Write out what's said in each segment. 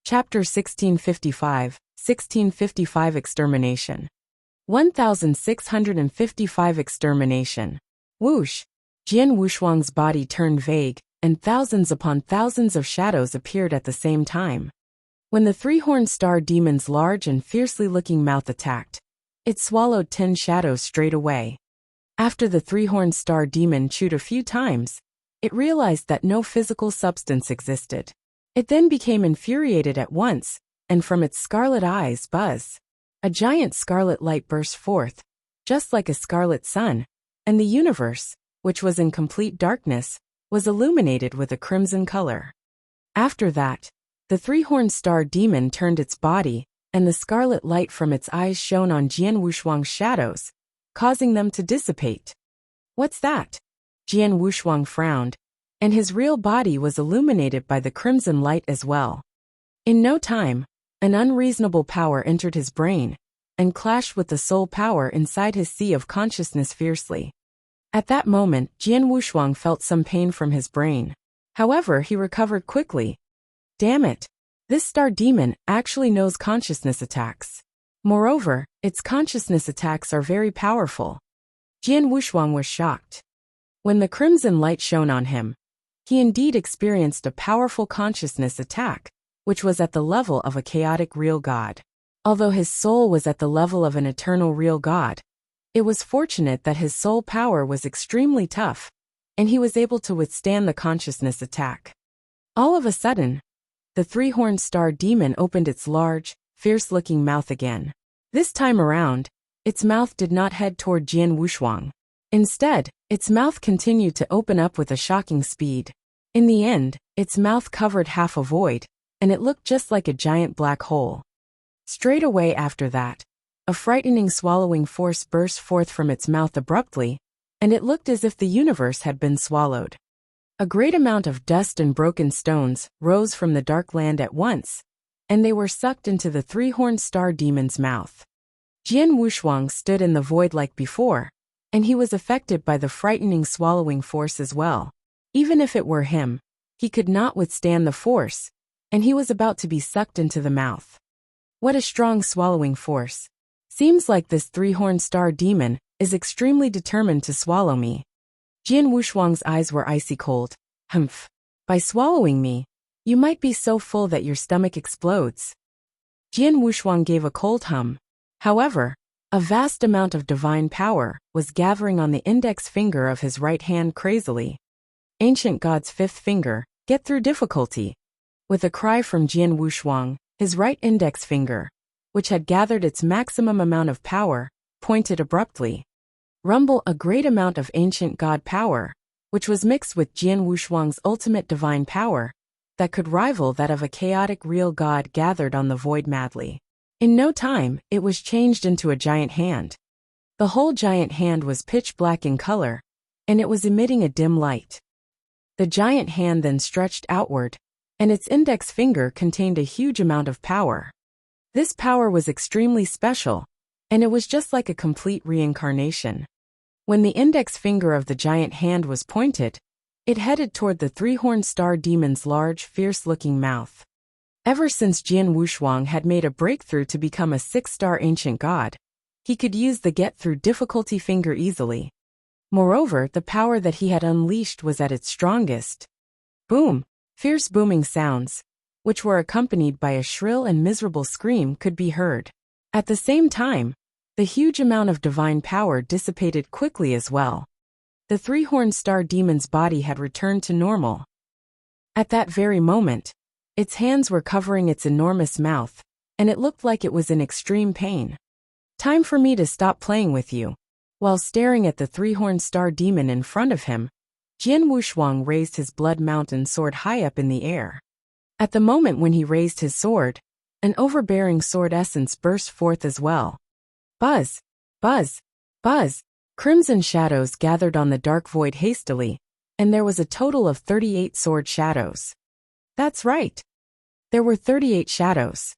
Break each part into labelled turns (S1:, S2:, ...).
S1: Chapter 1655 Extermination. 1655 Extermination. Whoosh! Jian Wushuang's body turned vague, and thousands upon thousands of shadows appeared at the same time. When the three-horned star demon's large and fiercely looking mouth attacked, it swallowed 10 shadows straight away. After the three-horned star demon chewed a few times, it realized that no physical substance existed. It then became infuriated at once, and from its scarlet eyes buzz. A giant scarlet light burst forth, just like a scarlet sun, and the universe, which was in complete darkness, was illuminated with a crimson color. After that, the three-horned star demon turned its body, and the scarlet light from its eyes shone on Jian Wushuang's shadows, causing them to dissipate. "What's that?" Jian Wushuang frowned, and his real body was illuminated by the crimson light as well. In no time, an unreasonable power entered his brain, and clashed with the soul power inside his sea of consciousness fiercely. At that moment, Jian Wushuang felt some pain from his brain. However, he recovered quickly. Damn it! This star demon actually knows consciousness attacks. Moreover, its consciousness attacks are very powerful. Jian Wushuang was shocked. When the crimson light shone on him, he indeed experienced a powerful consciousness attack, which was at the level of a chaotic real god. Although his soul was at the level of an eternal real god, it was fortunate that his soul power was extremely tough, and he was able to withstand the consciousness attack. All of a sudden, the three-horned star demon opened its large, fierce-looking mouth again. This time around, its mouth did not head toward Jian Wushuang. Instead, its mouth continued to open up with a shocking speed. In the end, its mouth covered half a void, and it looked just like a giant black hole. Straight away after that, a frightening swallowing force burst forth from its mouth abruptly, and it looked as if the universe had been swallowed. A great amount of dust and broken stones rose from the dark land at once, and they were sucked into the three-horned star demon's mouth. Jian Wushuang stood in the void like before, and he was affected by the frightening swallowing force as well. Even if it were him, he could not withstand the force, and he was about to be sucked into the mouth. What a strong swallowing force. Seems like this three-horned star demon is extremely determined to swallow me. Jian Wushuang's eyes were icy cold. Humph. By swallowing me, you might be so full that your stomach explodes. Jian Wushuang gave a cold hum. However, a vast amount of divine power was gathering on the index finger of his right hand crazily. Ancient God's fifth finger, get through difficulty. With a cry from Jian Wushuang, his right index finger, which had gathered its maximum amount of power, pointed abruptly. Rumble, a great amount of ancient God power, which was mixed with Jian Wushuang's ultimate divine power, that could rival that of a chaotic real god, gathered on the void madly. In no time, it was changed into a giant hand. The whole giant hand was pitch black in color, and it was emitting a dim light. The giant hand then stretched outward, and its index finger contained a huge amount of power. This power was extremely special, and it was just like a complete reincarnation. When the index finger of the giant hand was pointed, it headed toward the three-horned star demon's large, fierce-looking mouth. Ever since Jian Wushuang had made a breakthrough to become a 6-star ancient god, he could use the get-through difficulty finger easily. Moreover, the power that he had unleashed was at its strongest. Boom! Fierce booming sounds, which were accompanied by a shrill and miserable scream, could be heard. At the same time, the huge amount of divine power dissipated quickly as well. The three-horned star demon's body had returned to normal. At that very moment, its hands were covering its enormous mouth, and it looked like it was in extreme pain. Time for me to stop playing with you. While staring at the three-horned star demon in front of him, Jian Wushuang raised his blood mountain sword high up in the air. At the moment when he raised his sword, an overbearing sword essence burst forth as well. Buzz! Buzz! Buzz! Crimson shadows gathered on the dark void hastily, and there was a total of 38 sword shadows. That's right. There were 38 shadows.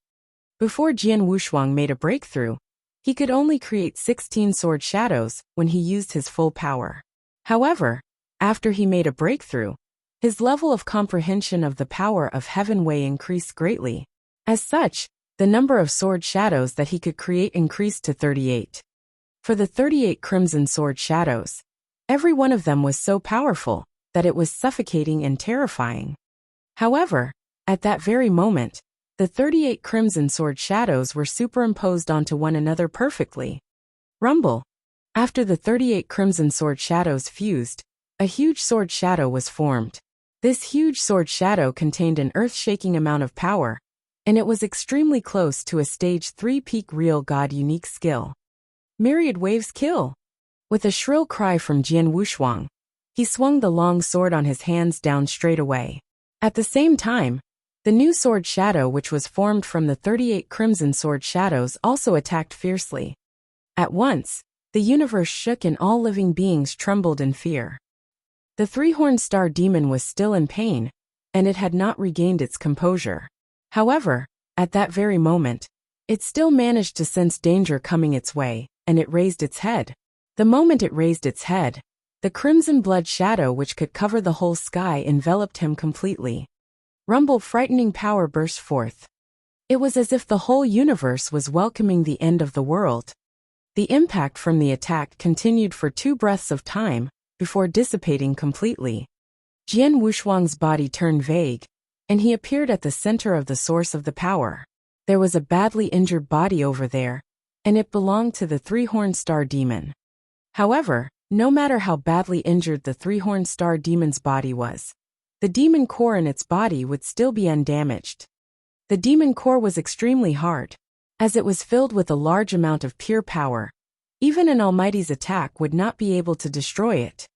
S1: Before Jian Wushuang made a breakthrough, he could only create 16 sword shadows when he used his full power. However, after he made a breakthrough, his level of comprehension of the power of Heaven Wei increased greatly, As such, the number of sword shadows that he could create increased to 38. For the 38 crimson sword shadows, every one of them was so powerful that it was suffocating and terrifying. However, at that very moment, the 38 crimson sword shadows were superimposed onto one another perfectly. Rumble. After the 38 crimson sword shadows fused, a huge sword shadow was formed. This huge sword shadow contained an earth-shaking amount of power, and it was extremely close to a stage 3 peak real god unique skill. Myriad waves kill. With a shrill cry from Jian Wushuang, he swung the long sword on his hands down straight away. At the same time, the new sword shadow which was formed from the 38 crimson sword shadows also attacked fiercely. At once, the universe shook and all living beings trembled in fear. The three-horned star demon was still in pain, and it had not regained its composure. However, at that very moment, it still managed to sense danger coming its way, and it raised its head. The moment it raised its head, the crimson blood shadow which could cover the whole sky enveloped him completely. Rumble frightening power burst forth. It was as if the whole universe was welcoming the end of the world. The impact from the attack continued for 2 breaths of time, before dissipating completely. Jian Wushuang's body turned vague, and he appeared at the center of the source of the power. There was a badly injured body over there, and it belonged to the three-horned star demon. However, no matter how badly injured the three-horned star demon's body was, the demon core in its body would still be undamaged. The demon core was extremely hard, as it was filled with a large amount of pure power. Even an almighty's attack would not be able to destroy it.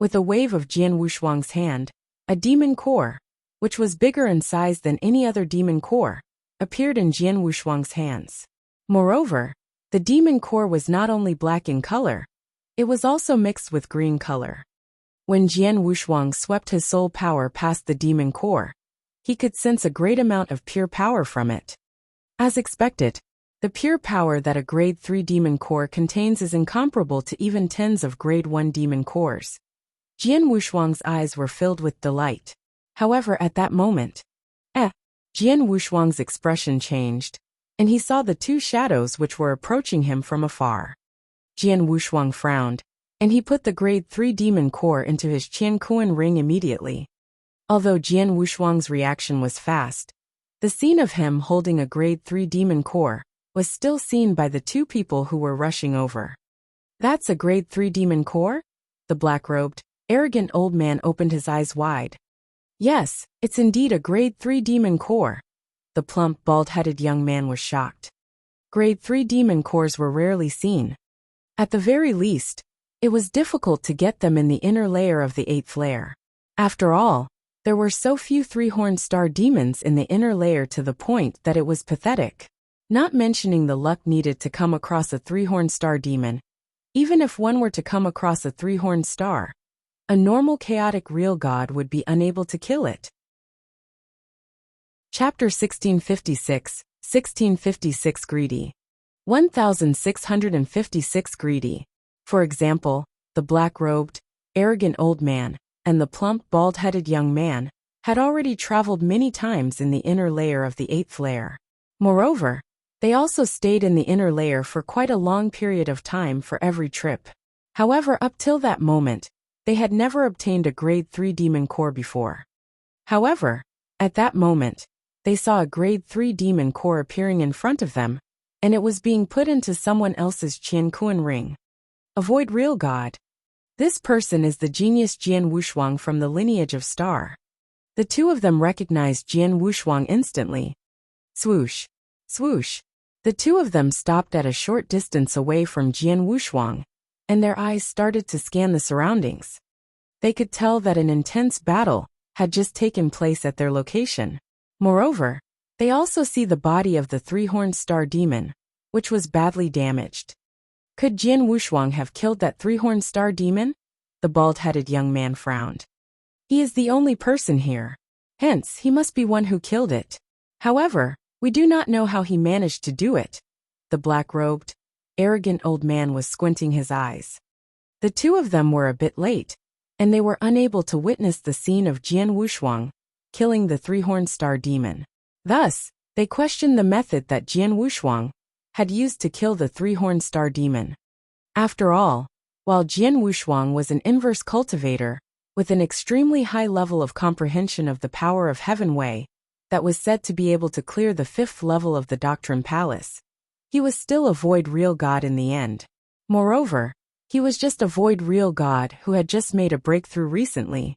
S1: With a wave of Jian Wushuang's hand, a demon core, which was bigger in size than any other demon core, appeared in Jian Wushuang's hands. Moreover, the demon core was not only black in color, it was also mixed with green color. When Jian Wushuang swept his soul power past the demon core, he could sense a great amount of pure power from it. As expected, the pure power that a grade 3 demon core contains is incomparable to even tens of grade 1 demon cores. Jian Wushuang's eyes were filled with delight. However, at that moment, Jian Wushuang's expression changed, and he saw the 2 shadows which were approaching him from afar. Jian Wushuang frowned, and he put the grade 3 demon core into his Qiankuan ring immediately. Although Jian Wushuang's reaction was fast, the scene of him holding a grade 3 demon core was still seen by the 2 people who were rushing over. That's a grade 3 demon core? The black-robed, arrogant old man opened his eyes wide. Yes, it's indeed a grade 3 demon core. The plump, bald-headed young man was shocked. Grade 3 demon cores were rarely seen. At the very least, it was difficult to get them in the inner layer of the 8th layer. After all, there were so few three-horned star demons in the inner layer to the point that it was pathetic. Not mentioning the luck needed to come across a three-horned star demon, even if one were to come across a three-horned star, a normal chaotic real god would be unable to kill it. Chapter 1656 Greedy. 1656 Greedy. For example, the black-robed, arrogant old man, and the plump, bald-headed young man had already traveled many times in the inner layer of the 8th layer. Moreover, they also stayed in the inner layer for quite a long period of time for every trip. However, up till that moment, they had never obtained a grade 3 demon core before. However, at that moment, they saw a grade 3 demon core appearing in front of them, and it was being put into someone else's Qiankuan ring. Avoid real god. This person is the genius Jian Wushuang from the lineage of Star. The 2 of them recognized Jian Wushuang instantly. Swoosh. Swoosh. The 2 of them stopped at a short distance away from Jian Wushuang, and their eyes started to scan the surroundings. They could tell that an intense battle had just taken place at their location. Moreover, they also see the body of the three-horned star demon, which was badly damaged. Could Jian Wushuang have killed that three-horned star demon? The bald-headed young man frowned. He is the only person here. Hence, he must be one who killed it. However, we do not know how he managed to do it. The black-robed, arrogant old man was squinting his eyes. The 2 of them were a bit late, and they were unable to witness the scene of Jian Wushuang killing the three-horned star demon. Thus, They questioned the method that Jian Wushuang had used to kill the three-horned star demon. After all, while Jian Wushuang was an inverse cultivator, with an extremely high level of comprehension of the power of Heaven Wei, that was said to be able to clear the 5th level of the Doctrine Palace, he was still a void real god in the end. Moreover, he was just a void real god who had just made a breakthrough recently.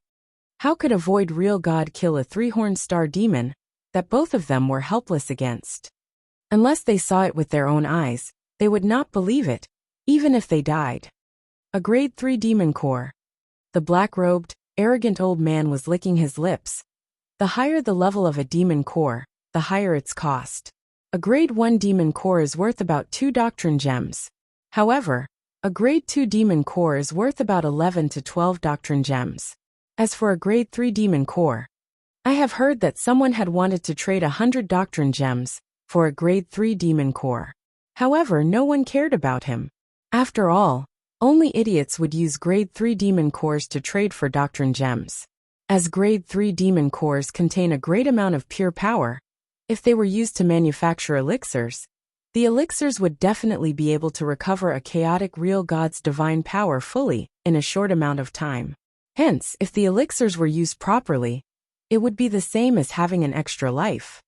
S1: How could a void real god kill a three-horned star demon that both of them were helpless against? Unless they saw it with their own eyes, they would not believe it, even if they died. A grade 3 demon core. The black-robed, arrogant old man was licking his lips. The higher the level of a demon core, the higher its cost. A grade 1 demon core is worth about 2 doctrine gems. However, a grade 2 demon core is worth about 11 to 12 doctrine gems. As for a grade 3 demon core, I have heard that someone had wanted to trade 100 doctrine gems for a grade 3 demon core. However, no one cared about him. After all, only idiots would use grade 3 demon cores to trade for doctrine gems. As grade 3 demon cores contain a great amount of pure power, if they were used to manufacture elixirs, the elixirs would definitely be able to recover a chaotic real god's divine power fully in a short amount of time. Hence, if the elixirs were used properly, it would be the same as having an extra life.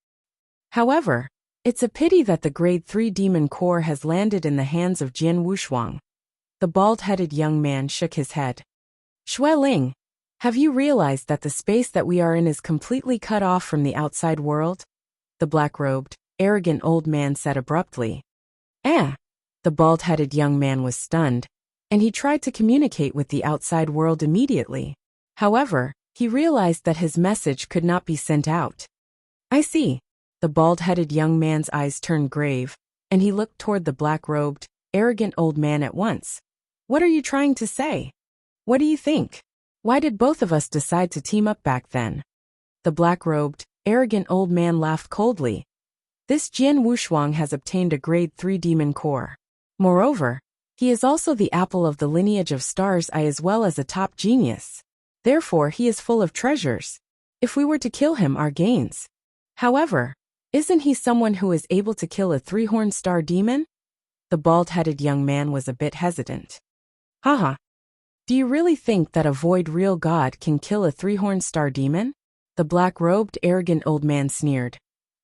S1: However, it's a pity that the grade 3 demon core has landed in the hands of Jian Wushuang. The bald-headed young man shook his head. Xueling, have you realized that the space that we are in is completely cut off from the outside world? The black-robed, arrogant old man said abruptly. The bald-headed young man was stunned, and he tried to communicate with the outside world immediately. However, he realized that his message could not be sent out. I see. The bald-headed young man's eyes turned grave, and he looked toward the black-robed, arrogant old man at once. What are you trying to say? What do you think? Why did both of us decide to team up back then? The black-robed, arrogant old man laughed coldly. This Jian Wushuang has obtained a grade 3 demon core. Moreover, he is also the apple of the lineage of Stars Eye as well as a top genius. Therefore, he is full of treasures. If we were to kill him, our gains. However, isn't he someone who is able to kill a three-horned star demon? The bald-headed young man was a bit hesitant. Haha. Do you really think that a void real god can kill a three-horned star demon? The black-robed, arrogant old man sneered.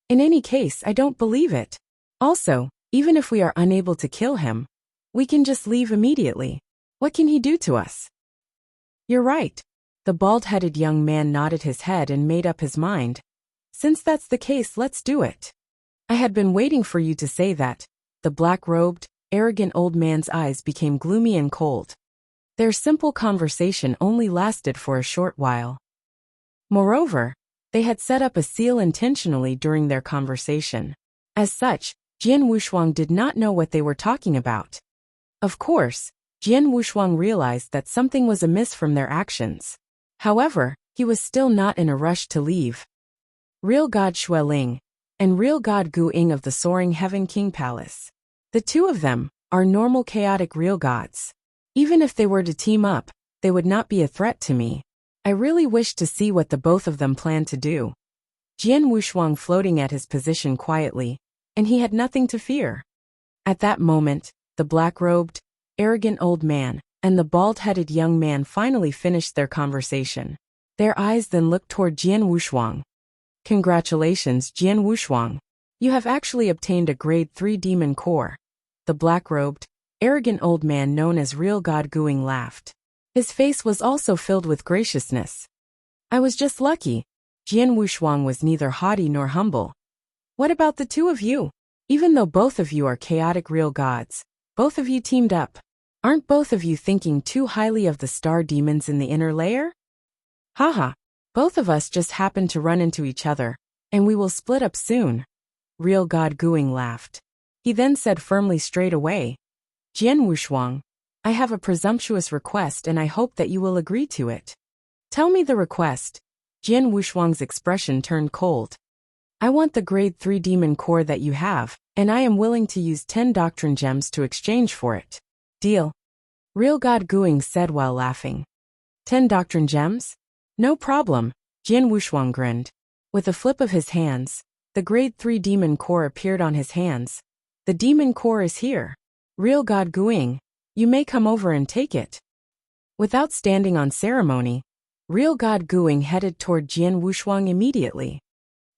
S1: In any case, I don't believe it. Also, even if we are unable to kill him, we can just leave immediately. What can he do to us? You're right. The bald-headed young man nodded his head and made up his mind. Since that's the case, let's do it. I had been waiting for you to say that. The black-robed, arrogant old man's eyes became gloomy and cold. Their simple conversation only lasted for a short while. Moreover, they had set up a seal intentionally during their conversation. As such, Jian Wushuang did not know what they were talking about. Of course, Jian Wushuang realized that something was amiss from their actions. However, he was still not in a rush to leave. Real God Xueling and Real God Gu Ying of the Soaring Heaven King Palace. The two of them are normal chaotic real gods. Even if they were to team up, they would not be a threat to me. I really wish to see what the both of them plan to do. Jian Wushuang floating at his position quietly, and he had nothing to fear. At that moment, the black-robed, arrogant old man and the bald-headed young man finally finished their conversation. Their eyes then looked toward Jian Wushuang. Congratulations, Jian Wushuang. You have actually obtained a grade 3 demon core. The black-robed, arrogant old man known as Real God Guing laughed. His face was also filled with graciousness. I was just lucky. Jian Wushuang was neither haughty nor humble. What about the two of you? Even though both of you are chaotic real gods, both of you teamed up. Aren't both of you thinking too highly of the star demons in the inner layer? Haha. Both of us just happened to run into each other, and we will split up soon. Real God Guing laughed. He then said firmly straight away, Jian Wushuang, I have a presumptuous request and I hope that you will agree to it. Tell me the request. Jian Wushuang's expression turned cold. I want the grade 3 demon core that you have, and I am willing to use 10 doctrine gems to exchange for it. Deal. Real God Guing said while laughing. 10 doctrine gems? No problem, Jian Wushuang grinned. With a flip of his hands, the grade 3 demon core appeared on his hands. The demon core is here. Real God Guing, you may come over and take it. Without standing on ceremony, Real God Guing headed toward Jian Wushuang immediately.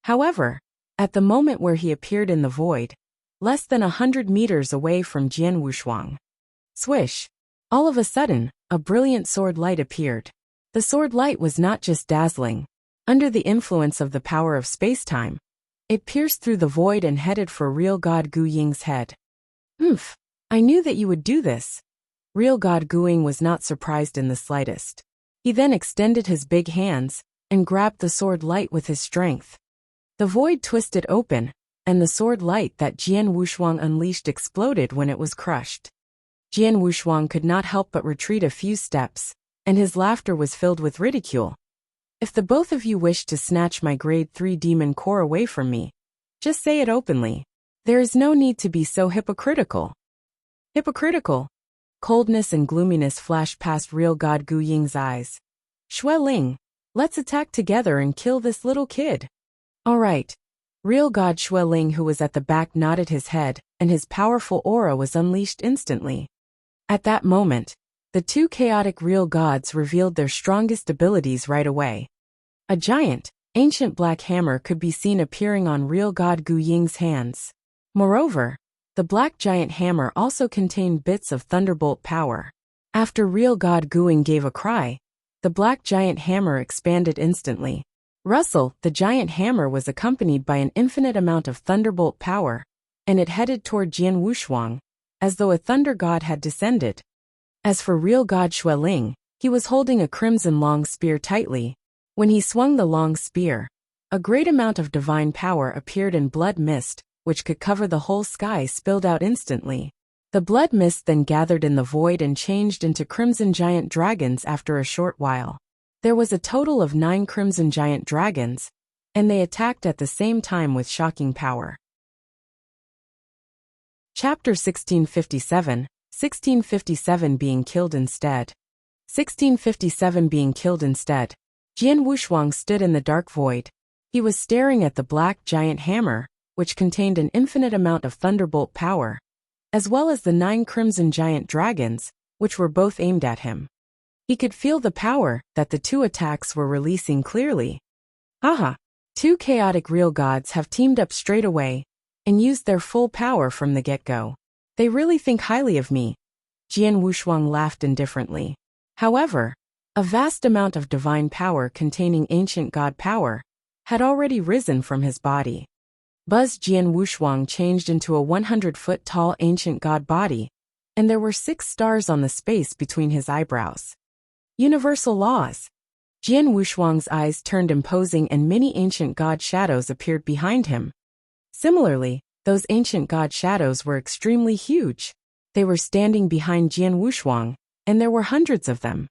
S1: However, at the moment where he appeared in the void, less than 100 meters away from Jian Wushuang, swish! All of a sudden, a brilliant sword light appeared. The sword light was not just dazzling. Under the influence of the power of space-time, it pierced through the void and headed for Real God Gu Ying's head. I knew that you would do this. Real God Guing was not surprised in the slightest. He then extended his big hands and grabbed the sword light with his strength. The void twisted open, and the sword light that Jian Wushuang unleashed exploded when it was crushed. Jian Wushuang could not help but retreat a few steps, and his laughter was filled with ridicule. If the both of you wish to snatch my grade 3 demon core away from me, just say it openly. There is no need to be so hypocritical. Hypocritical? Coldness and gloominess flashed past Real God Gu Ying's eyes. Xue Ling, let's attack together and kill this little kid. All right. Real God Xue Ling, who was at the back, nodded his head, and his powerful aura was unleashed instantly. At that moment, the two chaotic real gods revealed their strongest abilities right away. A giant, ancient black hammer could be seen appearing on Real God Gu Ying's hands. Moreover, the black giant hammer also contained bits of thunderbolt power. After Real God Guing gave a cry, the black giant hammer expanded instantly. Russell, the giant hammer was accompanied by an infinite amount of thunderbolt power, and it headed toward Jian Wushuang, as though a thunder god had descended. As for Real God Xue Ling, he was holding a crimson long spear tightly. When he swung the long spear, a great amount of divine power appeared in blood mist, which could cover the whole sky, spilled out instantly. The blood mist then gathered in the void and changed into crimson giant dragons after a short while. There was a total of 9 crimson giant dragons, and they attacked at the same time with shocking power. Chapter 1657 being killed instead. 1657 being killed instead. Jian Wushuang stood in the dark void. He was staring at the black giant hammer, which contained an infinite amount of thunderbolt power, as well as the 9 crimson giant dragons, which were both aimed at him. He could feel the power that the two attacks were releasing clearly. Haha! 2 chaotic real gods have teamed up straight away and used their full power from the get-go. They really think highly of me. Jian Wushuang laughed indifferently. However, a vast amount of divine power containing ancient god power had already risen from his body. Buzz Jian Wushuang changed into a 100-foot-tall ancient god body, and there were 6 stars on the space between his eyebrows. Universal laws. Jian Wushuang's eyes turned imposing and many ancient god shadows appeared behind him. Similarly, those ancient god shadows were extremely huge. They were standing behind Jian Wushuang, and there were hundreds of them.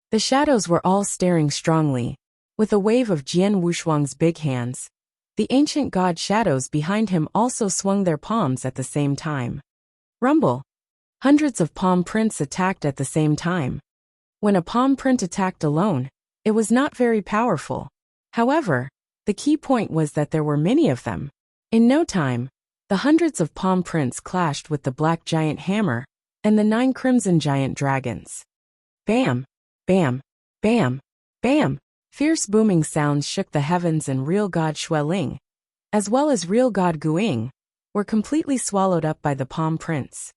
S1: The shadows were all staring strongly. With a wave of Jian Wushuang's big hands, the ancient god shadows behind him also swung their palms at the same time. Rumble. Hundreds of palm prints attacked at the same time. When a palm print attacked alone, it was not very powerful. However, the key point was that there were many of them. In no time, the hundreds of palm prints clashed with the black giant hammer and the 9 crimson giant dragons. Bam! Bam! Bam! Bam! Fierce booming sounds shook the heavens, and Real God Xue Ling, as well as Real God Guing, were completely swallowed up by the palm prints.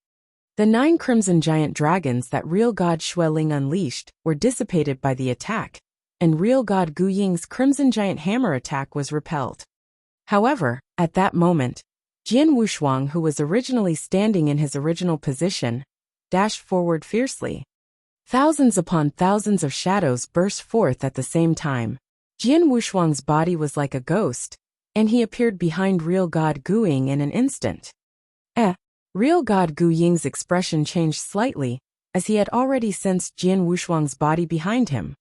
S1: The 9 crimson giant dragons that Real God Xue Ling unleashed were dissipated by the attack, and Real God Gu Ying's crimson giant hammer attack was repelled. However, at that moment, Jian Wushuang, who was originally standing in his original position, dashed forward fiercely. Thousands upon thousands of shadows burst forth at the same time. Jian Wushuang's body was like a ghost, and he appeared behind Real God Guing in an instant. Real God Gu Ying's expression changed slightly, as he had already sensed Jian Wushuang's body behind him.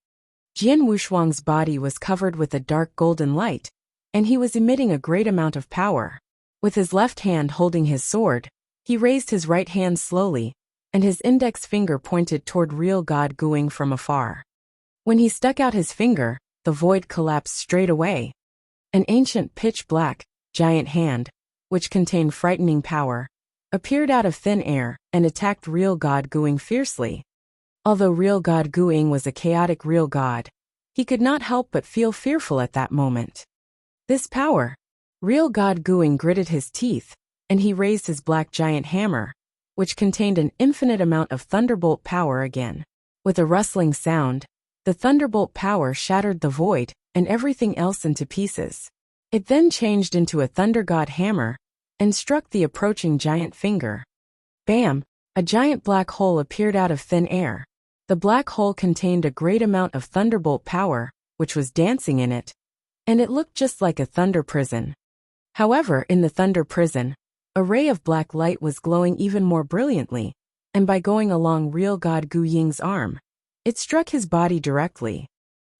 S1: Jian Wushuang's body was covered with a dark golden light, and he was emitting a great amount of power. With his left hand holding his sword, he raised his right hand slowly, and his index finger pointed toward Real God Guing from afar. When he stuck out his finger, the void collapsed straight away. An ancient pitch black, giant hand, which contained frightening power, appeared out of thin air and attacked real god Guing fiercely. Although real god Guing was a chaotic real god, he could not help but feel fearful at that moment. This power, real god Guing gritted his teeth, and he raised his black giant hammer, which contained an infinite amount of thunderbolt power again. With a rustling sound, the thunderbolt power shattered the void and everything else into pieces. It then changed into a thunder god hammer and struck the approaching giant finger. Bam! A giant black hole appeared out of thin air. The black hole contained a great amount of thunderbolt power, which was dancing in it, and it looked just like a thunder prison. However, in the thunder prison, a ray of black light was glowing even more brilliantly, and by going along real god Gu Ying's arm, it struck his body directly.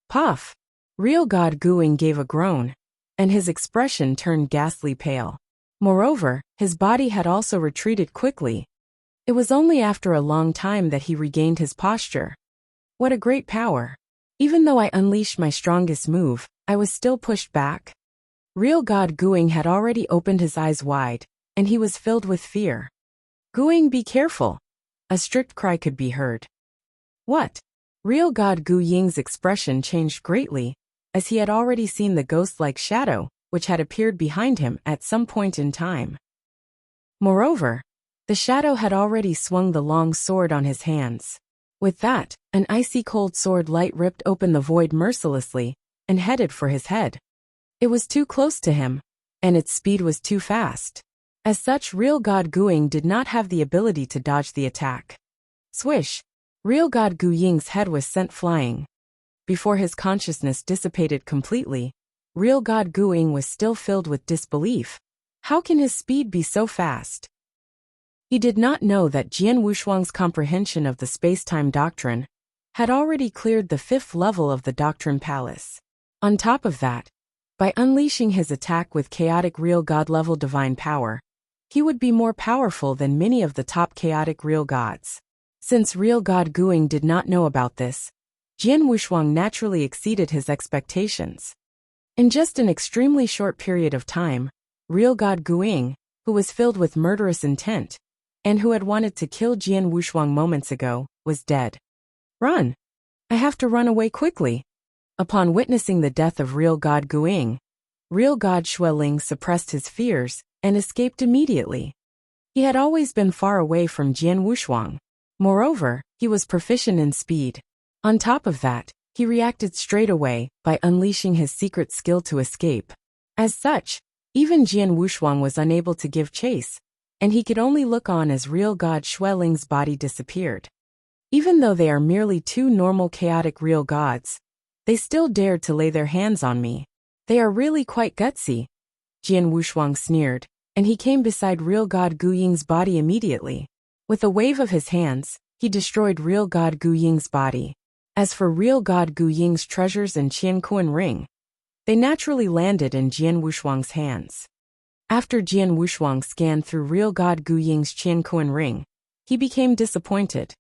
S1: Puff! Real god Guing gave a groan, and his expression turned ghastly pale. Moreover, his body had also retreated quickly. It was only after a long time that he regained his posture. What a great power! Even though I unleashed my strongest move, I was still pushed back. Real god Guing had already opened his eyes wide, and he was filled with fear. Guing, be careful! A strict cry could be heard. What? Real god Gu Ying's expression changed greatly, as he had already seen the ghost-like shadow, which had appeared behind him at some point in time. Moreover, the shadow had already swung the long sword on his hands. With that, an icy cold sword light ripped open the void mercilessly and headed for his head. It was too close to him, and its speed was too fast. As such, real god Guing did not have the ability to dodge the attack. Swish! Real god Gu Ying's head was sent flying. Before his consciousness dissipated completely, real god Guing was still filled with disbelief. How can his speed be so fast? He did not know that Jian Wushuang's comprehension of the space-time doctrine had already cleared the 5th level of the Doctrine Palace. On top of that, by unleashing his attack with chaotic real god-level divine power, he would be more powerful than many of the top chaotic real gods. Since real god Guing did not know about this, Jian Wushuang naturally exceeded his expectations. In just an extremely short period of time, real god Guing, who was filled with murderous intent, and who had wanted to kill Jian Wushuang moments ago, was dead. Run! I have to run away quickly. Upon witnessing the death of real god Guing, real god Xueling suppressed his fears and escaped immediately. He had always been far away from Jian Wushuang. Moreover, he was proficient in speed. On top of that, he reacted straight away by unleashing his secret skill to escape. As such, even Jian Wushuang was unable to give chase, and he could only look on as real god Xueling's body disappeared. Even though they are merely two normal chaotic real gods, they still dared to lay their hands on me. They are really quite gutsy. Jian Wushuang sneered, and he came beside real god Gu Ying's body immediately. With a wave of his hands, he destroyed real god Gu Ying's body. As for real god Gu Ying's treasures and Qian Kuan ring, they naturally landed in Jian Wushuang's hands. After Jian Wushuang scanned through real god Gu Ying's Qian Kuan ring, he became disappointed.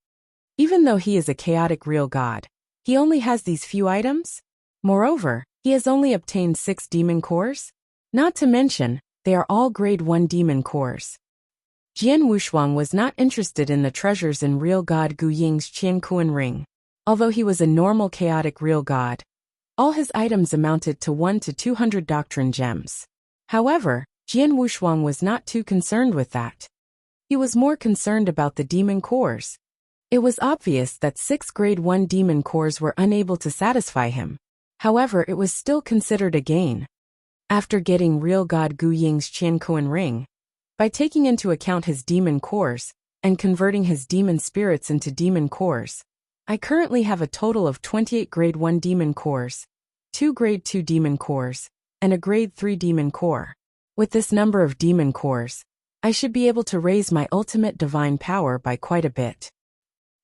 S1: Even though he is a chaotic real god, he only has these few items. Moreover, he has only obtained 6 demon cores. Not to mention, they are all grade 1 demon cores. Jian Wushuang was not interested in the treasures in real god Gu Ying's Qian Kuan ring. Although he was a normal chaotic real god, all his items amounted to 1 to 200 doctrine gems. However, Jian Wushuang was not too concerned with that. He was more concerned about the demon cores. It was obvious that 6 grade 1 demon cores were unable to satisfy him. However, it was still considered a gain. After getting real god Gu Ying's Qian Kuan ring, by taking into account his demon cores and converting his demon spirits into demon cores, I currently have a total of 28 grade 1 demon cores, 2 grade 2 demon cores, and a grade 3 demon core. With this number of demon cores, I should be able to raise my ultimate divine power by quite a bit.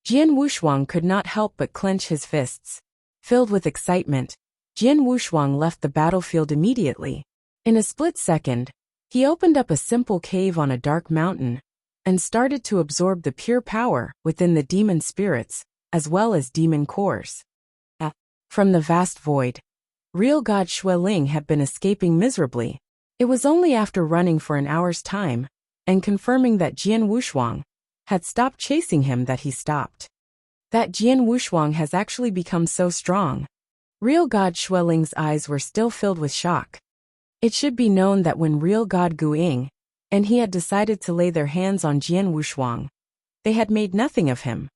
S1: Jian Wushuang could not help but clench his fists. Filled with excitement, Jian Wushuang left the battlefield immediately. In a split second, he opened up a simple cave on a dark mountain and started to absorb the pure power within the demon spirits, as well as demon cores. From the vast void, real god Xueling had been escaping miserably. It was only after running for an hour's time and confirming that Jian Wushuang had stopped chasing him that he stopped. That Jian Wushuang has actually become so strong. Real God Xueling's eyes were still filled with shock. It should be known that when real God Guiying and he had decided to lay their hands on Jian Wushuang, they had made nothing of him.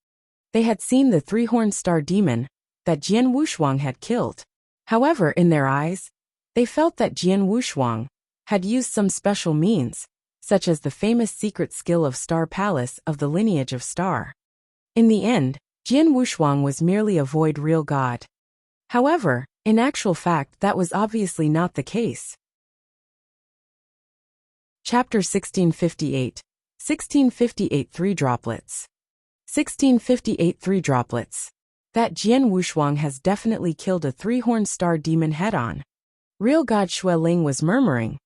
S1: They had seen the three-horned star demon that Jian Wushuang had killed. However, in their eyes, they felt that Jian Wushuang had used some special means, such as the famous secret skill of Star Palace of the lineage of Star. In the end, Jian Wushuang was merely a void real god. However, in actual fact that was obviously not the case. Chapter 1658. 1658 Three Droplets. 1658 Three Droplets. That Jian Wushuang has definitely killed a three-horned star demon head-on. Real God Xueling was murmuring.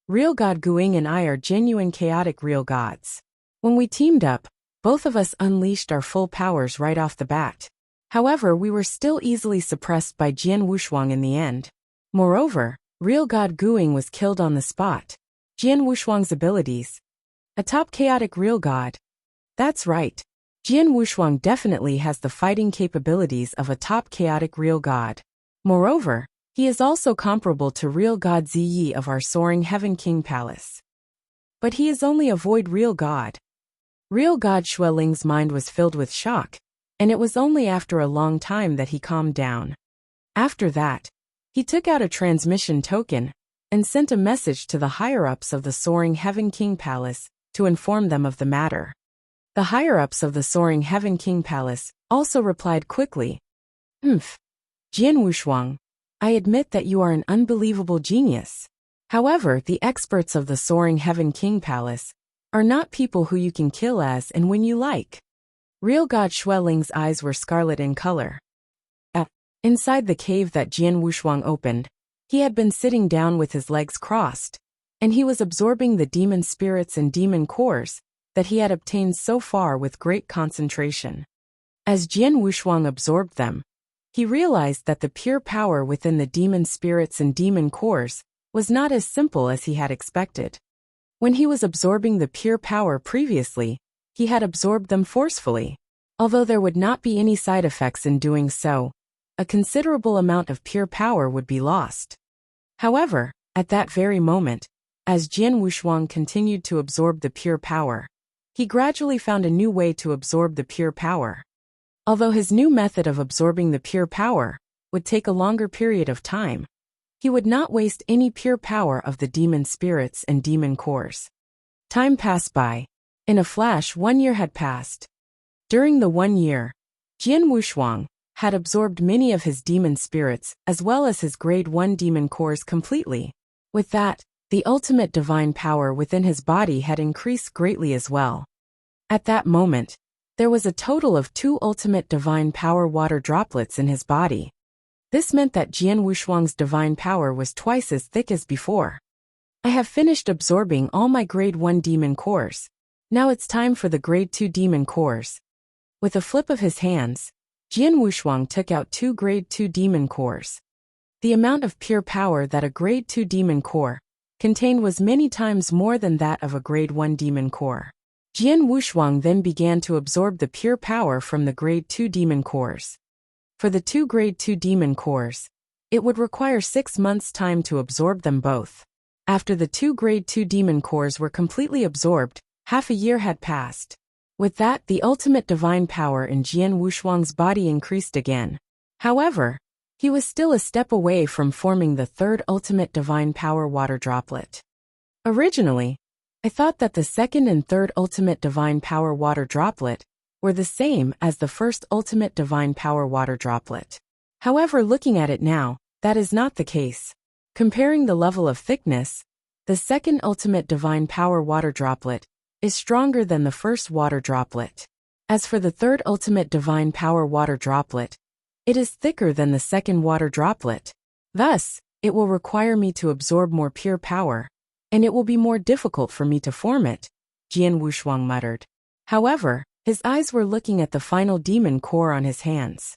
S1: Real God Guiying and I are genuine chaotic real gods. When we teamed up, both of us unleashed our full powers right off the bat. However, we were still easily suppressed by Jian Wushuang in the end. Moreover, real God Guiying was killed on the spot. Jian Wushuang's abilities. A top chaotic real god. That's right. Jian Wushuang definitely has the fighting capabilities of a top chaotic real god. Moreover, he is also comparable to real god Ziyi of our soaring Heaven King Palace. But he is only a void real god. Real God Xueling's mind was filled with shock, and it was only after a long time that he calmed down. After that, he took out a transmission token and sent a message to the higher-ups of the soaring Heaven King Palace to inform them of the matter. The higher-ups of the soaring Heaven King Palace also replied quickly. Jian Wushuang, I admit that you are an unbelievable genius. However, the experts of the soaring Heaven King Palace are not people who you can kill as and when you like. Real God Xueling's eyes were scarlet in color. Inside the cave that Jian Wushuang opened, he had been sitting down with his legs crossed, and he was absorbing the demon spirits and demon cores that he had obtained so far with great concentration. As Jian Wushuang absorbed them, he realized that the pure power within the demon spirits and demon cores was not as simple as he had expected. When he was absorbing the pure power previously, he had absorbed them forcefully. Although there would not be any side effects in doing so, a considerable amount of pure power would be lost. However, at that very moment, as Jian Wushuang continued to absorb the pure power, he gradually found a new way to absorb the pure power. Although his new method of absorbing the pure power would take a longer period of time, he would not waste any pure power of the demon spirits and demon cores. Time passed by. In a flash, 1 year had passed. During the 1 year, Jian Wushuang had absorbed many of his demon spirits as well as his grade 1 demon cores completely. With that, the ultimate divine power within his body had increased greatly as well. At that moment, there was a total of 2 ultimate divine power water droplets in his body. This meant that Jian Wushuang's divine power was twice as thick as before. I have finished absorbing all my grade 1 demon cores. Now it's time for the grade 2 demon cores. With a flip of his hands, Jian Wushuang took out 2 grade 2 demon cores. The amount of pure power that a grade 2 demon core contained was many times more than that of a grade 1 demon core. Jian Wushuang then began to absorb the pure power from the grade 2 demon cores. For the 2 grade 2 demon cores, it would require 6 months' time to absorb them both. After the 2 grade 2 demon cores were completely absorbed, half a year had passed. With that, the ultimate divine power in Jian Wushuang's body increased again. However, he was still a step away from forming the 3rd ultimate divine power water droplet. Originally, I thought that the 2nd and 3rd ultimate divine power water droplet were the same as the 1st ultimate divine power water droplet. However, looking at it now, that is not the case. Comparing the level of thickness, the 2nd ultimate divine power water droplet is stronger than the 1st water droplet. As for the 3rd ultimate divine power water droplet, it is thicker than the 2nd water droplet. Thus, it will require me to absorb more pure power, and it will be more difficult for me to form it, Jian Wushuang muttered. However, his eyes were looking at the final demon core on his hands.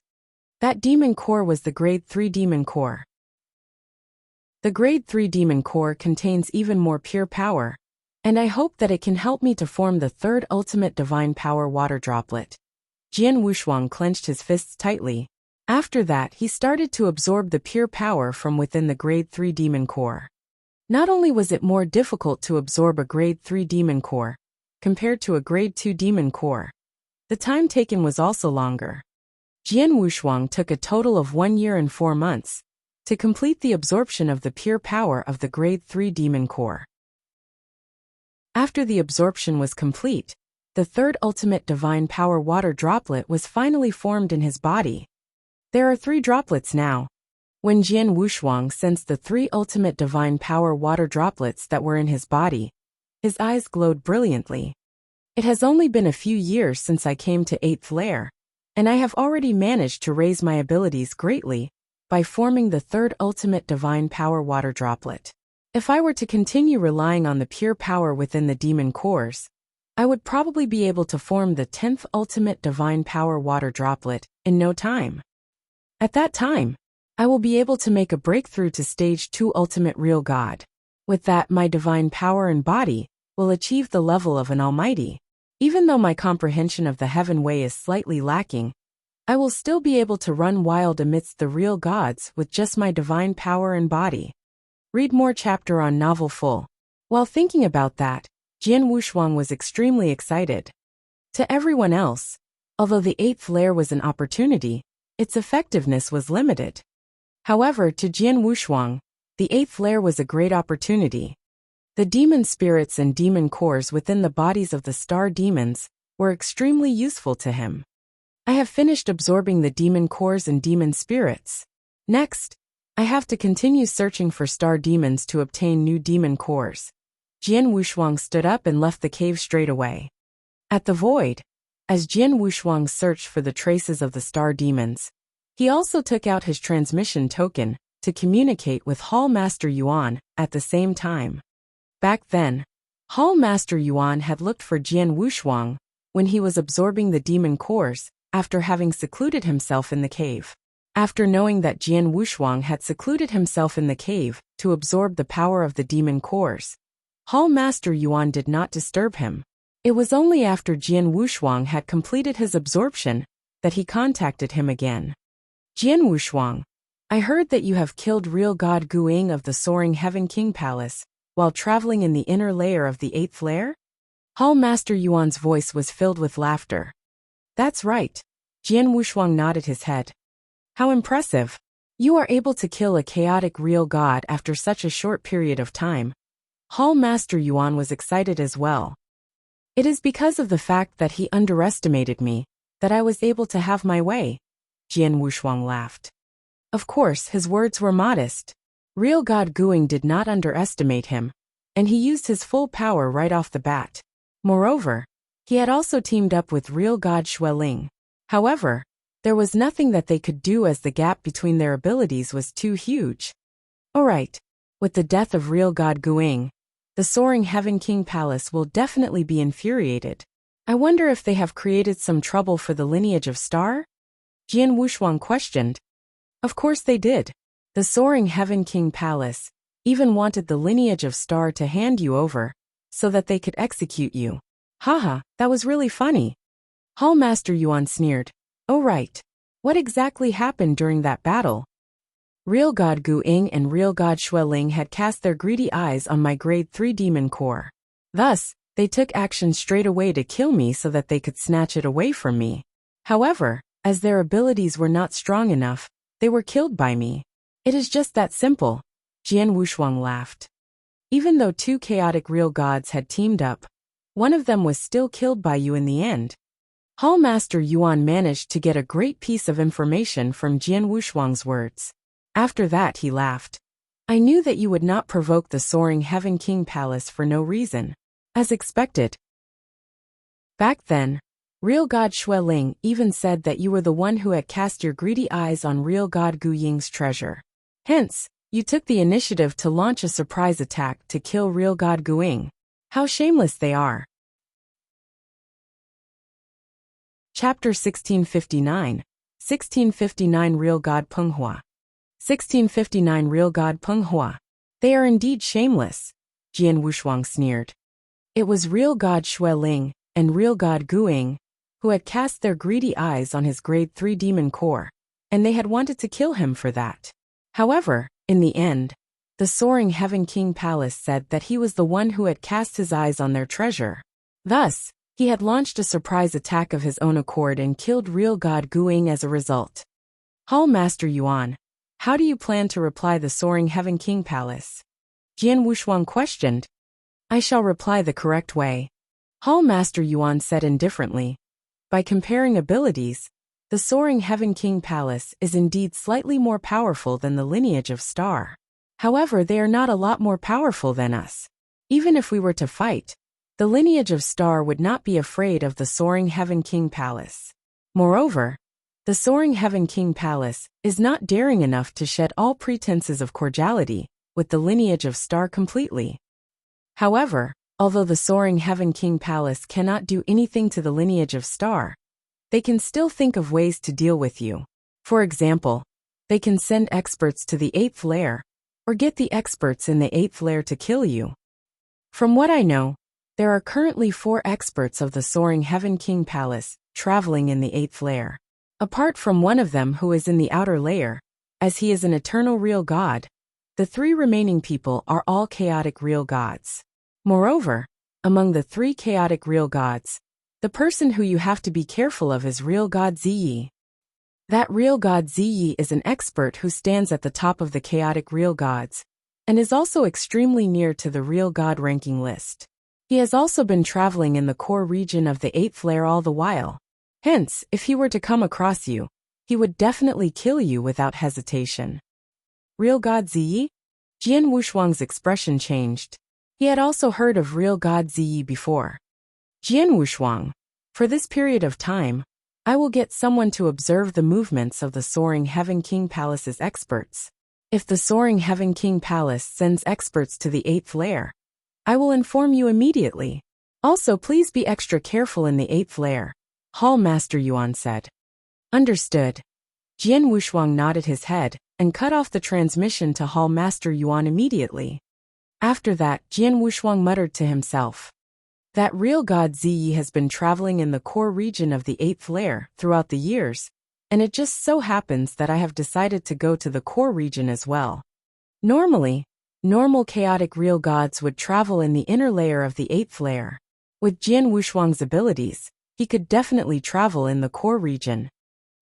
S1: That demon core was the grade 3 demon core. The Grade 3 Demon Core contains even more pure power, and I hope that it can help me to form the third ultimate divine power water droplet. Jian Wushuang clenched his fists tightly. After that, he started to absorb the pure power from within the Grade 3 Demon Core. Not only was it more difficult to absorb a Grade 3 Demon Core compared to a Grade 2 Demon Core, the time taken was also longer. Jian Wushuang took a total of 1 year and 4 months to complete the absorption of the pure power of the Grade 3 Demon Core. After the absorption was complete, the third ultimate divine power water droplet was finally formed in his body. There are 3 droplets now. When Jian Wushuang sensed the 3 ultimate divine power water droplets that were in his body, his eyes glowed brilliantly. It has only been a few years since I came to 8th layer, and I have already managed to raise my abilities greatly by forming the third ultimate divine power water droplet. If I were to continue relying on the pure power within the demon cores, I would probably be able to form the 10th ultimate divine power water droplet in no time. At that time, I will be able to make a breakthrough to stage 2 ultimate real god. With that, my divine power and body will achieve the level of an almighty. Even though my comprehension of the heaven way is slightly lacking, I will still be able to run wild amidst the real gods with just my divine power and body. Read more chapter on novel full. While thinking about that, Jian Wushuang was extremely excited. To everyone else, although the 8th layer was an opportunity, its effectiveness was limited. However, to Jian Wushuang, the 8th layer was a great opportunity. The demon spirits and demon cores within the bodies of the star demons were extremely useful to him. I have finished absorbing the demon cores and demon spirits. Next, I have to continue searching for star demons to obtain new demon cores. Jian Wushuang stood up and left the cave straight away. At the void, as Jian Wushuang searched for the traces of the star demons, he also took out his transmission token to communicate with Hall Master Yuan at the same time. Back then, Hall Master Yuan had looked for Jian Wushuang when he was absorbing the demon cores after having secluded himself in the cave. After knowing that Jian Wushuang had secluded himself in the cave to absorb the power of the demon cores, Hall Master Yuan did not disturb him. It was only after Jian Wushuang had completed his absorption that he contacted him again. Jian Wushuang, I heard that you have killed real god Guing of the Soaring Heaven King Palace while traveling in the inner layer of the 8th layer? Hall Master Yuan's voice was filled with laughter. That's right. Jian Wushuang nodded his head. How impressive. You are able to kill a chaotic real god after such a short period of time. Hall Master Yuan was excited as well. It is because of the fact that he underestimated me that I was able to have my way. Jian Wushuang laughed. Of course, his words were modest. Real god Guing did not underestimate him, and he used his full power right off the bat. Moreover, he had also teamed up with real god Xueling. However, there was nothing that they could do as the gap between their abilities was too huge. Alright, with the death of real god Guing, the Soaring Heaven King Palace will definitely be infuriated. I wonder if they have created some trouble for the lineage of Star? Jian Wushuang questioned. Of course they did. The Soaring Heaven King Palace even wanted the lineage of Star to hand you over so that they could execute you. Haha, that was really funny. Hall Master Yuan sneered. Oh right. What exactly happened during that battle? Real god Guing and real god Xueling had cast their greedy eyes on my Grade 3 demon core. Thus, they took action straight away to kill me so that they could snatch it away from me. However, as their abilities were not strong enough, they were killed by me. It is just that simple. Jian Wushuang laughed. Even though 2 chaotic real gods had teamed up, one of them was still killed by you in the end. Hall Master Yuan managed to get a great piece of information from Jian Wushuang's words. After that he laughed. I knew that you would not provoke the Soaring Heaven King Palace for no reason. As expected. Back then, real god Xueling even said that you were the one who had cast your greedy eyes on real god Gu Ying's treasure. Hence, you took the initiative to launch a surprise attack to kill real god Guing. How shameless they are. Chapter 1659. 1659 Real God Penghua. 1659 Real God Penghua. They are indeed shameless, Jian Wushuang sneered. It was real god Xueling and real god Guing who had cast their greedy eyes on his grade 3 demon core, and they had wanted to kill him for that. However, in the end, the Soaring Heaven King Palace said that he was the one who had cast his eyes on their treasure. Thus, he had launched a surprise attack of his own accord and killed real god Guing as a result. Hall Master Yuan, how do you plan to reply the Soaring Heaven King Palace? Jian Wushuang questioned. I shall reply the correct way. Hall Master Yuan said indifferently. By comparing abilities, the Soaring Heaven King Palace is indeed slightly more powerful than the lineage of Star. However, they are not a lot more powerful than us. Even if we were to fight, the lineage of Star would not be afraid of the Soaring Heaven King Palace. Moreover, the Soaring Heaven King Palace is not daring enough to shed all pretenses of cordiality with the lineage of Star completely. However, although the Soaring Heaven King Palace cannot do anything to the lineage of Star, they can still think of ways to deal with you. For example, they can send experts to the 8th layer, or get the experts in the 8th layer to kill you. From what I know, there are currently 4 experts of the Soaring Heaven King Palace traveling in the 8th layer. Apart from one of them who is in the outer layer, as he is an eternal real god, the 3 remaining people are all chaotic real gods. Moreover, among the 3 chaotic real gods, the person who you have to be careful of is real god Ziyi. That real god Ziyi is an expert who stands at the top of the chaotic real gods, and is also extremely near to the real god ranking list. He has also been traveling in the core region of the 8th layer all the while. Hence, if he were to come across you, he would definitely kill you without hesitation. Real god Ziyi? Jian Wushuang's expression changed. He had also heard of real god Ziyi before. Jian Wushuang, for this period of time, I will get someone to observe the movements of the Soaring Heaven King Palace's experts. If the Soaring Heaven King Palace sends experts to the 8th layer, I will inform you immediately. Also, please be extra careful in the 8th layer, Hall Master Yuan said. Understood. Jian Wushuang nodded his head and cut off the transmission to Hall Master Yuan immediately. After that, Jian Wushuang muttered to himself. That real god Ziyi has been traveling in the core region of the 8th layer throughout the years, and it just so happens that I have decided to go to the core region as well. Normally, normal chaotic real gods would travel in the inner layer of the 8th layer. With Jian Wushuang's abilities, he could definitely travel in the core region.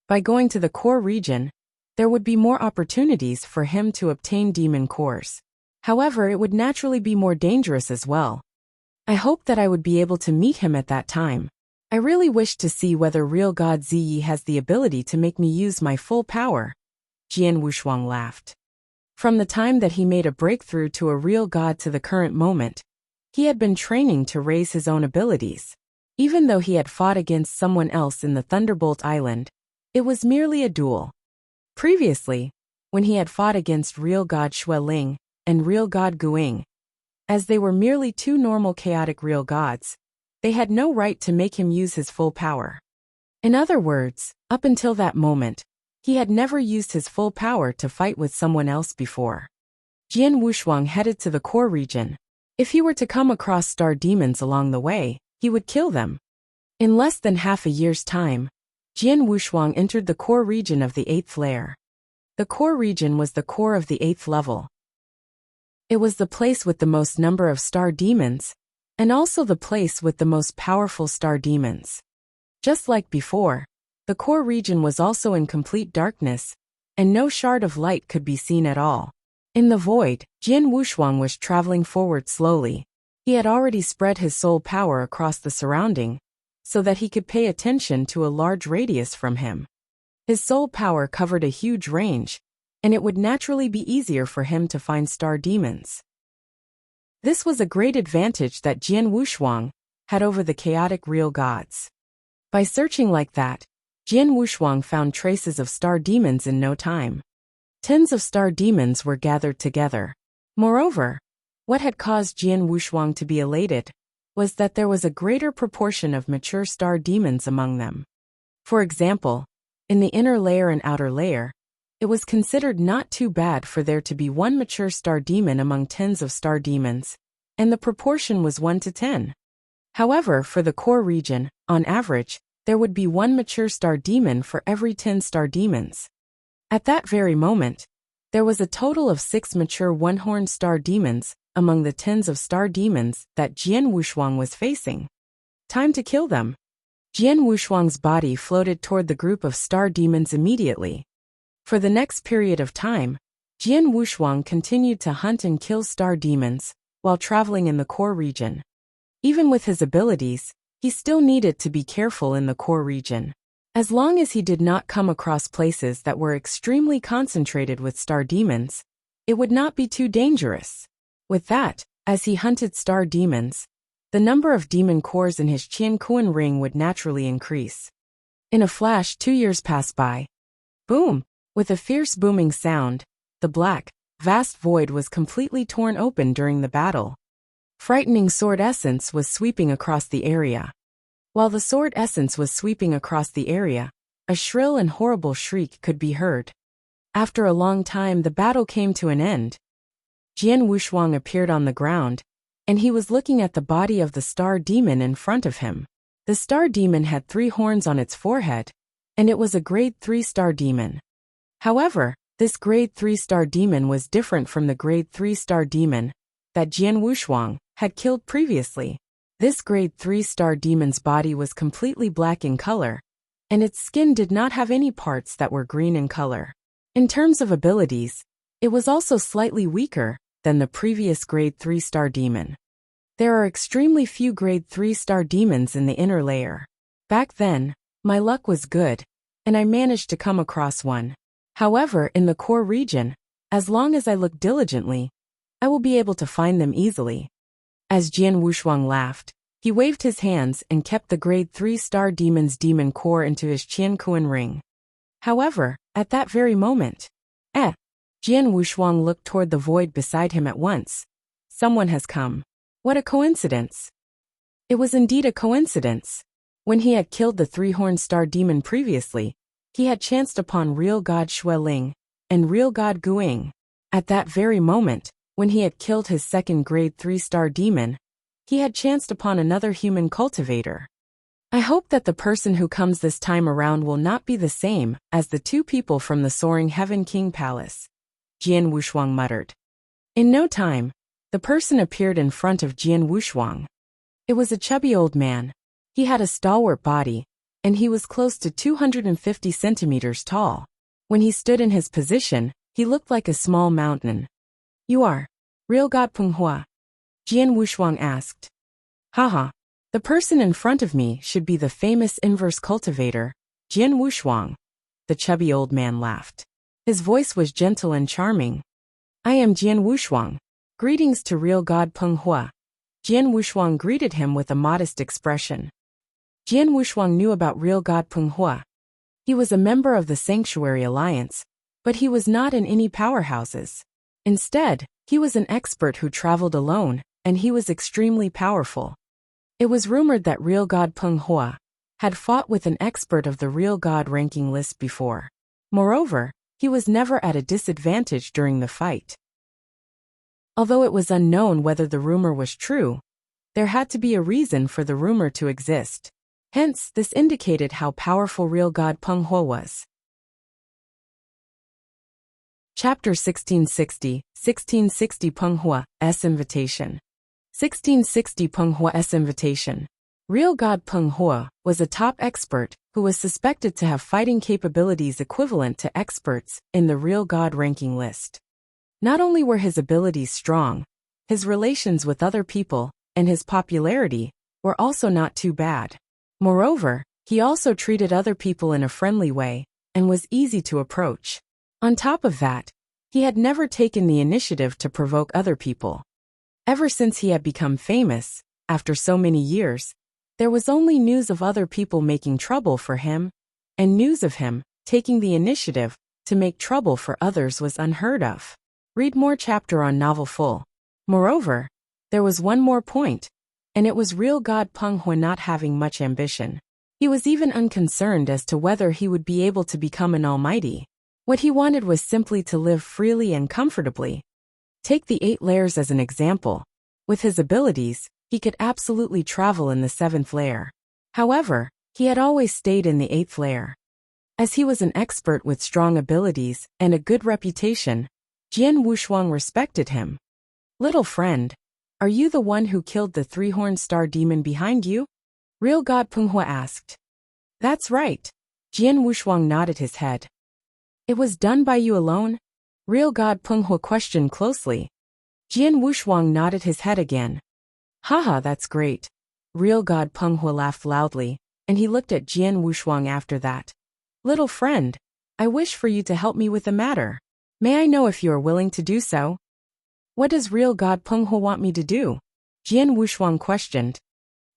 S1: By going to the core region, there would be more opportunities for him to obtain demon cores. However, it would naturally be more dangerous as well. I hope that I would be able to meet him at that time. I really wish to see whether real god Ziyi has the ability to make me use my full power. Jian Wushuang laughed. From the time that he made a breakthrough to a real god to the current moment, he had been training to raise his own abilities. Even though he had fought against someone else in the Thunderbolt Island, it was merely a duel. Previously, when he had fought against real god Xueling and real god Guing, as they were merely 2 normal chaotic real gods, they had no right to make him use his full power. In other words, up until that moment, he had never used his full power to fight with someone else before. Jian Wushuang headed to the core region. If he were to come across star demons along the way, he would kill them. In less than half a year's time, Jian Wushuang entered the core region of the 8th layer. The core region was the core of the 8th level. It was the place with the most number of star demons, and also the place with the most powerful star demons. Just like before, the core region was also in complete darkness, and no shard of light could be seen at all. In the void, Jian Wushuang was traveling forward slowly. He had already spread his soul power across the surrounding, so that he could pay attention to a large radius from him. His soul power covered a huge range, and it would naturally be easier for him to find star demons. This was a great advantage that Jian Wushuang had over the chaotic real gods. By searching like that, Jian Wushuang found traces of star demons in no time. Tens of star demons were gathered together. Moreover, what had caused Jian Wushuang to be elated was that there was a greater proportion of mature star demons among them. For example, in the inner layer and outer layer, it was considered not too bad for there to be one mature star demon among tens of star demons, and the proportion was 1 to 10. However, for the core region, on average, there would be one mature star demon for every 10 star demons. At that very moment, there was a total of 6 mature one-horned star demons among the tens of star demons that Jian Wushuang was facing. Time to kill them. Jian Wushuang's body floated toward the group of star demons immediately. For the next period of time, Jian Wushuang continued to hunt and kill star demons while traveling in the core region. Even with his abilities, he still needed to be careful in the core region. As long as he did not come across places that were extremely concentrated with star demons, it would not be too dangerous. With that, as he hunted star demons, the number of demon cores in his Qian Kuan ring would naturally increase. In a flash, 2 years passed by. Boom! With a fierce booming sound, the black, vast void was completely torn open during the battle. Frightening sword essence was sweeping across the area. While the sword essence was sweeping across the area, a shrill and horrible shriek could be heard. After a long time, the battle came to an end. Jian Wushuang appeared on the ground, and he was looking at the body of the star demon in front of him. The star demon had 3 horns on its forehead, and it was a grade 3 star demon. However, this grade 3 star demon was different from the grade 3 star demon that Jian Wushuang had killed previously. This grade 3 star demon's body was completely black in color, and its skin did not have any parts that were green in color. In terms of abilities, it was also slightly weaker than the previous grade 3 star demon. There are extremely few grade 3 star demons in the inner layer. Back then, my luck was good, and I managed to come across one. However, in the core region, as long as I look diligently, I will be able to find them easily. As Jian Wushuang laughed, he waved his hands and kept the grade 3 star demon's demon core into his Qian Kuan ring. However, at that very moment, Jian Wushuang looked toward the void beside him at once. Someone has come. What a coincidence. It was indeed a coincidence. When he had killed the 3-horned star demon previously, he had chanced upon real god Xueling and real god Guing. At that very moment, when he had killed his second grade 3 star demon, he had chanced upon another human cultivator. I hope that the person who comes this time around will not be the same as the 2 people from the Soaring Heaven King Palace, Jian Wushuang muttered. In no time, the person appeared in front of Jian Wushuang. It was a chubby old man. He had a stalwart body, and he was close to 250 centimeters tall. When he stood in his position, he looked like a small mountain. You are real god Penghua? Jian Wushuang asked. Haha, the person in front of me should be the famous inverse cultivator, Jian Wushuang. The chubby old man laughed. His voice was gentle and charming. I am Jian Wushuang. Greetings to real god Penghua. Jian Wushuang greeted him with a modest expression. Jian Wushuang knew about real god Penghua. He was a member of the Sanctuary Alliance, but he was not in any powerhouses. Instead, he was an expert who traveled alone, and he was extremely powerful. It was rumored that real god Penghua had fought with an expert of the real god ranking list before. Moreover, he was never at a disadvantage during the fight. Although it was unknown whether the rumor was true, there had to be a reason for the rumor to exist. Hence, this indicated how powerful real god Penghua was. Chapter 1660 Penghua's Invitation. 1660 Penghua's Invitation. Real god Penghua was a top expert who was suspected to have fighting capabilities equivalent to experts in the real god ranking list. Not only were his abilities strong, his relations with other people and his popularity were also not too bad. Moreover, he also treated other people in a friendly way and was easy to approach. On top of that, he had never taken the initiative to provoke other people. Ever since he had become famous, after so many years, there was only news of other people making trouble for him, and news of him taking the initiative to make trouble for others was unheard of. Read more chapter on novel full. Moreover, there was one more point, and it was real god Penghua not having much ambition. He was even unconcerned as to whether he would be able to become an almighty. What he wanted was simply to live freely and comfortably. Take the 8 layers as an example. With his abilities, he could absolutely travel in the 7th layer. However, he had always stayed in the 8th layer. As he was an expert with strong abilities and a good reputation, Jian Wushuang respected him. Little friend, are you the one who killed the 3-horned star demon behind you? Real God Penghua asked. That's right. Jian Wushuang nodded his head. It was done by you alone? Real God Penghua questioned closely. Jian Wushuang nodded his head again. Haha, that's great. Real God Penghua laughed loudly, and he looked at Jian Wushuang after that. Little friend, I wish for you to help me with the matter. May I know if you are willing to do so? What does Real God Penghua want me to do? Jian Wushuang questioned.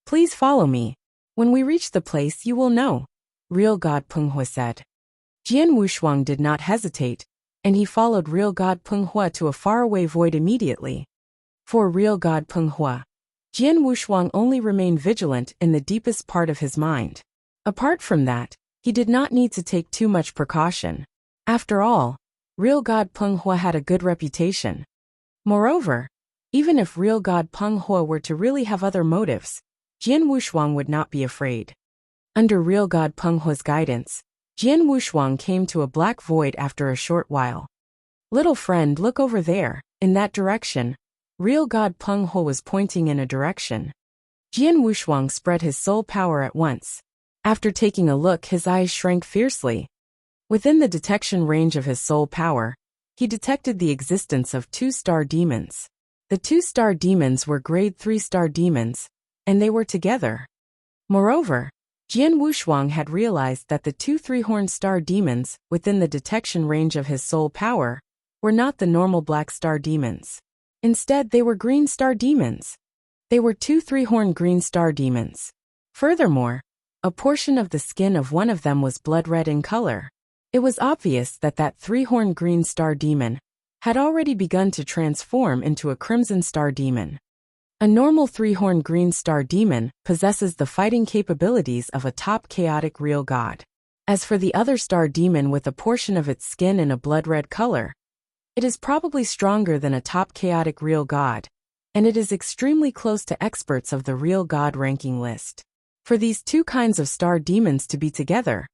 S1: Please follow me. When we reach the place you will know, Real God Penghua said. Jian Wushuang did not hesitate, and he followed Real God Penghua to a faraway void immediately. For Real God Penghua, Jian Wushuang only remained vigilant in the deepest part of his mind. Apart from that, he did not need to take too much precaution. After all, Real God Penghua had a good reputation. Moreover, even if Real God Penghua were to really have other motives, Jian Wushuang would not be afraid. Under Real God Penghua's guidance, Jian Wushuang came to a black void after a short while. Little friend, look over there, in that direction. Real God Penghua was pointing in a direction. Jian Wushuang spread his soul power at once. After taking a look, his eyes shrank fiercely. Within the detection range of his soul power, he detected the existence of 2 star demons. The 2 star demons were grade 3 star demons, and they were together. Moreover, Jian Wushuang had realized that the 2 3-horned star demons within the detection range of his soul power were not the normal black star demons. Instead, they were green star demons. They were 2 3-horned green star demons. Furthermore, a portion of the skin of one of them was blood red in color. It was obvious that 3-horned green star demon had already begun to transform into a crimson star demon. A normal 3-horned green star demon possesses the fighting capabilities of a top chaotic real god. As for the other star demon with a portion of its skin in a blood red color, it is probably stronger than a top chaotic real god, and it is extremely close to experts of the real god ranking list. For these 2 kinds of star demons to be together,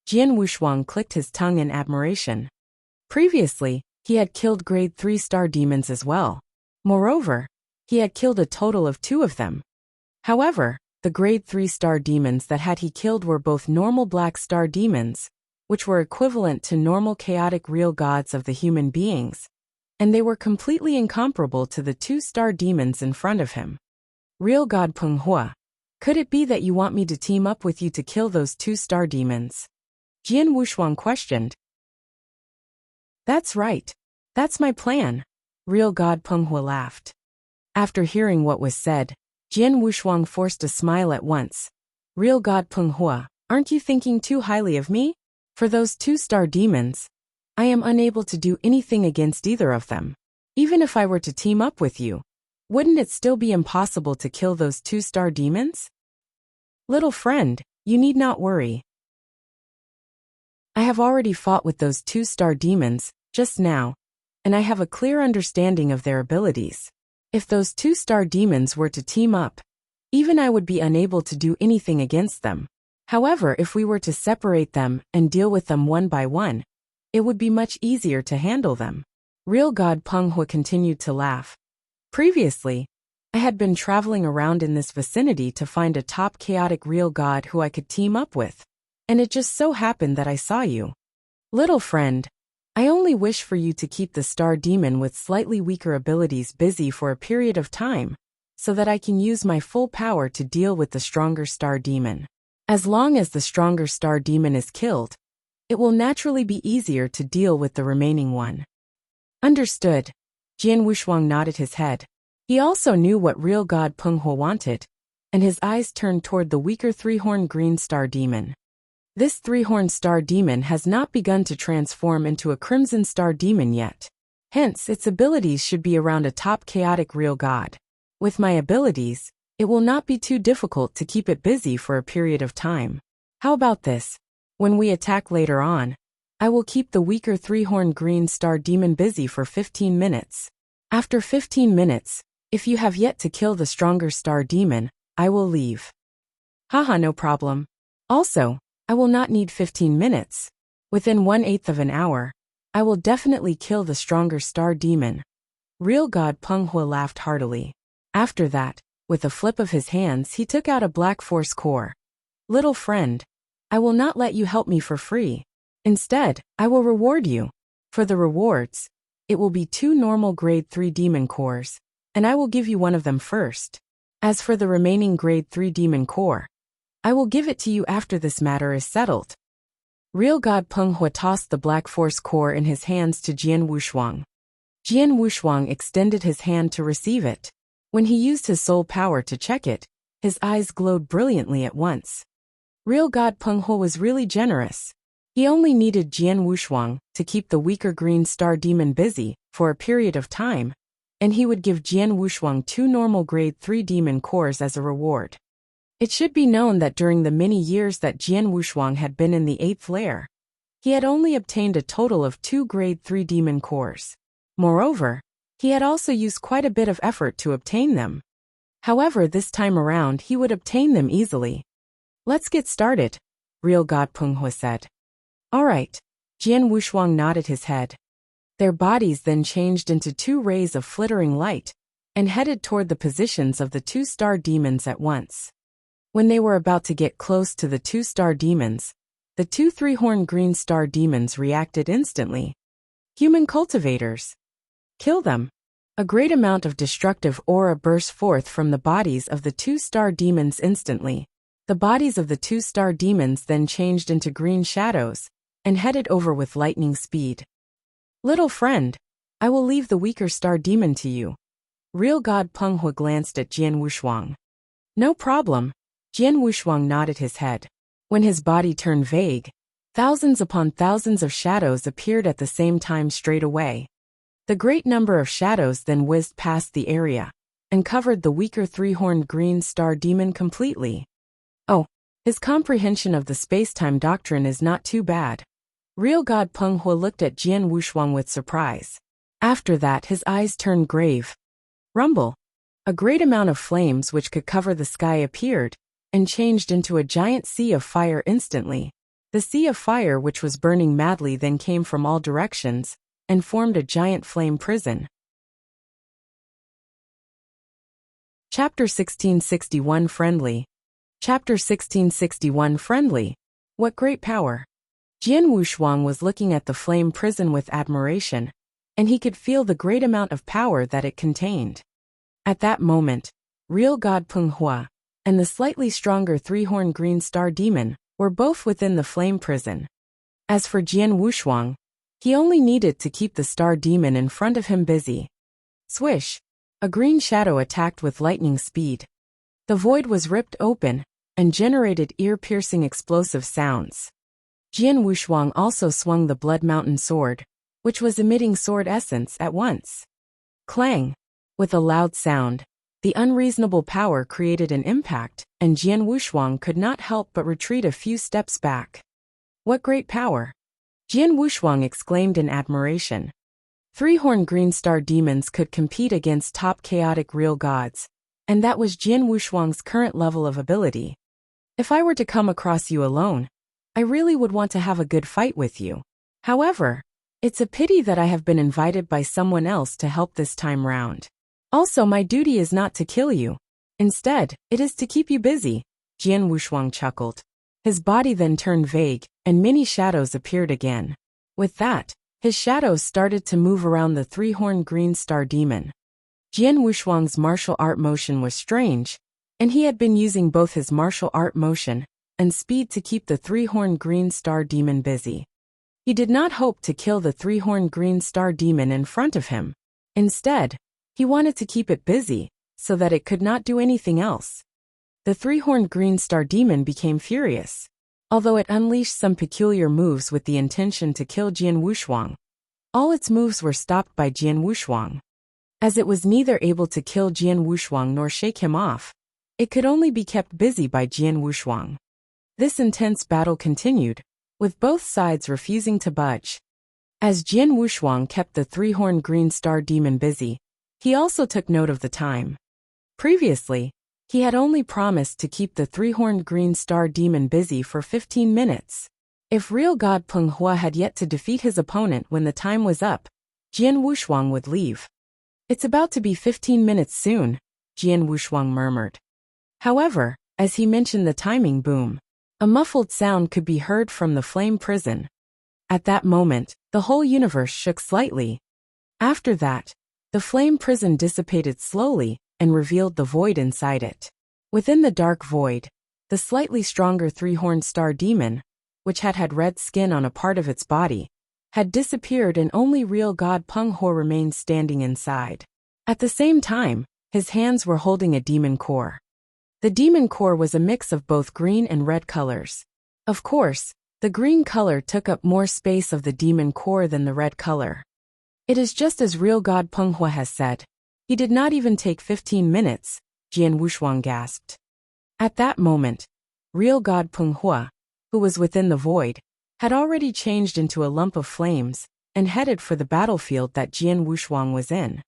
S1: Jian Wushuang clicked his tongue in admiration. Previously, he had killed grade 3 star demons as well. Moreover, he had killed a total of 2 of them. However, the grade 3 star demons that he killed were both normal black star demons, which were equivalent to normal chaotic real gods of the human beings, and they were completely incomparable to the 2 star demons in front of him. Real God Penghua, could it be that you want me to team up with you to kill those 2 star demons? Jian Wushuang questioned. That's right. That's my plan. Real God Penghua laughed. After hearing what was said, Jian Wushuang forced a smile at once. Real God Penghua, aren't you thinking too highly of me? For those 2 star demons, I am unable to do anything against either of them. Even if I were to team up with you, wouldn't it still be impossible to kill those 2 star demons? Little friend, you need not worry. I have already fought with those 2 star demons, just now, and I have a clear understanding of their abilities. If those 2 star demons were to team up, even I would be unable to do anything against them. However, if we were to separate them and deal with them one by one, it would be much easier to handle them. Real God Penghua continued to laugh. Previously, I had been traveling around in this vicinity to find a top chaotic real god who I could team up with, and it just so happened that I saw you. Little friend, I only wish for you to keep the star demon with slightly weaker abilities busy for a period of time, so that I can use my full power to deal with the stronger star demon. As long as the stronger star demon is killed, it will naturally be easier to deal with the remaining one. Understood. Jian Wushuang nodded his head. He also knew what Real God Penghua wanted, and his eyes turned toward the weaker 3-horned green star demon. This 3-horned star demon has not begun to transform into a crimson star demon yet. Hence, its abilities should be around a top chaotic real god. With my abilities, it will not be too difficult to keep it busy for a period of time. How about this? When we attack later on, I will keep the weaker three-horned green star demon busy for 15 minutes. After 15 minutes, if you have yet to kill the stronger star demon, I will leave. Haha, no problem. Also, I will not need 15 minutes. Within 1/8 of an hour, I will definitely kill the stronger star demon. Real God Peng Hu laughed heartily. After that, with a flip of his hands, he took out a black force core. Little friend, I will not let you help me for free. Instead, I will reward you. For the rewards, it will be 2 normal grade 3 demon cores, and I will give you one of them first. As for the remaining grade 3 demon core, I will give it to you after this matter is settled. Real God Peng Hu tossed the black force core in his hands to Jian Wushuang. Jian Wushuang extended his hand to receive it. When he used his soul power to check it, his eyes glowed brilliantly at once. Real God Peng Hu was really generous. He only needed Jian Wushuang to keep the weaker green star demon busy for a period of time, and he would give Jian Wushuang 2 normal grade 3 demon cores as a reward. It should be known that during the many years that Jian Wushuang had been in the 8th layer, he had only obtained a total of 2 grade 3 demon cores. Moreover, he had also used quite a bit of effort to obtain them. However, this time around he would obtain them easily. Let's get started, Real God Peng Hu said. Alright, Jian Wushuang nodded his head. Their bodies then changed into 2 rays of flittering light, and headed toward the positions of the 2 star demons at once. When they were about to get close to the 2 star demons, the 2 three-horned green star demons reacted instantly. Human cultivators. Kill them. A great amount of destructive aura burst forth from the bodies of the 2 star demons instantly. The bodies of the 2 star demons then changed into green shadows, and headed over with lightning speed. Little friend, I will leave the weaker star demon to you. Real God Peng Hu glanced at Jian Wushuang. No problem. Jian Wushuang nodded his head. When his body turned vague, thousands upon thousands of shadows appeared at the same time straight away. The great number of shadows then whizzed past the area, and covered the weaker three-horned green star demon completely. Oh, his comprehension of the space-time doctrine is not too bad. Real God Peng Hu looked at Jian Wushuang with surprise. After that his eyes turned grave. Rumble. A great amount of flames which could cover the sky appeared, and changed into a giant sea of fire instantly. The sea of fire which was burning madly then came from all directions, and formed a giant flame prison. Chapter 1661 Friendly. Chapter 1661 Friendly. What great power! Jian Wushuang was looking at the flame prison with admiration, and he could feel the great amount of power that it contained. At that moment, Real God Peng Hu and the slightly stronger three-horned green star demon were both within the flame prison. As for Jian Wushuang, he only needed to keep the star demon in front of him busy. Swish! A green shadow attacked with lightning speed. The void was ripped open, and generated ear-piercing explosive sounds. Jian Wushuang also swung the Blood Mountain sword, which was emitting sword essence at once. Clang! With a loud sound, the unreasonable power created an impact, and Jian Wushuang could not help but retreat a few steps back. What great power! Jian Wushuang exclaimed in admiration. Three-horned green star demons could compete against top chaotic real gods, and that was Jian Wushuang's current level of ability. If I were to come across you alone, I really would want to have a good fight with you. However, it's a pity that I have been invited by someone else to help this time round. Also, my duty is not to kill you. Instead, it is to keep you busy. Jian Wushuang chuckled. His body then turned vague, and many shadows appeared again. With that, his shadows started to move around the three-horned green star demon. Jian Wushuang's martial art motion was strange, and he had been using both his martial art motion and speed to keep the three-horned green star demon busy. He did not hope to kill the three-horned green star demon in front of him. Instead, he wanted to keep it busy, so that it could not do anything else. The three-horned green star demon became furious. Although it unleashed some peculiar moves with the intention to kill Jian Wushuang, all its moves were stopped by Jian Wushuang. As it was neither able to kill Jian Wushuang nor shake him off, it could only be kept busy by Jian Wushuang. This intense battle continued, with both sides refusing to budge. As Jian Wushuang kept the three-horned green star demon busy, he also took note of the time. Previously, he had only promised to keep the three-horned green star demon busy for 15 minutes. If real god Peng Hua had yet to defeat his opponent when the time was up, Jian Wushuang would leave. "It's about to be 15 minutes soon," Jian Wushuang murmured. However, as he mentioned the timing boom, a muffled sound could be heard from the flame prison. At that moment, the whole universe shook slightly. After that, the flame prison dissipated slowly and revealed the void inside it. Within the dark void, the slightly stronger three-horned star demon, which had had red skin on a part of its body, had disappeared and only real god Peng Hua remained standing inside. At the same time, his hands were holding a demon core. The demon core was a mix of both green and red colors. Of course, the green color took up more space of the demon core than the red color. It is just as real god Peng Hua has said. He did not even take 15 minutes, Jian Wushuang gasped. At that moment, real god Peng Hua, who was within the void, had already changed into a lump of flames and headed for the battlefield that Jian Wushuang was in.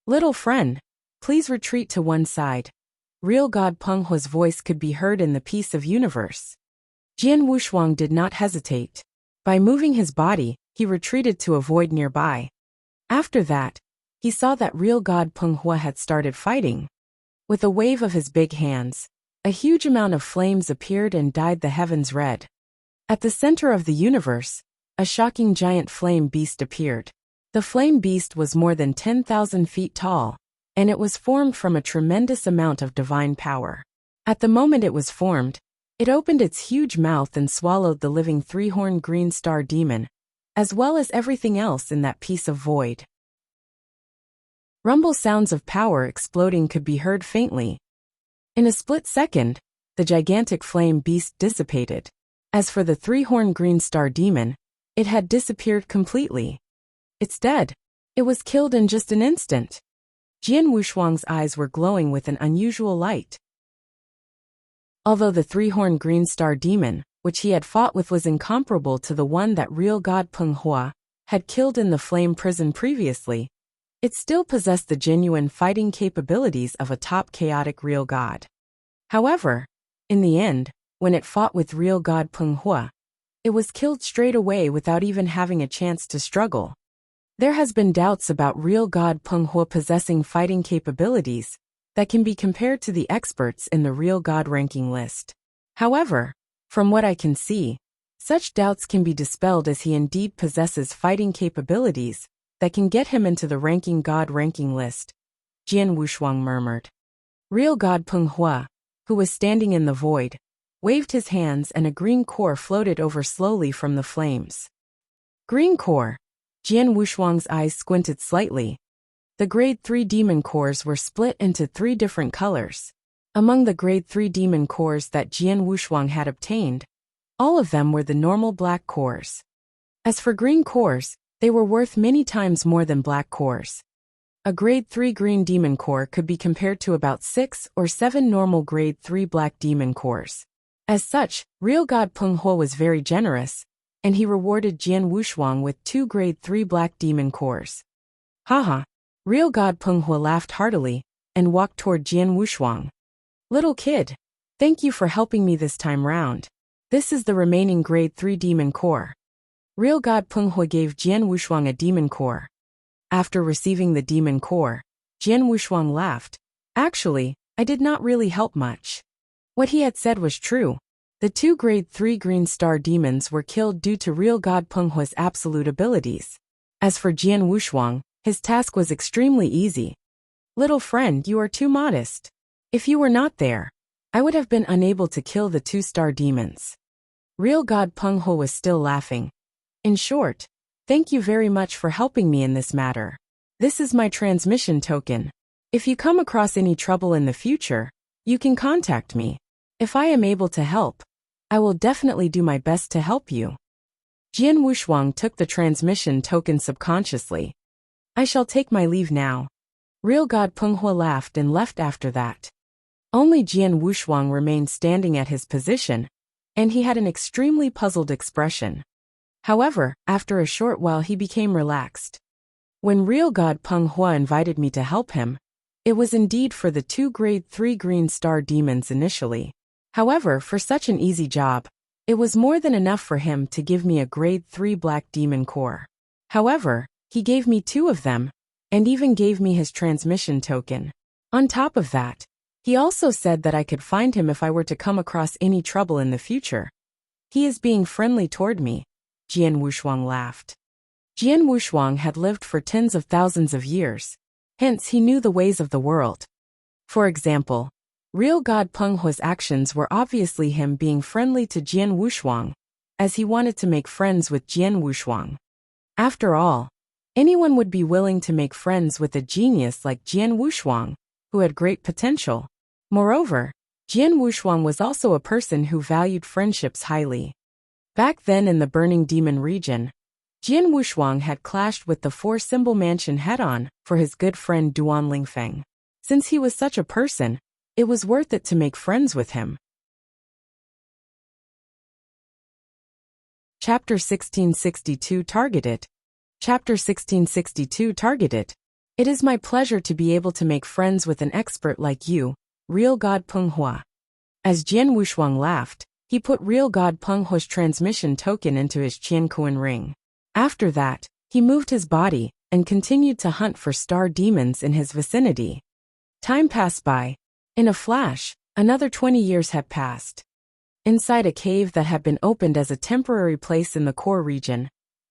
S1: "Little friend, please retreat to one side." Real god Peng Hua's voice could be heard in the piece of universe. Jian Wushuang did not hesitate. By moving his body, he retreated to a void nearby. After that, he saw that real god Peng Hua had started fighting. With a wave of his big hands, a huge amount of flames appeared and dyed the heavens red. At the center of the universe, a shocking giant flame beast appeared. The flame beast was more than 10,000 feet tall, and it was formed from a tremendous amount of divine power. At the moment it was formed, it opened its huge mouth and swallowed the living three-horned green star demon, as well as everything else in that piece of void. Rumble sounds of power exploding could be heard faintly. In a split second, the gigantic flame beast dissipated. As for the three-horned green star demon, it had disappeared completely. "It's dead. It was killed in just an instant." Jian Wushuang's eyes were glowing with an unusual light. Although the three-horned green star demon, which he had fought with, was incomparable to the one that real god Peng Hua had killed in the flame prison previously, it still possessed the genuine fighting capabilities of a top chaotic real god. However, in the end, when it fought with real god Peng Hua, it was killed straight away without even having a chance to struggle. There has been doubts about real god Peng Hua possessing fighting capabilities that can be compared to the experts in the real god ranking list. However, from what I can see, such doubts can be dispelled as he indeed possesses fighting capabilities that can get him into the ranking god ranking list, Jian Wushuang murmured. Real god Peng Hua, who was standing in the void, waved his hands and a green core floated over slowly from the flames. Green core. Jian Wushuang's eyes squinted slightly. The grade 3 demon cores were split into 3 different colors. Among the grade 3 demon cores that Jian Wushuang had obtained, all of them were the normal black cores. As for green cores, they were worth many times more than black cores. A grade 3 green demon core could be compared to about 6 or 7 normal grade 3 black demon cores. As such, real god Peng Hua was very generous, and he rewarded Jian Wushuang with 2 grade 3 black demon cores. Haha. Real god Peng Hua laughed heartily and walked toward Jian Wushuang. "Little kid, thank you for helping me this time round. This is the remaining grade 3 demon core." Real god Peng Hua gave Jian Wushuang a demon core. After receiving the demon core, Jian Wushuang laughed. "Actually, I did not really help much." What he had said was true. The 2 grade 3 green star demons were killed due to real god Peng Hua's absolute abilities. As for Jian Wushuang, his task was extremely easy. "Little friend, you are too modest. If you were not there, I would have been unable to kill the 2 star demons." Real god Peng Hua was still laughing. "In short, thank you very much for helping me in this matter. This is my transmission token. If you come across any trouble in the future, you can contact me. If I am able to help, I will definitely do my best to help you." Jian Wushuang took the transmission token subconsciously. "I shall take my leave now." Real god Peng Hua laughed and left after that. Only Jian Wushuang remained standing at his position, and he had an extremely puzzled expression. However, after a short while he became relaxed. When real god Peng Hua invited me to help him, it was indeed for the 2 grade 3 green star demons initially. However, for such an easy job, it was more than enough for him to give me a grade 3 black demon core. However, he gave me 2 of them, and even gave me his transmission token. On top of that, he also said that I could find him if I were to come across any trouble in the future. He is being friendly toward me, Jian Wushuang laughed. Jian Wushuang had lived for tens of thousands of years, hence he knew the ways of the world. For example, real god Peng Hua's actions were obviously him being friendly to Jian Wushuang, as he wanted to make friends with Jian Wushuang. After all, anyone would be willing to make friends with a genius like Jian Wushuang, who had great potential. Moreover, Jian Wushuang was also a person who valued friendships highly. Back then in the Burning Demon region, Jian Wushuang had clashed with the 4-symbol mansion head-on for his good friend Duan Lingfeng. Since he was such a person, it was worth it to make friends with him. Chapter 1662 Targeted. Chapter 1662 Targeted. It is my pleasure to be able to make friends with an expert like you, real god Peng Hua. As Jian Wushuang laughed, he put real god Peng Hua's transmission token into his Qiankuan ring. After that, he moved his body and continued to hunt for star demons in his vicinity. Time passed by. In a flash, another 20 years had passed. Inside a cave that had been opened as a temporary place in the core region,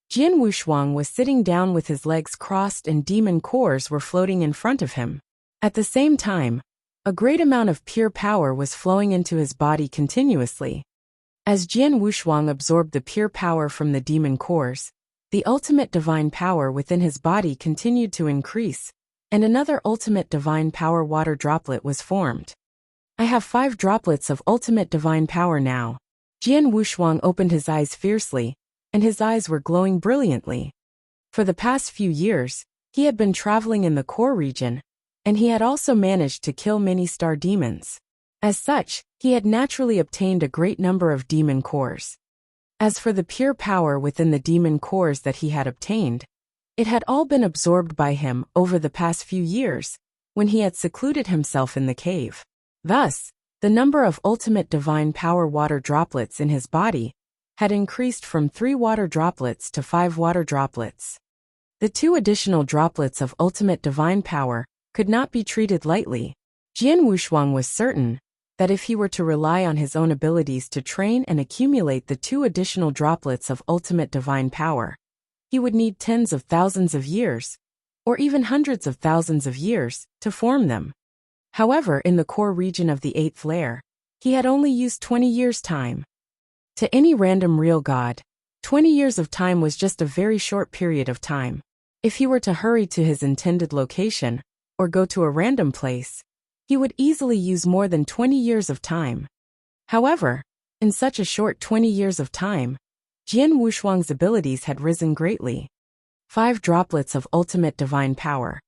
S1: Jian Wushuang was sitting down with his legs crossed and demon cores were floating in front of him. At the same time, a great amount of pure power was flowing into his body continuously. As Jian Wushuang absorbed the pure power from the demon cores, the ultimate divine power within his body continued to increase, and another ultimate divine power water droplet was formed. I have 5 droplets of ultimate divine power now. Jian Wushuang opened his eyes fiercely, and his eyes were glowing brilliantly. For the past few years, he had been traveling in the core region, and he had also managed to kill many star demons. As such, he had naturally obtained a great number of demon cores. As for the pure power within the demon cores that he had obtained, it had all been absorbed by him over the past few years, when he had secluded himself in the cave. Thus, the number of ultimate divine power water droplets in his body had increased from 3 water droplets to 5 water droplets. The 2 additional droplets of ultimate divine power could not be treated lightly. Jian Wushuang was certain that if he were to rely on his own abilities to train and accumulate the 2 additional droplets of ultimate divine power, he would need tens of thousands of years, or even hundreds of thousands of years, to form them. However, in the core region of the 8th layer, he had only used 20 years' time. To any random real god, 20 years of time was just a very short period of time. If he were to hurry to his intended location, or go to a random place, he would easily use more than 20 years of time. However, in such a short 20 years of time, Jian Wushuang's abilities had risen greatly. 5 droplets of ultimate divine power.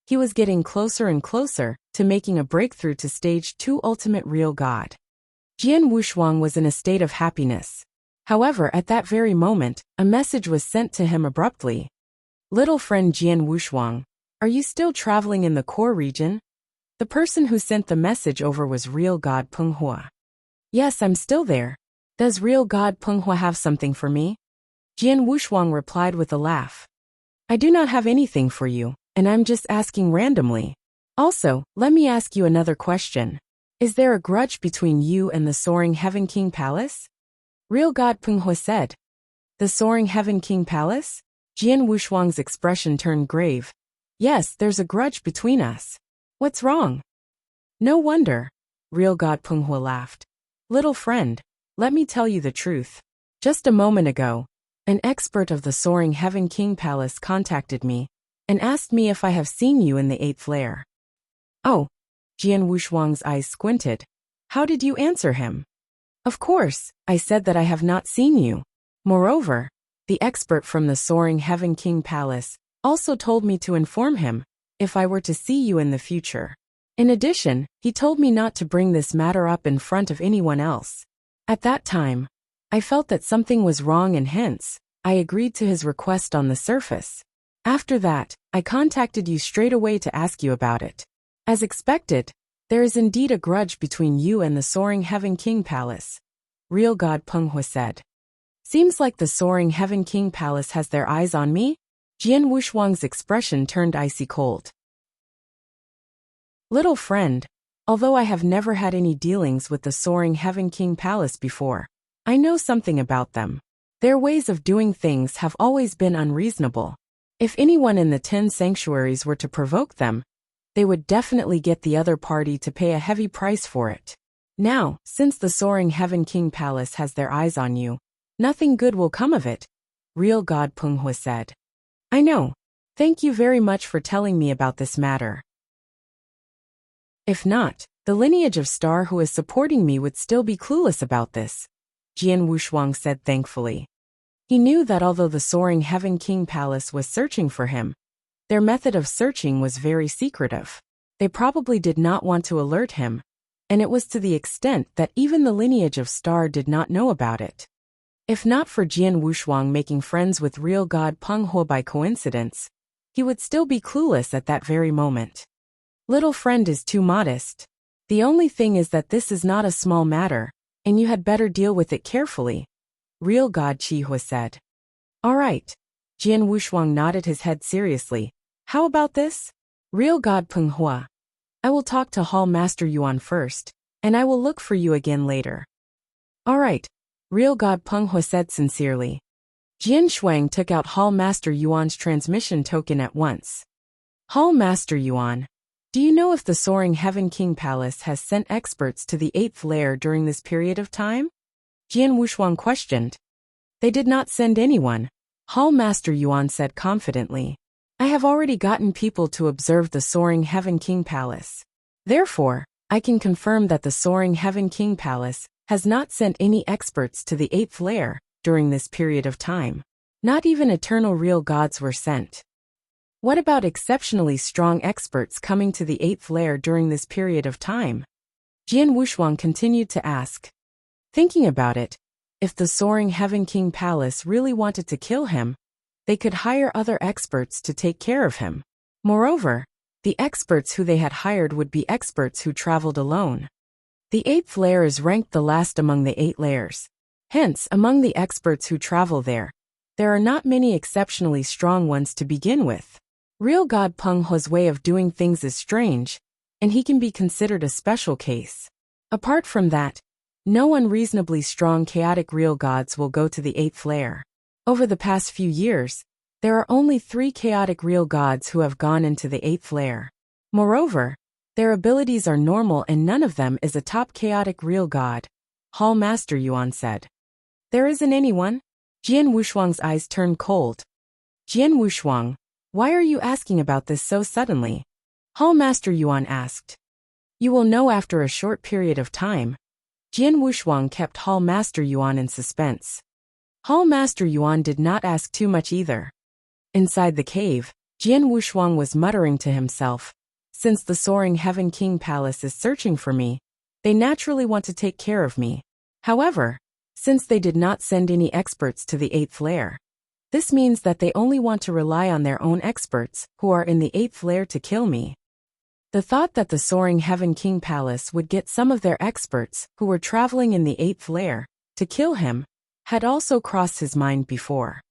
S1: He was getting closer and closer to making a breakthrough to stage 2 ultimate real god. Jian Wushuang was in a state of happiness. However, at that very moment, a message was sent to him abruptly. Little friend Jian Wushuang, are you still traveling in the core region? The person who sent the message over was real god Peng Hua. Yes, I'm still there. Does real god Peng Hua have something for me? Jian Wushuang replied with a laugh. I do not have anything for you, and I'm just asking randomly. Also, let me ask you another question. Is there a grudge between you and the Soaring Heaven King Palace? Real god Peng Hua said. The Soaring Heaven King Palace? Jian Wushuang's expression turned grave. Yes, there's a grudge between us. What's wrong? No wonder. Real god Peng Hua laughed. Little friend, let me tell you the truth. Just a moment ago, an expert of the Soaring Heaven King Palace contacted me and asked me if I have seen you in the 8th layer. Oh. Jian Wushuang's eyes squinted. How did you answer him? Of course, I said that I have not seen you. Moreover, the expert from the Soaring Heaven King Palace also told me to inform him if I were to see you in the future. In addition, he told me not to bring this matter up in front of anyone else. At that time, I felt that something was wrong and hence, I agreed to his request on the surface. After that, I contacted you straight away to ask you about it. As expected, there is indeed a grudge between you and the Soaring Heaven King Palace, real god Peng Hu said. Seems like the Soaring Heaven King Palace has their eyes on me? Jian Wushuang's expression turned icy cold. Little friend, although I have never had any dealings with the Soaring Heaven King Palace before, I know something about them. Their ways of doing things have always been unreasonable. If anyone in the 10 sanctuaries were to provoke them, they would definitely get the other party to pay a heavy price for it. Now, since the Soaring Heaven King Palace has their eyes on you, nothing good will come of it, real god Peng Hu said. I know. Thank you very much for telling me about this matter. If not, the lineage of Star who is supporting me would still be clueless about this, Jian Wushuang said thankfully. He knew that although the Soaring Heaven King Palace was searching for him, their method of searching was very secretive. They probably did not want to alert him, and it was to the extent that even the lineage of Star did not know about it. If not for Jian Wushuang making friends with real god Peng Hu by coincidence, he would still be clueless at that very moment. Little friend is too modest. The only thing is that this is not a small matter, and you had better deal with it carefully, real god Qi Hu said. All right. Jian Wushuang nodded his head seriously. How about this? Real god Peng Hu. I will talk to Hall Master Yuan first, and I will look for you again later. All right. Real god Peng Hu said sincerely. Jian Shuang took out Hall Master Yuan's transmission token at once. Hall Master Yuan, do you know if the Soaring Heaven King Palace has sent experts to the 8th layer during this period of time? Jian Wushuang questioned. They did not send anyone, Hall Master Yuan said confidently. I have already gotten people to observe the Soaring Heaven King Palace. Therefore, I can confirm that the Soaring Heaven King Palace has not sent any experts to the 8th layer during this period of time. Not even eternal real gods were sent. What about exceptionally strong experts coming to the 8th layer during this period of time? Jian Wushuang continued to ask. Thinking about it, if the Soaring Heaven King Palace really wanted to kill him, they could hire other experts to take care of him. Moreover, the experts who they had hired would be experts who traveled alone. The 8th layer is ranked the last among the 8 layers. Hence, among the experts who travel there are not many exceptionally strong ones to begin with. Real god Peng Hu's way of doing things is strange, and he can be considered a special case. Apart from that, no unreasonably strong chaotic real gods will go to the 8th layer. Over the past few years, there are only 3 chaotic real gods who have gone into the 8th layer. Moreover, their abilities are normal and none of them is a top chaotic real god, Hall Master Yuan said. There isn't anyone? Jian Wushuang's eyes turned cold. Jian Wushuang, why are you asking about this so suddenly? Hall Master Yuan asked. You will know after a short period of time. Jian Wushuang kept Hall Master Yuan in suspense. Hall Master Yuan did not ask too much either. Inside the cave, Jian Wushuang was muttering to himself. Since the Soaring Heaven King Palace is searching for me, they naturally want to take care of me. However, since they did not send any experts to the 8th layer, this means that they only want to rely on their own experts, who are in the 8th layer to kill me. The thought that the Soaring Heaven King Palace would get some of their experts, who were traveling in the 8th layer, to kill him, had also crossed his mind before.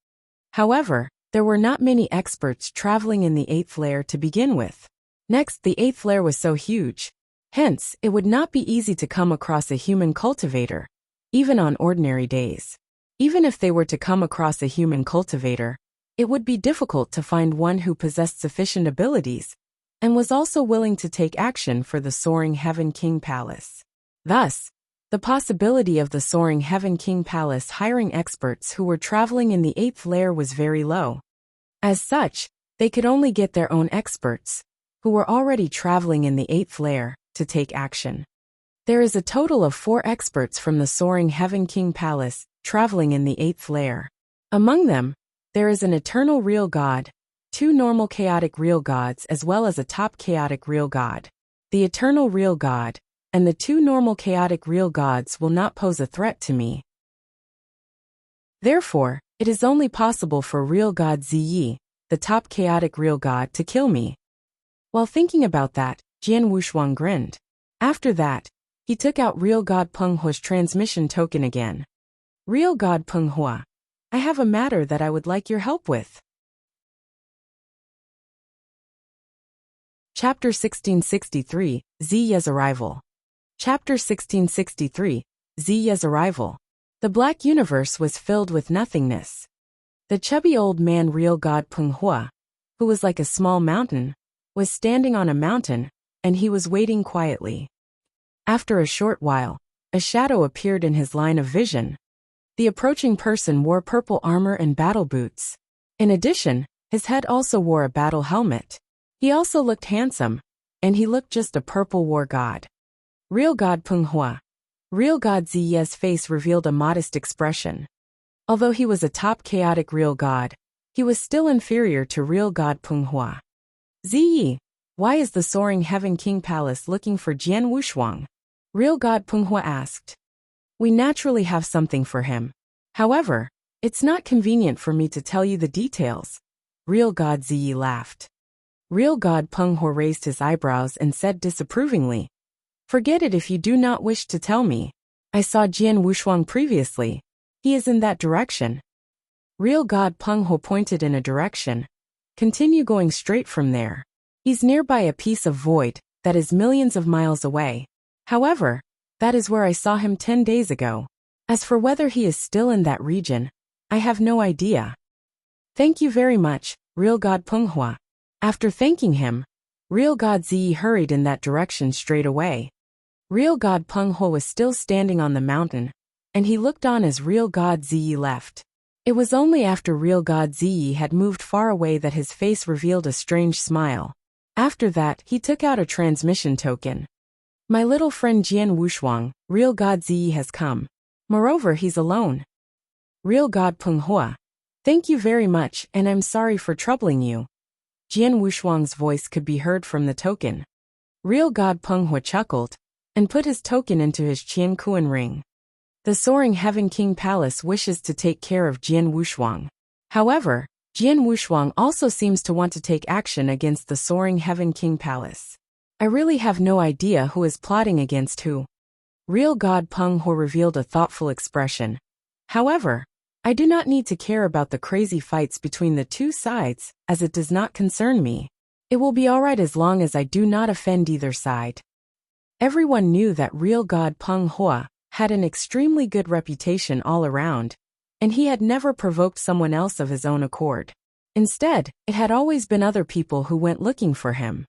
S1: However, there were not many experts traveling in the 8th layer to begin with. Next, the 8th layer was so huge. Hence, it would not be easy to come across a human cultivator, even on ordinary days. Even if they were to come across a human cultivator, it would be difficult to find one who possessed sufficient abilities, and was also willing to take action for the Soaring Heaven King Palace. Thus, the possibility of the Soaring Heaven King Palace hiring experts who were traveling in the 8th layer was very low. As such, they could only get their own experts, who were already traveling in the 8th layer, to take action. There is a total of 4 experts from the Soaring Heaven King Palace traveling in the 8th layer. Among them, there is an eternal real god, 2 normal chaotic real gods as well as a top chaotic real god. The eternal real god, and the two normal chaotic real gods will not pose a threat to me. Therefore, it is only possible for real god Ziyi, the top chaotic real god, to kill me. While thinking about that, Jian Wushuang grinned. After that, he took out real god Peng Hua's transmission token again. Real god Peng Hua, I have a matter that I would like your help with. Chapter 1663, Ziya's Arrival. Chapter 1663, Ziya's Arrival. The black universe was filled with nothingness. The chubby old man real god Peng Hua, who was like a small mountain, was standing on a mountain, and he was waiting quietly. After a short while, a shadow appeared in his line of vision. The approaching person wore purple armor and battle boots. In addition, his head also wore a battle helmet. He also looked handsome, and he looked just a purple war god. Real god Peng Hua. Real god Ziya's face revealed a modest expression. Although he was a top chaotic real god, he was still inferior to real god Peng Hua. Ziyi, why is the soaring Heaven King Palace looking for Jian Wushuang? Real god Peng Hua asked. We naturally have something for him. However, it's not convenient for me to tell you the details. Real god Ziyi laughed. Real god Peng Hua raised his eyebrows and said disapprovingly, Forget it if you do not wish to tell me. I saw Jian Wushuang previously. He is in that direction. Real god Peng Hua pointed in a direction. Continue going straight from there. He's nearby a piece of void that is millions of miles away. However, that is where I saw him 10 days ago. As for whether he is still in that region, I have no idea. Thank you very much, real god Peng Hua. After thanking him, real god Ziyi hurried in that direction straight away. Real god Peng Hua was still standing on the mountain, and he looked on as real god Ziyi left. It was only after real god Ziyi had moved far away that his face revealed a strange smile. After that, he took out a transmission token. My little friend Jian Wushuang, real god Ziyi has come. Moreover, he's alone. Real god Peng Hua. Thank you very much, and I'm sorry for troubling you. Jian Wushuang's voice could be heard from the token. Real god Peng Hua chuckled and put his token into his Qian Kuan ring. The soaring Heaven King Palace wishes to take care of Jian Wushuang. However, Jian Wushuang also seems to want to take action against the soaring Heaven King Palace. I really have no idea who is plotting against who. Real god Peng Hua revealed a thoughtful expression. However, I do not need to care about the crazy fights between the two sides, as it does not concern me. It will be alright as long as I do not offend either side. Everyone knew that real god Peng Hua had an extremely good reputation all around, and he had never provoked someone else of his own accord. Instead, it had always been other people who went looking for him.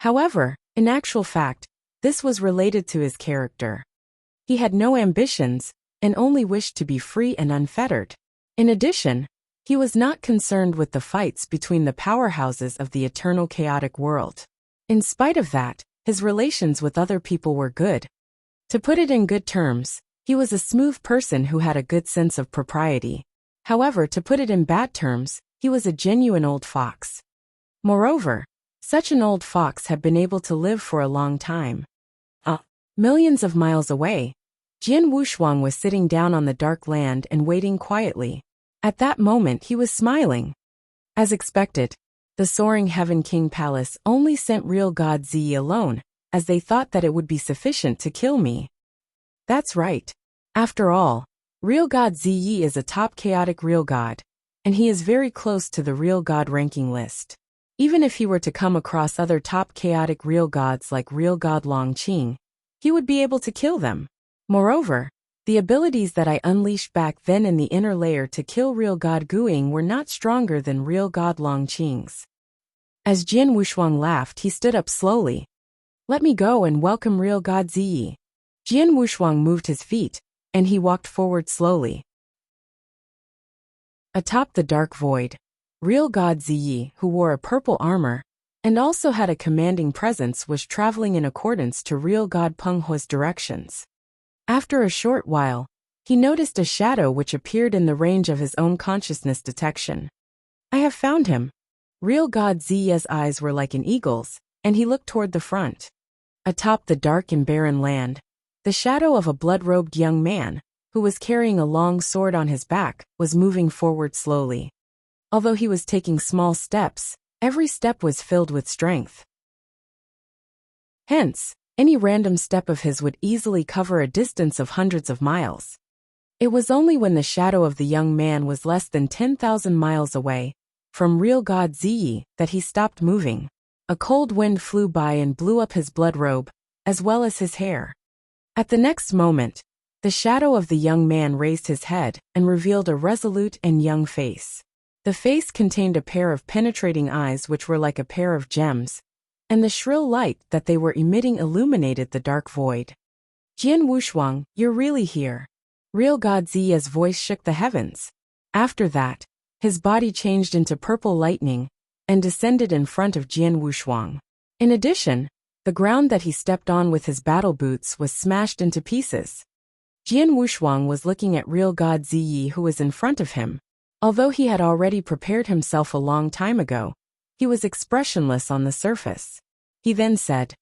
S1: However, in actual fact, this was related to his character. He had no ambitions, and only wished to be free and unfettered. In addition, he was not concerned with the fights between the powerhouses of the eternal chaotic world. In spite of that, his relations with other people were good. To put it in good terms, he was a smooth person who had a good sense of propriety. However, to put it in bad terms, he was a genuine old fox. Moreover, such an old fox had been able to live for a long time. Millions of miles away, Jian Wushuang was sitting down on the dark land and waiting quietly. At that moment he was smiling. As expected, the soaring Heaven King Palace only sent real god Ziyi alone, as they thought that it would be sufficient to kill me. That's right. After all, real god Ziyi is a top chaotic real god, and he is very close to the real god ranking list. Even if he were to come across other top chaotic real gods like real god Longqing, he would be able to kill them. Moreover, the abilities that I unleashed back then in the inner layer to kill real god Guiying were not stronger than real god Longqing's. As Jian Wushuang laughed, he stood up slowly. Let me go and welcome real god Ziyi. Jian Wushuang moved his feet, and he walked forward slowly. Atop the dark void, real god Ziyi, who wore a purple armor, and also had a commanding presence, was traveling in accordance to real god Peng Hua's directions. After a short while, he noticed a shadow which appeared in the range of his own consciousness detection. I have found him. Real god Ziyi's eyes were like an eagle's, and he looked toward the front. Atop the dark and barren land, the shadow of a blood-robed young man, who was carrying a long sword on his back, was moving forward slowly. Although he was taking small steps, every step was filled with strength. Hence, any random step of his would easily cover a distance of hundreds of miles. It was only when the shadow of the young man was less than 10,000 miles away from real god Ziyi that he stopped moving. A cold wind flew by and blew up his blood robe, as well as his hair. At the next moment, the shadow of the young man raised his head and revealed a resolute and young face. The face contained a pair of penetrating eyes which were like a pair of gems, and the shrill light that they were emitting illuminated the dark void. Jian Wushuang, you're really here. Real god Ziya's voice shook the heavens. After that, his body changed into purple lightning and descended in front of Jian Wushuang. In addition, the ground that he stepped on with his battle boots was smashed into pieces. Jian Wushuang was looking at real god Ziyi who was in front of him. Although he had already prepared himself a long time ago, he was expressionless on the surface. He then said,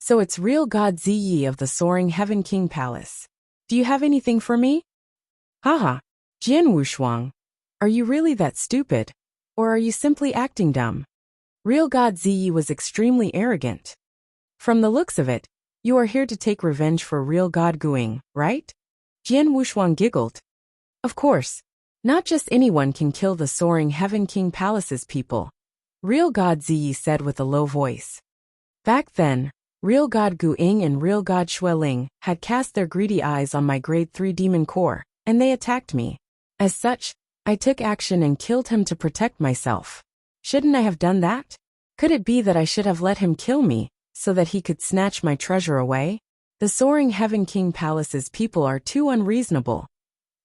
S1: "So it's real god Ziyi of the Soaring Heaven King Palace. Do you have anything for me?" Haha, Jian Wushuang. Are you really that stupid? Or are you simply acting dumb? Real god Ziyi was extremely arrogant. From the looks of it, you are here to take revenge for real god Guing, right? Jian Wushuang giggled. Of course. Not just anyone can kill the Soaring Heaven King Palace's people. Real god Ziyi said with a low voice. Back then, real god Guing and real god Xueling had cast their greedy eyes on my grade 3 demon core, and they attacked me. As such, I took action and killed him to protect myself. Shouldn't I have done that? Could it be that I should have let him kill me, so that he could snatch my treasure away? The Soaring Heaven King Palace's people are too unreasonable.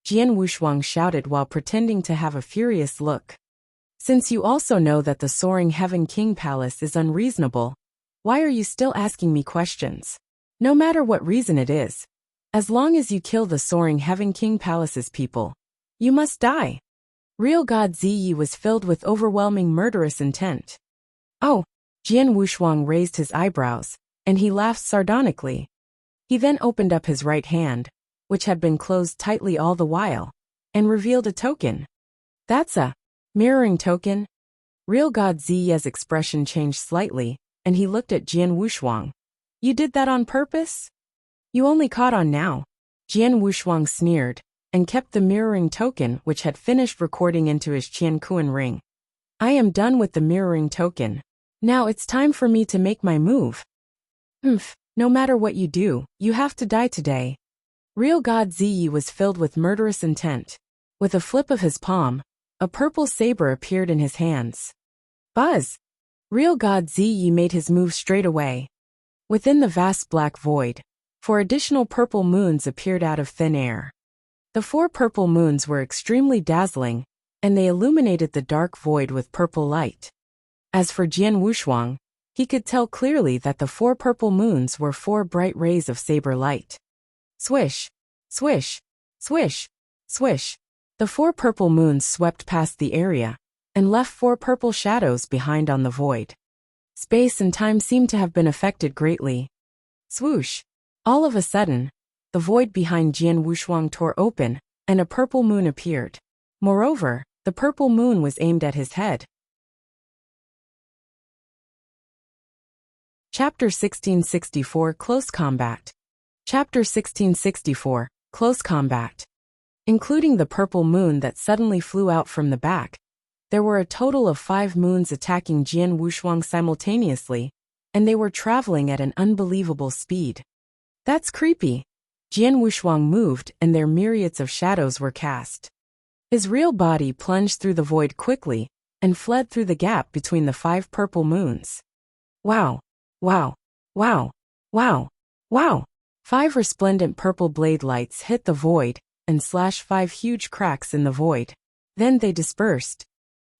S1: Jian Wushuang shouted while pretending to have a furious look. Since you also know that the Soaring Heaven King Palace is unreasonable, why are you still asking me questions? No matter what reason it is, as long as you kill the Soaring Heaven King Palace's people, you must die. Real god Ziyi was filled with overwhelming murderous intent. Oh, Jian Wushuang raised his eyebrows, and he laughed sardonically. He then opened up his right hand, which had been closed tightly all the while, and revealed a token. That's a mirroring token. Real god Ziya's expression changed slightly, and he looked at Jian Wushuang. You did that on purpose? You only caught on now. Jian Wushuang sneered, and kept the mirroring token which had finished recording into his Qiankuan ring. I am done with the mirroring token. Now it's time for me to make my move. No matter what you do, you have to die today. Real god Ziyi was filled with murderous intent. With a flip of his palm, a purple saber appeared in his hands. Buzz! Real god Ziyi made his move straight away. Within the vast black void, 4 additional purple moons appeared out of thin air. The 4 purple moons were extremely dazzling, and they illuminated the dark void with purple light. As for Jian Wushuang, he could tell clearly that the 4 purple moons were 4 bright rays of saber light. Swish, swish, swish, swish. The 4 purple moons swept past the area and left 4 purple shadows behind on the void. Space and time seemed to have been affected greatly. Swoosh! All of a sudden, the void behind Jian Wushuang tore open, and a purple moon appeared. Moreover, the purple moon was aimed at his head. Chapter 1664 Close Combat. Chapter 1664 Close Combat. Including the purple moon that suddenly flew out from the back, there were a total of 5 moons attacking Jian Wushuang simultaneously, and they were traveling at an unbelievable speed. That's creepy. Jian Wushuang moved and their myriads of shadows were cast. His real body plunged through the void quickly and fled through the gap between the 5 purple moons. Wow! Wow! Wow! Wow! Wow! 5 resplendent purple blade lights hit the void and slashed 5 huge cracks in the void. Then they dispersed.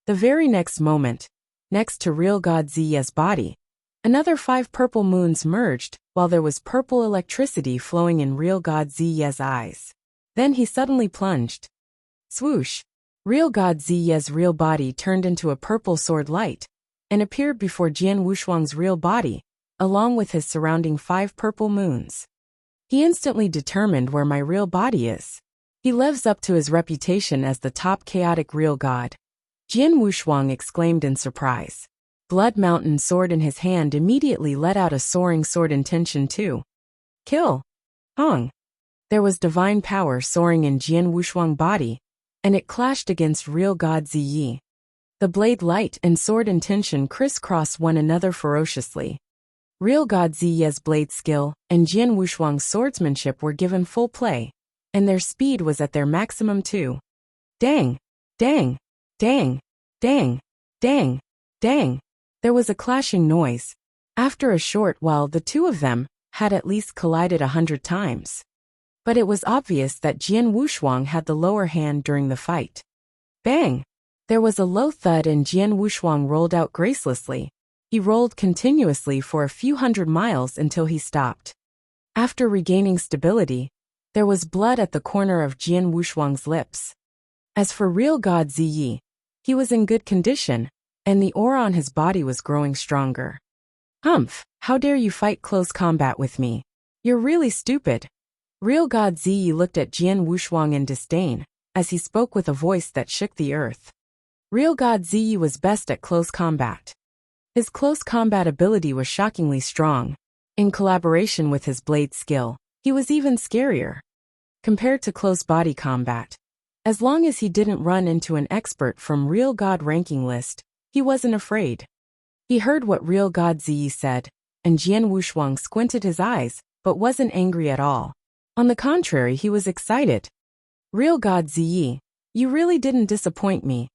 S1: The very next moment, next to real god Ziya's body, another 5 purple moons merged while there was purple electricity flowing in real god Ziya's eyes. Then he suddenly plunged. Swoosh! Real god Ziya's real body turned into a purple sword light and appeared before Jian Wushuang's real body, along with his surrounding 5 purple moons. He instantly determined where my real body is. He lives up to his reputation as the top chaotic real god. Jian Wushuang exclaimed in surprise. Blood Mountain sword in his hand immediately let out a soaring sword intention to kill. Hong. There was divine power soaring in Jian Wushuang's body, and it clashed against real god Ziyi. The blade light and sword intention crisscrossed one another ferociously. Real god Ziyi's blade skill and Jian Wushuang's swordsmanship were given full play, and their speed was at their maximum too. Dang! Dang! Dang! Dang! Dang! Dang! There was a clashing noise. After a short while, the two of them had at least collided 100 times. But it was obvious that Jian Wushuang had the lower hand during the fight. Bang! There was a low thud and Jian Wushuang rolled out gracelessly. He rolled continuously for a few hundred miles until he stopped. After regaining stability, there was blood at the corner of Jian Wushuang's lips. As for real god Ziyi, he was in good condition, and the aura on his body was growing stronger. Humph, how dare you fight close combat with me? You're really stupid. Real god Ziyi looked at Jian Wushuang in disdain, as he spoke with a voice that shook the earth. Real god Ziyi was best at close combat. His close combat ability was shockingly strong. In collaboration with his blade skill, he was even scarier. Compared to close body combat, as long as he didn't run into an expert from real god ranking list, he wasn't afraid. He heard what real god Ziyi said, and Jian Wushuang squinted his eyes, but wasn't angry at all. On the contrary, he was excited. Real god Ziyi, you really didn't disappoint me.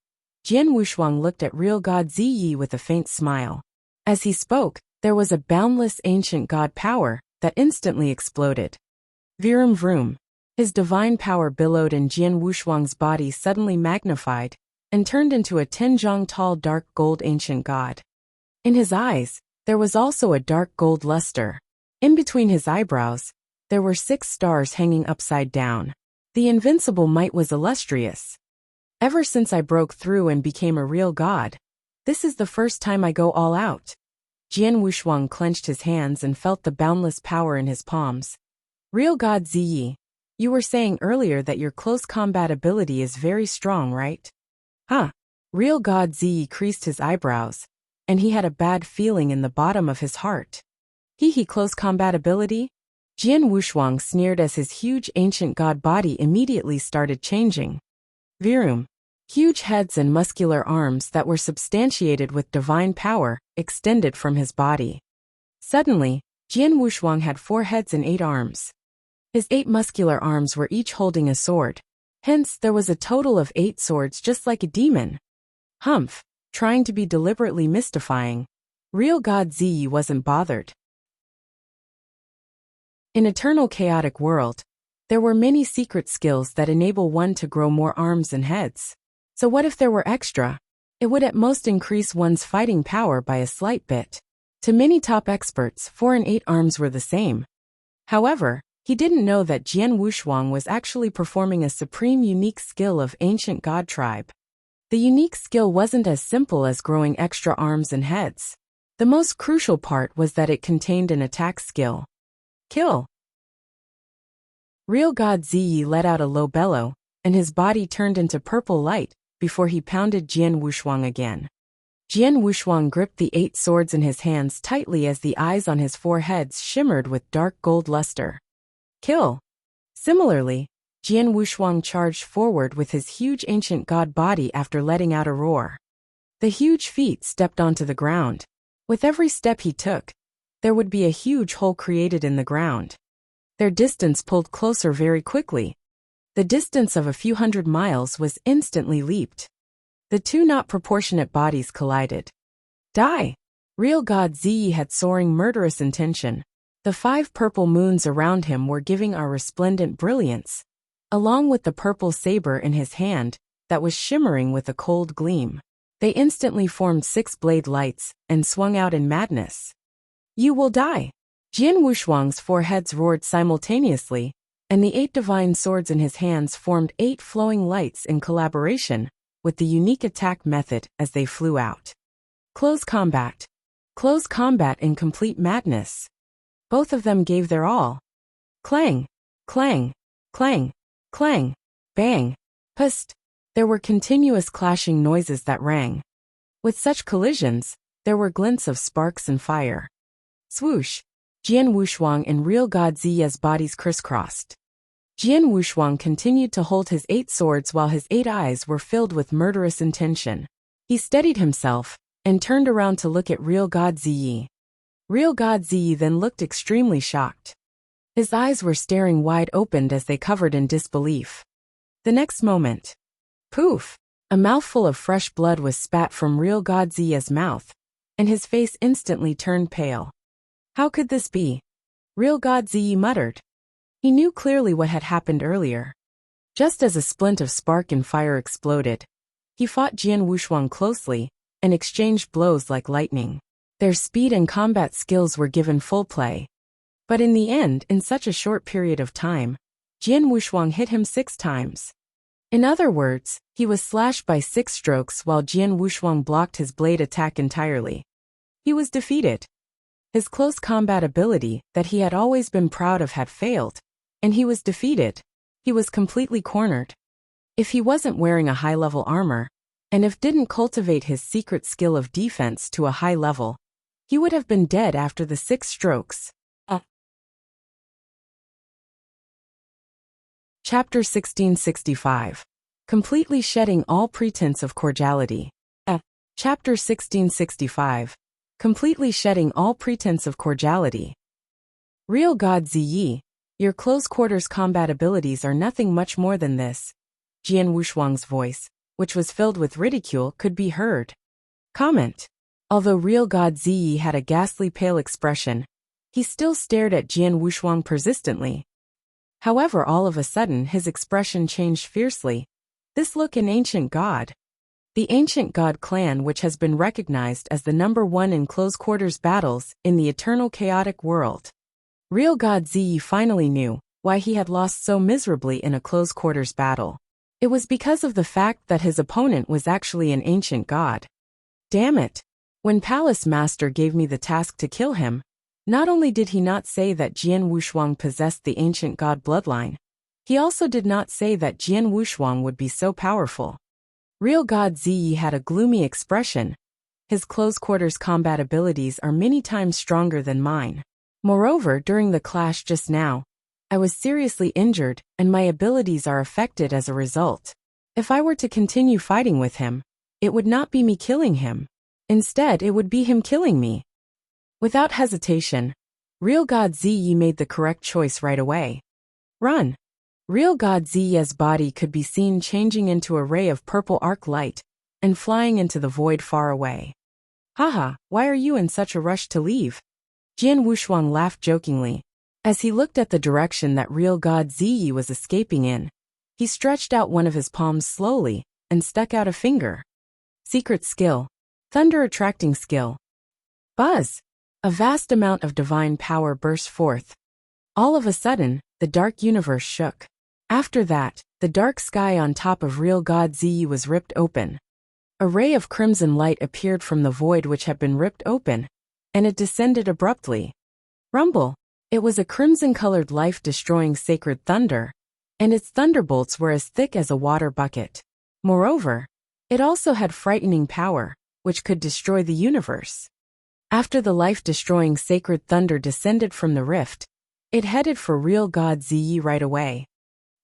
S1: Jian Wushuang looked at real god Ziyi with a faint smile. As he spoke, there was a boundless ancient god power that instantly exploded. Vroom vroom. His divine power billowed and Jian Wushuang's body suddenly magnified and turned into a 10 zhang tall dark gold ancient god. In his eyes, there was also a dark gold luster. In between his eyebrows, there were 6 stars hanging upside down. The invincible might was illustrious. Ever since I broke through and became a real god, this is the first time I go all out. Jian Wushuang clenched his hands and felt the boundless power in his palms. Real god Ziyi, you were saying earlier that your close combat ability is very strong, right? Huh. Real god Ziyi creased his eyebrows, and he had a bad feeling in the bottom of his heart. He close combat ability? Jian Wushuang sneered as his huge ancient god body immediately started changing. Vroom. Huge heads and muscular arms that were substantiated with divine power extended from his body. Suddenly, Jian Wushuang had 4 heads and 8 arms. His 8 muscular arms were each holding a sword. Hence, there was a total of 8 swords just like a demon. Humph, trying to be deliberately mystifying. Real god Ziyi wasn't bothered. In Eternal Chaotic World, there were many secret skills that enable one to grow more arms and heads. So what if there were extra? It would at most increase one's fighting power by a slight bit. To many top experts, 4 and 8 arms were the same. However, he didn't know that Jian Wushuang was actually performing a supreme unique skill of ancient god tribe. The unique skill wasn't as simple as growing extra arms and heads. The most crucial part was that it contained an attack skill. Kill. Real god Ziyi let out a low bellow, and his body turned into purple light before he pounded Jian Wushuang again. Jian Wushuang gripped the 8 swords in his hands tightly as the eyes on his 4 heads shimmered with dark gold luster. Kill. Similarly, Jian Wushuang charged forward with his huge ancient god body after letting out a roar. The huge feet stepped onto the ground. With every step he took, there would be a huge hole created in the ground. Their distance pulled closer very quickly. The distance of a few hundred miles was instantly leaped. The 2 not proportionate bodies collided. Die! Real god Ziyi had soaring murderous intention. The 5 purple moons around him were giving a resplendent brilliance, along with the purple saber in his hand that was shimmering with a cold gleam. They instantly formed 6 blade lights and swung out in madness. You will die! Jian Wushuang's 4 heads roared simultaneously, and the 8 divine swords in his hands formed 8 flowing lights in collaboration with the unique attack method as they flew out. Close combat. Close combat in complete madness. Both of them gave their all. Clang, clang, clang, clang, bang, pust. There were continuous clashing noises that rang. With such collisions, there were glints of sparks and fire. Swoosh! Jian Wushuang and real God Ziya's bodies crisscrossed. Jian Wushuang continued to hold his 8 swords while his 8 eyes were filled with murderous intention. He steadied himself and turned around to look at real God Ziyi. Real God Ziyi then looked extremely shocked. His eyes were staring wide opened as they covered in disbelief. The next moment, poof! A mouthful of fresh blood was spat from real God Ziya's mouth, and his face instantly turned pale. How could this be? Real God Ziyi muttered. He knew clearly what had happened earlier. Just as a splint of spark and fire exploded, he fought Jian Wushuang closely and exchanged blows like lightning. Their speed and combat skills were given full play. But in the end, in such a short period of time, Jian Wushuang hit him 6 times. In other words, he was slashed by 6 strokes while Jian Wushuang blocked his blade attack entirely. He was defeated. His close combat ability that he had always been proud of had failed, and he was defeated. He was completely cornered. If he wasn't wearing a high-level armor, and if didn't cultivate his secret skill of defense to a high level, he would have been dead after the 6 strokes. Chapter 1665. Completely shedding all pretense of cordiality. Chapter 1665. Completely shedding all pretense of cordiality. Real God Ziyi, your close-quarters combat abilities are nothing much more than this. Jian Wushuang's voice, which was filled with ridicule, could be heard. Comment. Although real God Ziyi had a ghastly pale expression, he still stared at Jian Wushuang persistently. However, all of a sudden his expression changed fiercely. This look an ancient god. The ancient god clan, which has been recognized as the #1 in close-quarters battles in the eternal chaotic world. Real God Ziyi finally knew why he had lost so miserably in a close-quarters battle. It was because of the fact that his opponent was actually an ancient god. Damn it! When Palace Master gave me the task to kill him, not only did he not say that Jian Wushuang possessed the ancient god bloodline, he also did not say that Jian Wushuang would be so powerful. Real God Ziyi had a gloomy expression. His close-quarters combat abilities are many times stronger than mine. Moreover, during the clash just now, I was seriously injured, and my abilities are affected as a result. If I were to continue fighting with him, it would not be me killing him. Instead, it would be him killing me. Without hesitation, Real God Ziyi made the correct choice right away. Run! Real God Ziya's body could be seen changing into a ray of purple arc light and flying into the void far away. Haha, why are you in such a rush to leave? Jian Wushuang laughed jokingly. As he looked at the direction that Real God Ziyi was escaping in, he stretched out one of his palms slowly and stuck out a finger. Secret skill. Thunder attracting skill. Buzz! A vast amount of divine power burst forth. All of a sudden, the dark universe shook. After that, the dark sky on top of Real God Ziyi was ripped open. A ray of crimson light appeared from the void which had been ripped open, and it descended abruptly. Rumble! It was a crimson-colored life-destroying sacred thunder, and its thunderbolts were as thick as a water bucket. Moreover, it also had frightening power, which could destroy the universe. After the life-destroying sacred thunder descended from the rift, it headed for Real God Ziyi right away.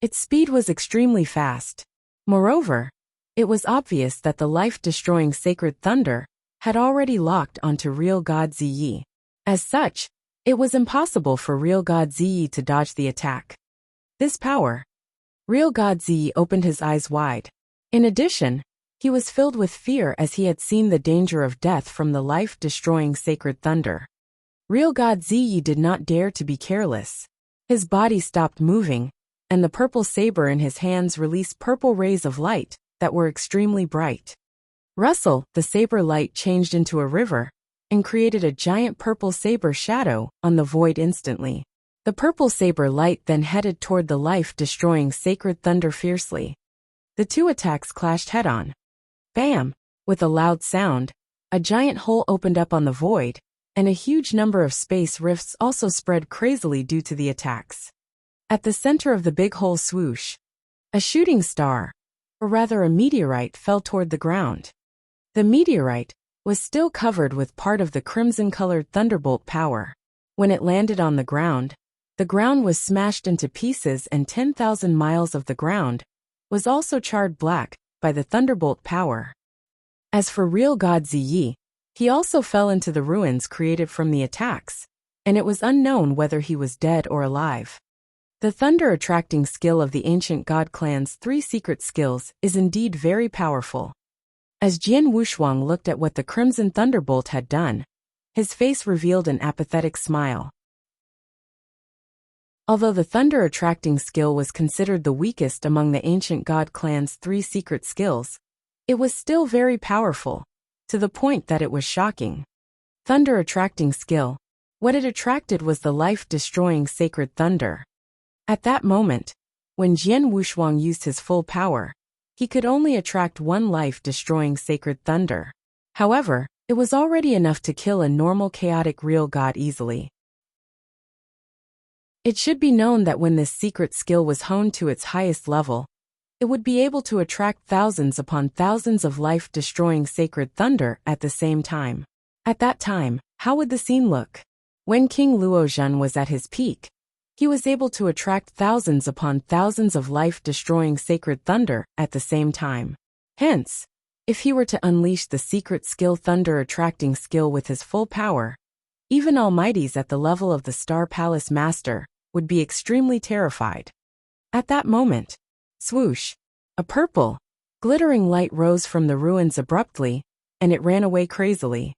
S1: Its speed was extremely fast. Moreover, it was obvious that the life-destroying sacred thunder had already locked onto Real God Ziyi. As such, it was impossible for Real God Ziyi to dodge the attack. This power. Real God Ziyi opened his eyes wide. In addition, he was filled with fear as he had seen the danger of death from the life-destroying sacred thunder. Real God Ziyi did not dare to be careless. His body stopped moving, and the purple saber in his hands released purple rays of light that were extremely bright. Rustle, the saber light changed into a river and created a giant purple saber shadow on the void instantly. The purple saber light then headed toward the life-destroying sacred thunder fiercely. The two attacks clashed head-on. Bam! With a loud sound, a giant hole opened up on the void, and a huge number of space rifts also spread crazily due to the attacks. At the center of the big hole swoosh, a shooting star, or rather a meteorite, fell toward the ground. The meteorite was still covered with part of the crimson-colored thunderbolt power. When it landed on the ground was smashed into pieces, and 10,000 miles of the ground was also charred black by the thunderbolt power. As for real god Ziyi, he also fell into the ruins created from the attacks, and it was unknown whether he was dead or alive. The thunder-attracting skill of the ancient god clan's 3 secret skills is indeed very powerful. As Jian Wushuang looked at what the Crimson Thunderbolt had done, his face revealed an apathetic smile. Although the thunder-attracting skill was considered the weakest among the ancient god clan's 3 secret skills, it was still very powerful, to the point that it was shocking. Thunder-attracting skill. What it attracted was the life-destroying sacred thunder. At that moment, when Jian Wushuang used his full power, he could only attract 1 life-destroying sacred thunder. However, it was already enough to kill a normal chaotic real god easily. It should be known that when this secret skill was honed to its highest level, it would be able to attract thousands upon thousands of life-destroying sacred thunder at the same time. At that time, how would the scene look? When King Luozhen was at his peak, he was able to attract thousands upon thousands of life-destroying sacred thunder at the same time. Hence, if he were to unleash the secret skill thunder-attracting skill with his full power, even almighties at the level of the Star Palace Master would be extremely terrified. At that moment, swoosh, a purple, glittering light rose from the ruins abruptly, and it ran away crazily.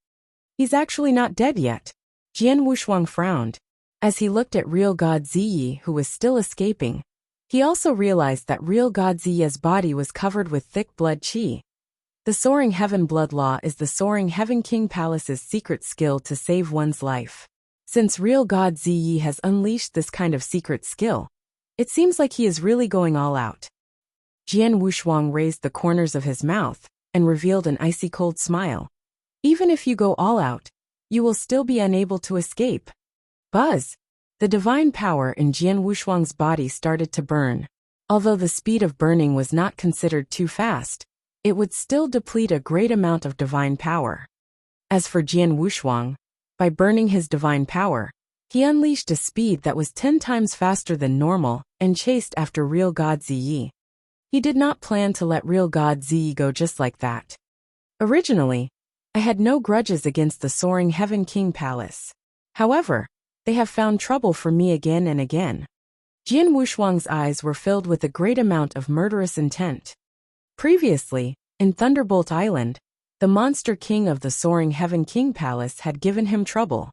S1: He's actually not dead yet. Jian Wushuang frowned. As he looked at real god Ziyi, who was still escaping, he also realized that real god Ziyi's body was covered with thick blood qi. The Soaring Heaven Blood Law is the Soaring Heaven King Palace's secret skill to save one's life. Since real god Ziyi has unleashed this kind of secret skill, it seems like he is really going all out. Jian Wushuang raised the corners of his mouth and revealed an icy cold smile. Even if you go all out, you will still be unable to escape. Buzz! The divine power in Jian Wushuang's body started to burn. Although the speed of burning was not considered too fast, it would still deplete a great amount of divine power. As for Jian Wushuang, by burning his divine power, he unleashed a speed that was 10 times faster than normal and chased after real god Ziyi. He did not plan to let real god Ziyi go just like that. Originally, I had no grudges against the Soaring Heaven King Palace. However, they have found trouble for me again and again. Jian Wushuang's eyes were filled with a great amount of murderous intent. Previously, in Thunderbolt Island, the monster king of the Soaring Heaven King Palace had given him trouble.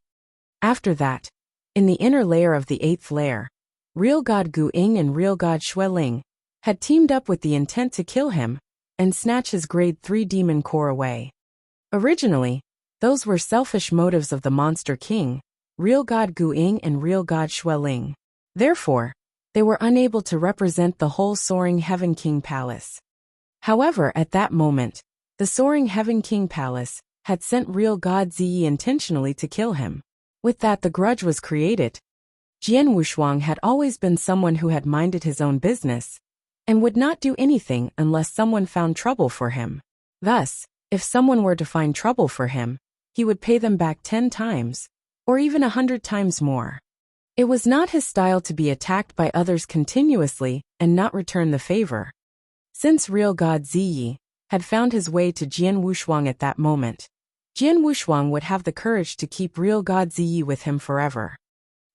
S1: After that, in the inner layer of the 8th layer, real god Gu Ying and real god Xueling had teamed up with the intent to kill him and snatch his grade 3 demon core away. Originally, those were selfish motives of the monster king, real god Gu Ying and real god Xueling. Therefore, they were unable to represent the whole Soaring Heaven King Palace. However, at that moment, the Soaring Heaven King Palace had sent real god Ziyi intentionally to kill him. With that, the grudge was created. Jian Wushuang had always been someone who had minded his own business and would not do anything unless someone found trouble for him. Thus, if someone were to find trouble for him, he would pay them back 10 times, or even 100 times more. It was not his style to be attacked by others continuously and not return the favor. Since real god Ziyi had found his way to Jian Wushuang at that moment, Jian Wushuang would have the courage to keep real god Ziyi with him forever.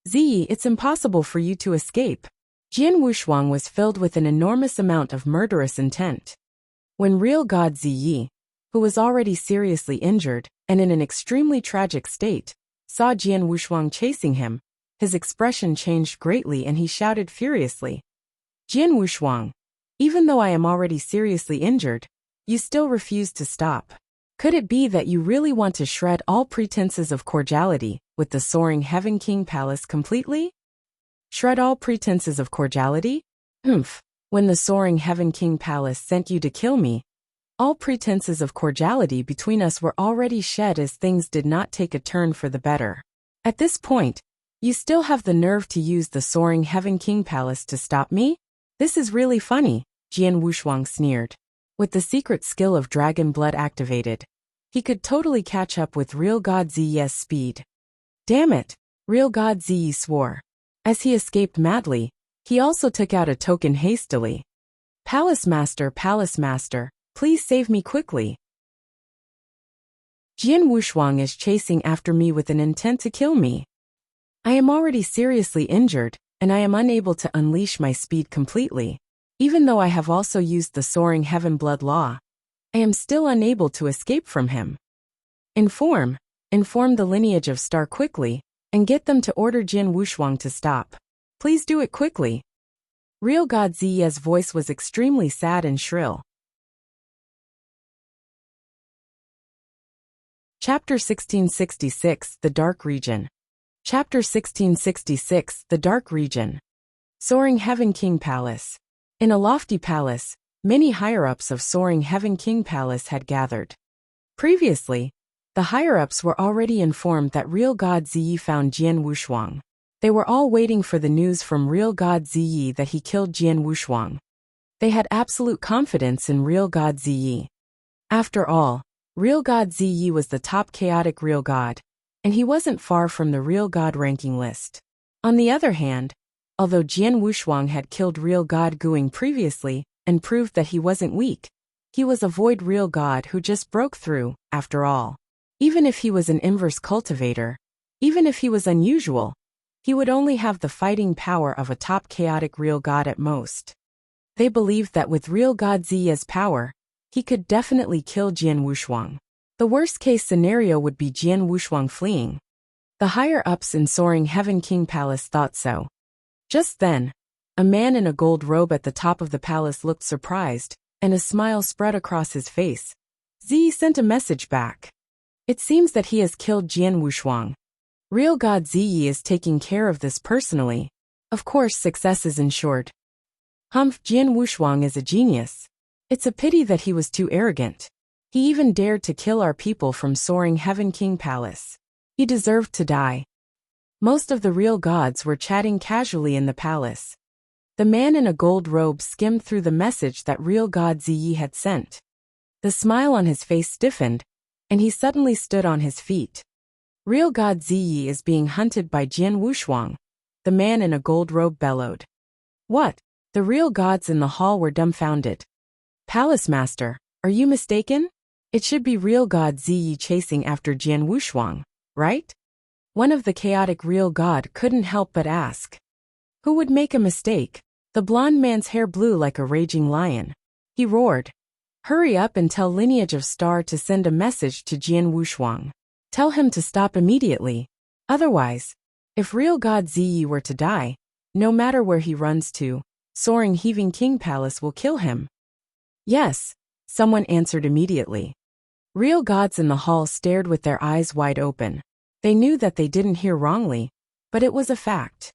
S1: Ziyi, it's impossible for you to escape. Jian Wushuang was filled with an enormous amount of murderous intent. When real god Ziyi, who was already seriously injured and in an extremely tragic state, saw Jian Wushuang chasing him, his expression changed greatly and he shouted furiously, "Jian Wushuang, even though I am already seriously injured, you still refuse to stop. Could it be that you really want to shred all pretenses of cordiality with the Soaring Heaven King Palace completely? Shred all pretenses of cordiality? When the Soaring Heaven King Palace sent you to kill me, All pretenses of cordiality between us were already shed as things did not take a turn for the better. At this point, you still have the nerve to use the Soaring Heaven King Palace to stop me? This is really funny, Jian Wushuang sneered. With the secret skill of dragon blood activated, he could totally catch up with real God Ziyi's speed. Damn it, real God Ziyi swore. As he escaped madly, he also took out a token hastily. Palace Master, please save me quickly. Jian Wushuang is chasing after me with an intent to kill me. I am already seriously injured, and I am unable to unleash my speed completely. Even though I have also used the Soaring Heaven Blood Law, I am still unable to escape from him. Inform the lineage of Star quickly, and get them to order Jian Wushuang to stop. Please do it quickly. Real God Ziyi's voice was extremely sad and shrill. Chapter 1666, The Dark Region. Chapter 1666, The Dark Region. Soaring Heaven King Palace. In a lofty palace, many higher-ups of Soaring Heaven King Palace had gathered. Previously, the higher-ups were already informed that real God Ziyi found Jian Wushuang. They were all waiting for the news from real God Ziyi that he killed Jian Wushuang. They had absolute confidence in real God Ziyi. After all, real God Ziyi was the top chaotic real god, and he wasn't far from the real god ranking list. On the other hand, although Jian Wushuang had killed real god Guing previously and proved that he wasn't weak, he was a void real god who just broke through, after all. Even if he was an inverse cultivator, even if he was unusual, he would only have the fighting power of a top chaotic real god at most. They believed that with real god Ziyi's power, he could definitely kill Jian Wushuang. The worst-case scenario would be Jian Wushuang fleeing. The higher-ups in Soaring Heaven King Palace thought so. Just then, a man in a gold robe at the top of the palace looked surprised, and a smile spread across his face. Ziyi sent a message back. It seems that he has killed Jian Wushuang. Real God Ziyi is taking care of this personally. Of course, success is ensured. Jian Wushuang is a genius. It's a pity that he was too arrogant. He even dared to kill our people from Soaring Heaven King Palace. He deserved to die. Most of the real gods were chatting casually in the palace. The man in a gold robe skimmed through the message that real God Ziyi had sent. The smile on his face stiffened, and he suddenly stood on his feet. Real God Ziyi is being hunted by Jian Wushuang, the man in a gold robe bellowed. What? The real gods in the hall were dumbfounded. Palace Master, are you mistaken? It should be real God Ziyi chasing after Jian Wushuang, right? One of the chaotic real god couldn't help but ask. Who would make a mistake? The blond man's hair blew like a raging lion. He roared. Hurry up and tell Lineage of Star to send a message to Jian Wushuang. Tell him to stop immediately. Otherwise, if real God Ziyi were to die, no matter where he runs to, Soaring Heaven King Palace will kill him. Yes, someone answered immediately. Real gods in the hall stared with their eyes wide open. They knew that they didn't hear wrongly, but it was a fact.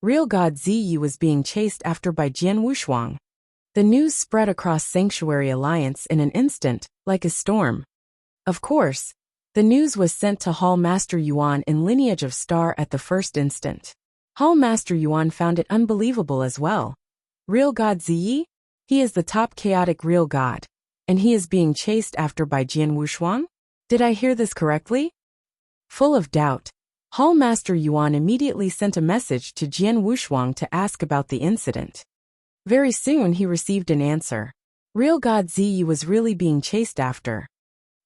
S1: Real God Ziyi was being chased after by Jian Wushuang. The news spread across Sanctuary Alliance in an instant, like a storm. Of course, the news was sent to Hall Master Yuan in Lineage of Star at the first instant. Hall Master Yuan found it unbelievable as well. Real God Ziyi? He is the top chaotic real god, and he is being chased after by Jian Wushuang? Did I hear this correctly? Full of doubt, Hall Master Yuan immediately sent a message to Jian Wushuang to ask about the incident. Very soon he received an answer. Real God Ziyi was really being chased after.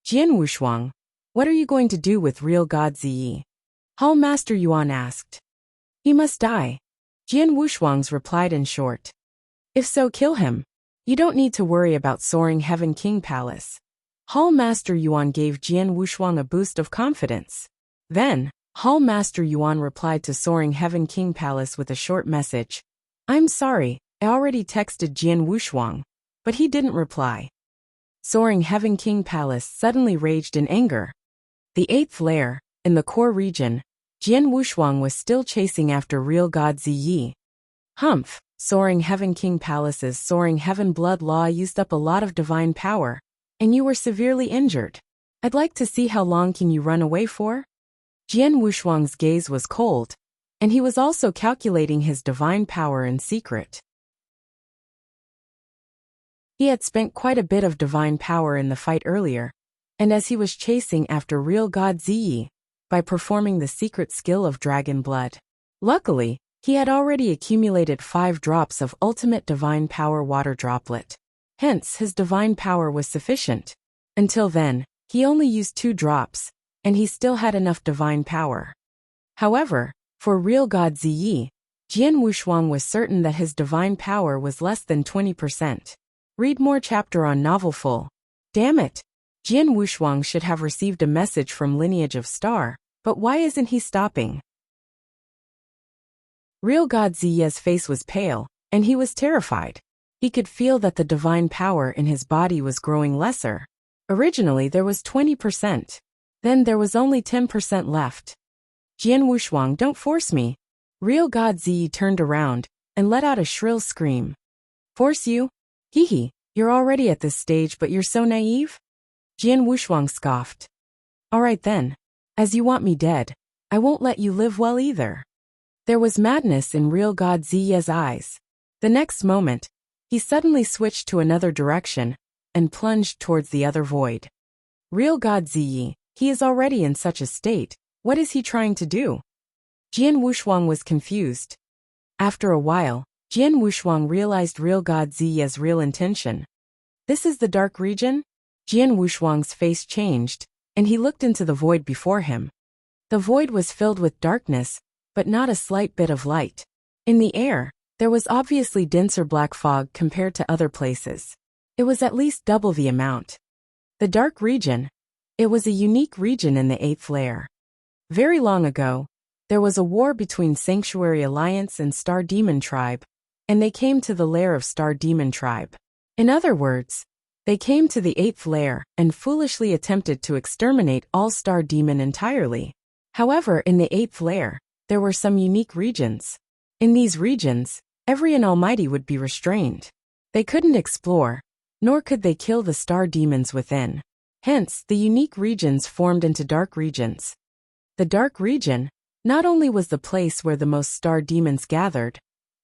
S1: Jian Wushuang, what are you going to do with real God Ziyi? Hall Master Yuan asked. He must die. Jian Wushuang's replied in short. If so, kill him. You don't need to worry about Soaring Heaven King Palace. Hall Master Yuan gave Jian Wushuang a boost of confidence. Then, Hall Master Yuan replied to Soaring Heaven King Palace with a short message. I'm sorry, I already texted Jian Wushuang, but he didn't reply. Soaring Heaven King Palace suddenly raged in anger. The 8th layer, in the core region, Jian Wushuang was still chasing after real God Ziyi. Soaring Heaven King Palace's Soaring Heaven blood law used up a lot of divine power, and you were severely injured. I'd like to see how long can you run away for? Jian Wushuang's gaze was cold, and he was also calculating his divine power in secret. He had spent quite a bit of divine power in the fight earlier, and as he was chasing after real God Ziyi, by performing the secret skill of dragon blood. Luckily, he had already accumulated 5 drops of ultimate divine power water droplet. Hence, his divine power was sufficient. Until then, he only used 2 drops, and he still had enough divine power. However, for real God Ziyi, Jian Wushuang was certain that his divine power was less than 20%. Read more chapter on novel full. Damn it! Jian Wushuang should have received a message from Lineage of Star, but why isn't he stopping? Real God Ziyi's face was pale, and he was terrified. He could feel that the divine power in his body was growing lesser. Originally there was 20%. Then there was only 10% left. Jian Wushuang, don't force me. Real God Ziyi turned around and let out a shrill scream. Force you? Hee, you're already at this stage but you're so naive? Jian Wushuang scoffed. Alright then. As you want me dead, I won't let you live well either. There was madness in real God Ziyi's eyes. The next moment, he suddenly switched to another direction and plunged towards the other void. Real God Ziyi, he is already in such a state, what is he trying to do? Jian Wushuang was confused. After a while, Jian Wushuang realized real God Ziyi's real intention. This is the dark region? Jian Wushuang's face changed, and he looked into the void before him. The void was filled with darkness, but not a slight bit of light. In the air, there was obviously denser black fog compared to other places. It was at least double the amount. The dark region. It was a unique region in the 8th layer. Very long ago, there was a war between Sanctuary Alliance and Star Demon Tribe, and they came to the lair of Star Demon Tribe. In other words, they came to the 8th layer and foolishly attempted to exterminate all Star Demon entirely. However, in the 8th layer, there were some unique regions. In these regions, every and almighty would be restrained. They couldn't explore, nor could they kill the star demons within. Hence, the unique regions formed into dark regions. The dark region not only was the place where the most star demons gathered,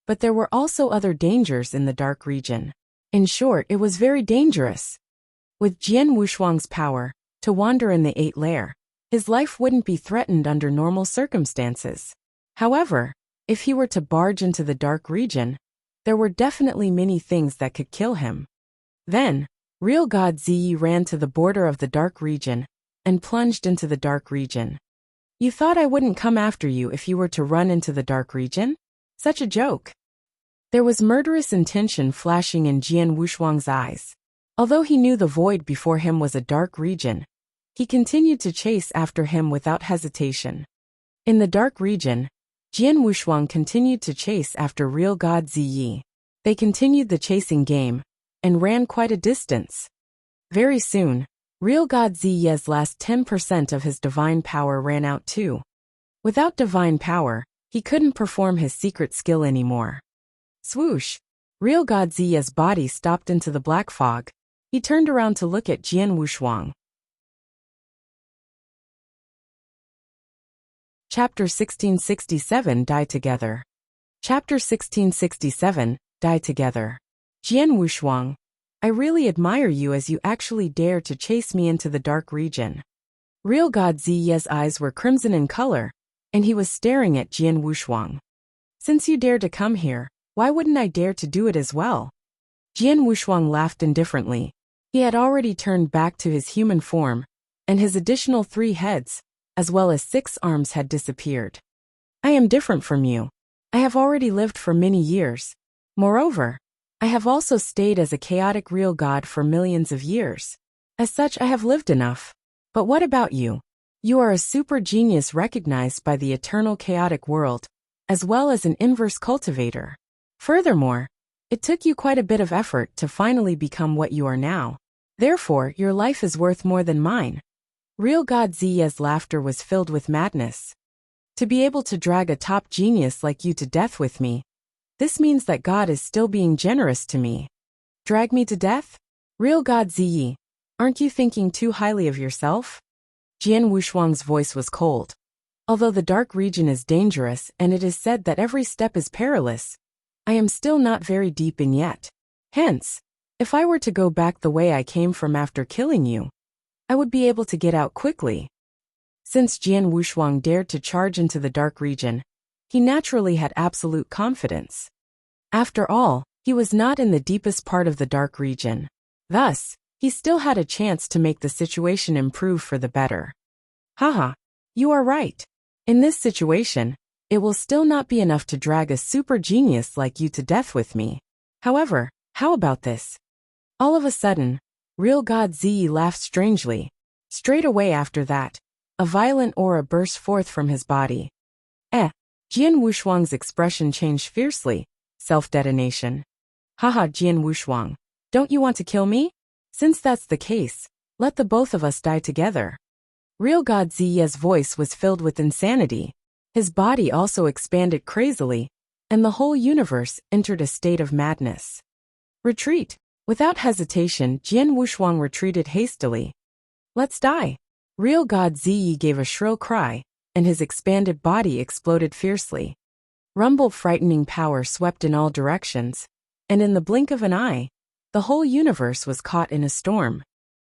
S1: but there were also other dangers in the dark region. In short, it was very dangerous. With Jian Wushuang's power to wander in the 8th layer, his life wouldn't be threatened under normal circumstances. However, if he were to barge into the dark region, there were definitely many things that could kill him. Then, real God Ziyi ran to the border of the dark region and plunged into the dark region. You thought I wouldn't come after you if you were to run into the dark region? Such a joke. There was murderous intention flashing in Jian Wushuang's eyes. Although he knew the void before him was a dark region, he continued to chase after him without hesitation. In the dark region, Jian Wushuang continued to chase after real God Ziyi. They continued the chasing game and ran quite a distance. Very soon, real God Ziyi's last 10% of his divine power ran out too. Without divine power, he couldn't perform his secret skill anymore. Swoosh! Real God Ziyi's body stopped into the black fog. He turned around to look at Jian Wushuang. Chapter 1667 Die Together. Chapter 1667 Die Together. Jian Wushuang, I really admire you as you actually dare to chase me into the dark region. Real God Ziyi's eyes were crimson in color, and he was staring at Jian Wushuang. Since you dared to come here, why wouldn't I dare to do it as well? Jian Wushuang laughed indifferently. He had already turned back to his human form, and his additional 3 heads, as well as 6 arms had disappeared. I am different from you. I have already lived for many years. Moreover, I have also stayed as a chaotic real god for millions of years. As such, I have lived enough. But what about you? You are a super genius recognized by the eternal chaotic world, as well as an inverse cultivator. Furthermore, it took you quite a bit of effort to finally become what you are now. Therefore, your life is worth more than mine. Real God Ziyi's laughter was filled with madness. To be able to drag a top genius like you to death with me, This means that God is still being generous to me. Drag me to death? Real God Ziyi, aren't you thinking too highly of yourself? Jian Wushuang's voice was cold. Although the dark region is dangerous and it is said that every step is perilous, I am still not very deep in yet. Hence, if I were to go back the way I came from after killing you, I would be able to get out quickly. Since Jian Wushuang dared to charge into the dark region, he naturally had absolute confidence. After all, he was not in the deepest part of the dark region. Thus, he still had a chance to make the situation improve for the better. Haha, you are right. In this situation, it will still not be enough to drag a super genius like you to death with me. However, how about this? All of a sudden, real God Ziyi laughed strangely. Straight away after that, a violent aura burst forth from his body. Jian Wushuang's expression changed fiercely. Self-detonation. Haha, Jian Wushuang, don't you want to kill me? Since that's the case, let the both of us die together. Real God Ziyi's voice was filled with insanity. His body also expanded crazily, and the whole universe entered a state of madness. Retreat. Without hesitation, Jian Wushuang retreated hastily. Let's die. Real God Ziyi gave a shrill cry, and his expanded body exploded fiercely. Rumble frightening power swept in all directions, and in the blink of an eye, the whole universe was caught in a storm.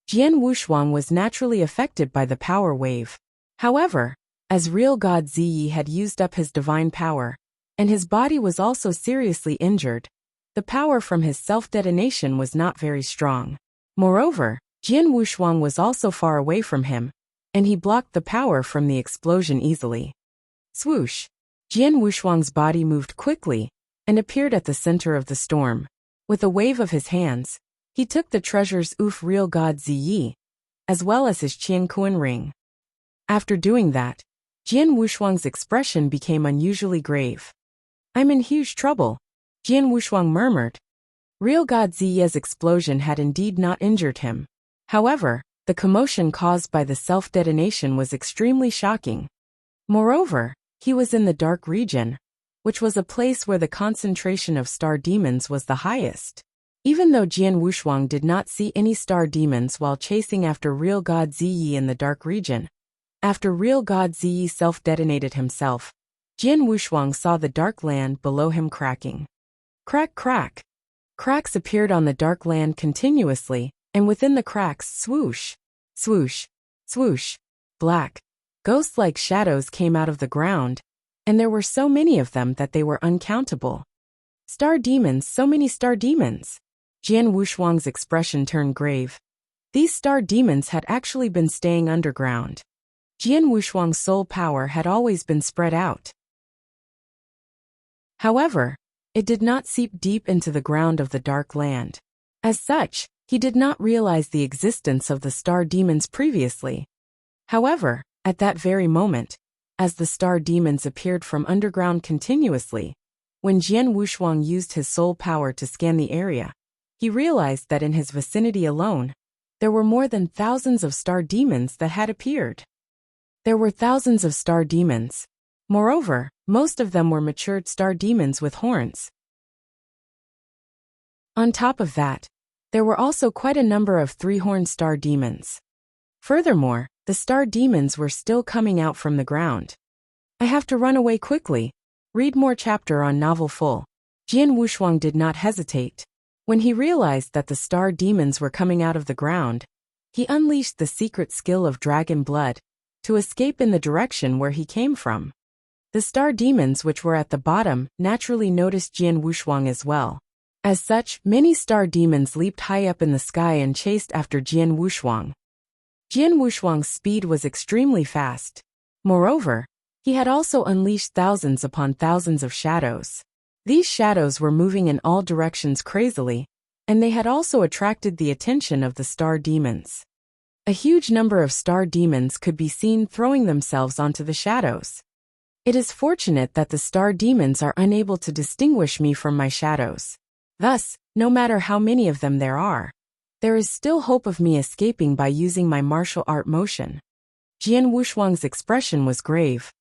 S1: Jian Wushuang was naturally affected by the power wave. However, as real God Ziyi had used up his divine power, and his body was also seriously injured, the power from his self-detonation was not very strong. Moreover, Jian Wushuang was also far away from him, and he blocked the power from the explosion easily. Swoosh! Jian Wushuang's body moved quickly and appeared at the center of the storm. With a wave of his hands, he took the treasures of real God Ziyi, as well as his Qiankuan ring. After doing that, Jian Wushuang's expression became unusually grave. I'm in huge trouble, Jian Wushuang murmured. Real God Ziyi's explosion had indeed not injured him. However, the commotion caused by the self-detonation was extremely shocking. Moreover, he was in the dark region, which was a place where the concentration of star demons was the highest. Even though Jian Wushuang did not see any star demons while chasing after real God Ziyi in the dark region, after real God Ziyi self-detonated himself, Jian Wushuang saw the dark land below him cracking. Crack, crack. Cracks appeared on the dark land continuously, and within the cracks, swoosh, swoosh, swoosh, black, ghost-like shadows came out of the ground, and there were so many of them that they were uncountable. Star demons, so many star demons. Jian Wushuang's expression turned grave. These star demons had actually been staying underground. Jian Wushuang's soul power had always been spread out. However, it did not seep deep into the ground of the dark land. As such, he did not realize the existence of the star demons previously. However, at that very moment, as the star demons appeared from underground continuously, when Jian Wushuang used his soul power to scan the area, he realized that in his vicinity alone, there were more than thousands of star demons that had appeared. There were thousands of star demons. Moreover, most of them were matured star demons with horns. On top of that, there were also quite a number of three-horned star demons. Furthermore, the star demons were still coming out from the ground. I have to run away quickly. Read more chapter on novel full. Jian Wushuang did not hesitate. When he realized that the star demons were coming out of the ground, he unleashed the secret skill of dragon blood to escape in the direction where he came from. The star demons which were at the bottom naturally noticed Jian Wushuang as well. As such, many star demons leaped high up in the sky and chased after Jian Wushuang. Jian Wushuang's speed was extremely fast. Moreover, he had also unleashed thousands upon thousands of shadows. These shadows were moving in all directions crazily, and they had also attracted the attention of the star demons. A huge number of star demons could be seen throwing themselves onto the shadows. It is fortunate that the star demons are unable to distinguish me from my shadows. Thus, no matter how many of them there is still hope of me escaping by using my martial art motion. Jian Wushuang's expression was grave.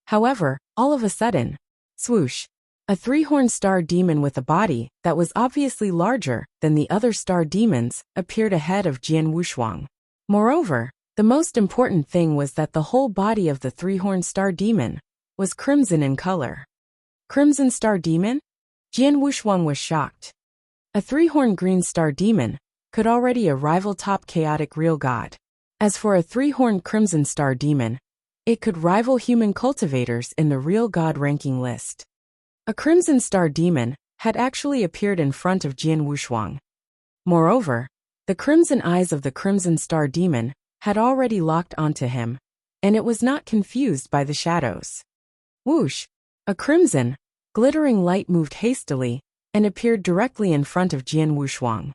S1: However, all of a sudden, swoosh, A three-horned star demon with a body that was obviously larger than the other star demons appeared ahead of Jian Wushuang. Moreover, the most important thing was that the whole body of the three-horned star demon was crimson in color. Crimson star demon? Jian Wushuang was shocked. A three-horned green star demon could already a rival top chaotic real god. As for a three-horned crimson star demon, it could rival human cultivators in the real god ranking list. A crimson star demon had actually appeared in front of Jian Wushuang. Moreover, the crimson eyes of the crimson star demon had already locked onto him, and it was not confused by the shadows. Whoosh! A crimson, glittering light moved hastily and appeared directly in front of Jian Wushuang.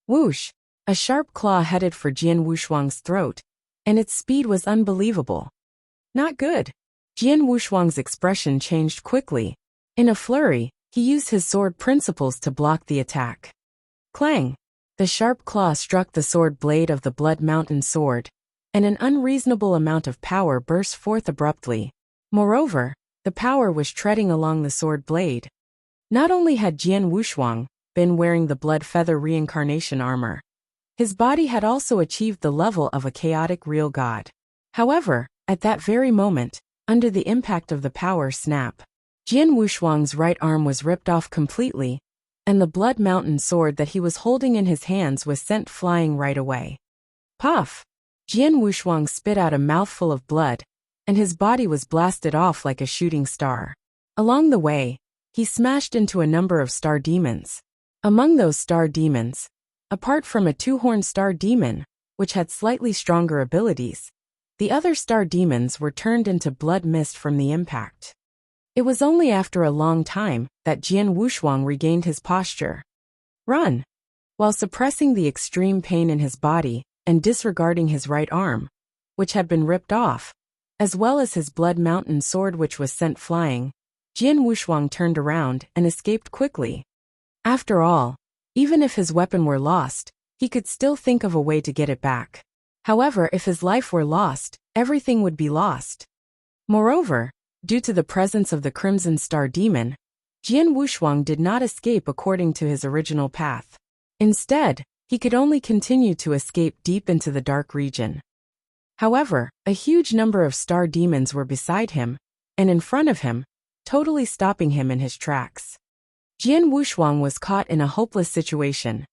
S1: Whoosh! A sharp claw headed for Jian Wushuang's throat, and its speed was unbelievable. Not good. Jian Wushuang's expression changed quickly. In a flurry, he used his sword principles to block the attack. Clang! The sharp claw struck the sword blade of the Blood Mountain sword, and an unreasonable amount of power burst forth abruptly. Moreover, the power was treading along the sword blade. Not only had Jian Wushuang been wearing the blood feather reincarnation armor, his body had also achieved the level of a chaotic real god. However, at that very moment, under the impact of the power snap, Jian Wushuang's right arm was ripped off completely, and the Blood Mountain sword that he was holding in his hands was sent flying right away. Puff! Jian Wushuang spit out a mouthful of blood, and his body was blasted off like a shooting star. Along the way, he smashed into a number of star demons. Among those star demons, apart from a two-horned star demon, which had slightly stronger abilities, the other star demons were turned into blood mist from the impact. It was only after a long time that Jian Wushuang regained his posture. Run! While suppressing the extreme pain in his body and disregarding his right arm, which had been ripped off, as well as his Blood Mountain sword which was sent flying, Jian Wushuang turned around and escaped quickly. After all, even if his weapon were lost, he could still think of a way to get it back. However, if his life were lost, everything would be lost. Moreover, due to the presence of the Crimson Star Demon, Jian Wushuang did not escape according to his original path. Instead, he could only continue to escape deep into the dark region. However, a huge number of star demons were beside him, and in front of him, totally stopping him in his tracks. Jian Wushuang was caught in a hopeless situation.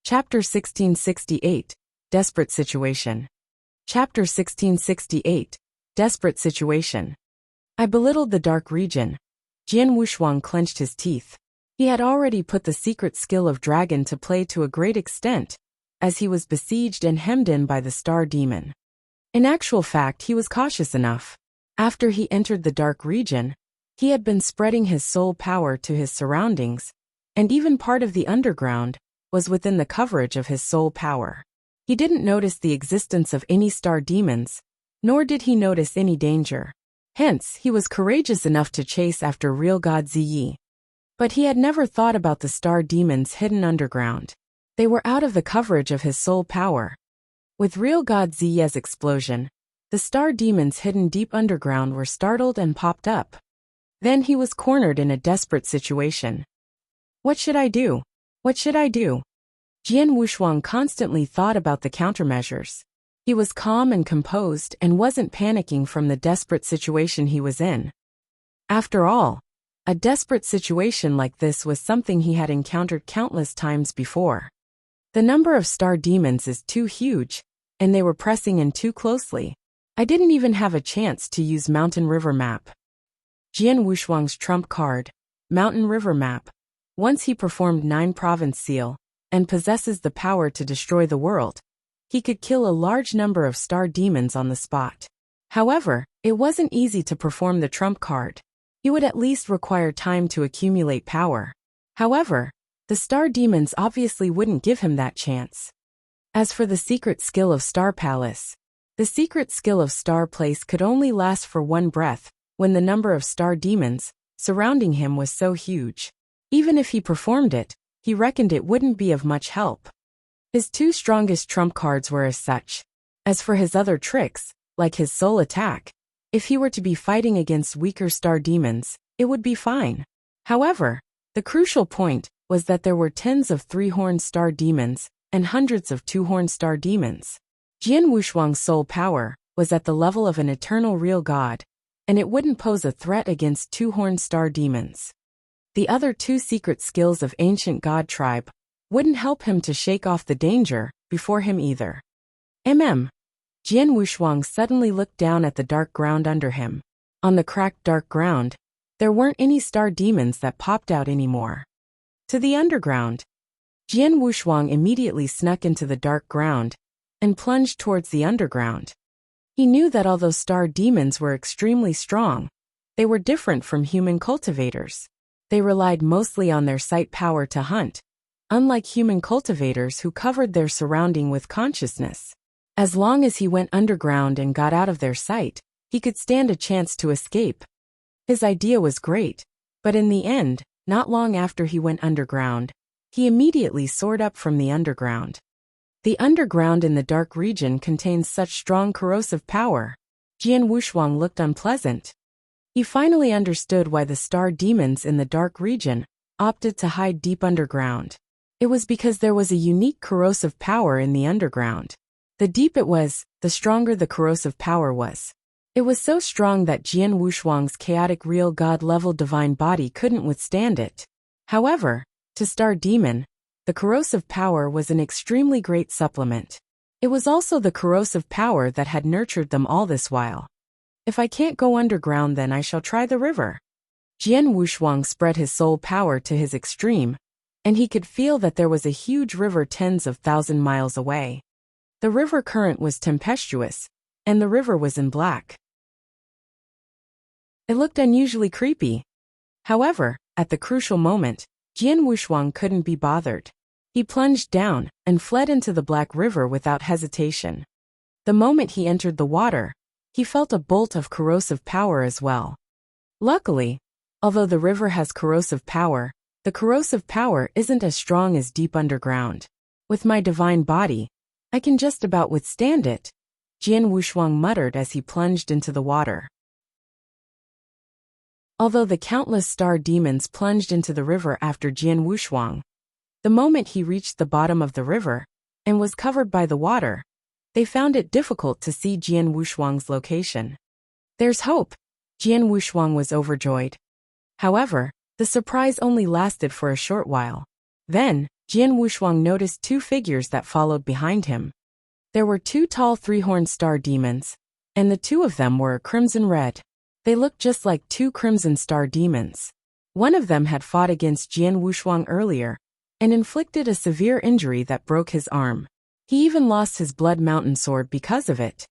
S1: Chapter 1668, Desperate Situation. Chapter 1668, Desperate Situation. I belittled the dark region. Jian Wushuang clenched his teeth. He had already put the secret skill of dragon to play to a great extent, as he was besieged and hemmed in by the star demon. In actual fact, he was cautious enough. After he entered the dark region, he had been spreading his soul power to his surroundings, and even part of the underground was within the coverage of his soul power. He didn't notice the existence of any star demons, nor did he notice any danger. Hence, he was courageous enough to chase after real god Ziyi. But he had never thought about the star demons hidden underground. They were out of the coverage of his soul power. With real god Ziyi's explosion, the star demons hidden deep underground were startled and popped up. Then he was cornered in a desperate situation. What should I do? What should I do? Jian Wushuang constantly thought about the countermeasures. He was calm and composed and wasn't panicking from the desperate situation he was in. After all, a desperate situation like this was something he had encountered countless times before. The number of star demons is too huge, and they were pressing in too closely. I didn't even have a chance to use Mountain River Map. Jian Wushuang's trump card, Mountain River Map. Once he performed 9 province seal, and possesses the power to destroy the world, he could kill a large number of star demons on the spot. However, it wasn't easy to perform the trump card. He would at least require time to accumulate power. However, the star demons obviously wouldn't give him that chance. As for the secret skill of Star Palace, the secret skill of Star Place could only last for 1 breath when the number of star demons surrounding him was so huge. Even if he performed it, he reckoned it wouldn't be of much help. His 2 strongest trump cards were as such. As for his other tricks, like his soul attack, If he were to be fighting against weaker star demons, it would be fine. However, the crucial point was that there were tens of three-horned star demons and hundreds of two-horned star demons. Jian Wushuang's soul power was at the level of an eternal real god, and it wouldn't pose a threat against two-horned star demons. The other two secret skills of ancient god tribe wouldn't help him to shake off the danger before him either. Jian Wushuang suddenly looked down at the dark ground under him. On the cracked dark ground, there weren't any star demons that popped out anymore. To the underground. Jian Wushuang immediately snuck into the dark ground and plunged towards the underground. He knew that although star demons were extremely strong, they were different from human cultivators. They relied mostly on their sight power to hunt, unlike human cultivators who covered their surrounding with consciousness. As long as he went underground and got out of their sight, he could stand a chance to escape. His idea was great, but in the end, not long after he went underground, he immediately soared up from the underground. The underground in the dark region contains such strong corrosive power. Jian Wushuang looked unpleasant. He finally understood why the star demons in the dark region opted to hide deep underground. It was because there was a unique corrosive power in the underground. The deeper it was, the stronger the corrosive power was. It was so strong that Jian Wushuang's chaotic real god-level divine body couldn't withstand it. However, to star demon, the corrosive power was an extremely great supplement. It was also the corrosive power that had nurtured them all this while. If I can't go underground, then I shall try the river. Jian Wushuang spread his soul power to his extreme, and he could feel that there was a huge river tens of thousand miles away. The river current was tempestuous, and the river was in black. It looked unusually creepy. However, at the crucial moment, Jian Wushuang couldn't be bothered. He plunged down and fled into the black river without hesitation. The moment he entered the water, he felt a bolt of corrosive power as well. Luckily, although the river has corrosive power, the corrosive power isn't as strong as deep underground. With my divine body, I can just about withstand it, Jian Wushuang muttered as he plunged into the water. Although the countless star demons plunged into the river after Jian Wushuang, the moment he reached the bottom of the river and was covered by the water, they found it difficult to see Jian Wushuang's location. There's hope, Jian Wushuang was overjoyed. However, the surprise only lasted for a short while. Then, Jian Wushuang noticed two figures that followed behind him. There were two tall three-horned star demons, and the two of them were crimson red. They looked just like two crimson star demons. One of them had fought against Jian Wushuang earlier, and inflicted a severe injury that broke his arm. He even lost his blood mountain sword because of it.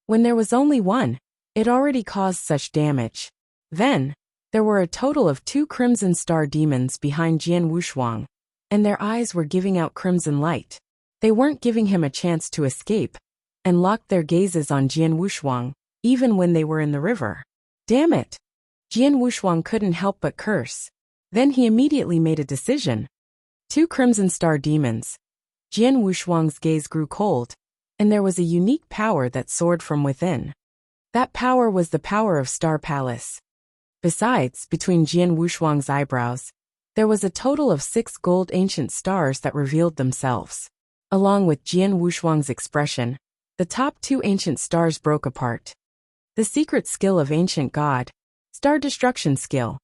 S1: When there was only one, it already caused such damage. Then, there were a total of two crimson star demons behind Jian Wushuang, and their eyes were giving out crimson light. They weren't giving him a chance to escape, and locked their gazes on Jian Wushuang, even when they were in the river. Damn it! Jian Wushuang couldn't help but curse. Then he immediately made a decision. Two crimson star demons. Jian Wushuang's gaze grew cold, and there was a unique power that soared from within. That power was the power of Star Palace. Besides, between Jian Wushuang's eyebrows, there was a total of 6 gold ancient stars that revealed themselves. Along with Jian Wushuang's expression, the top 2 ancient stars broke apart. The secret skill of Ancient God, Star Destruction Skill.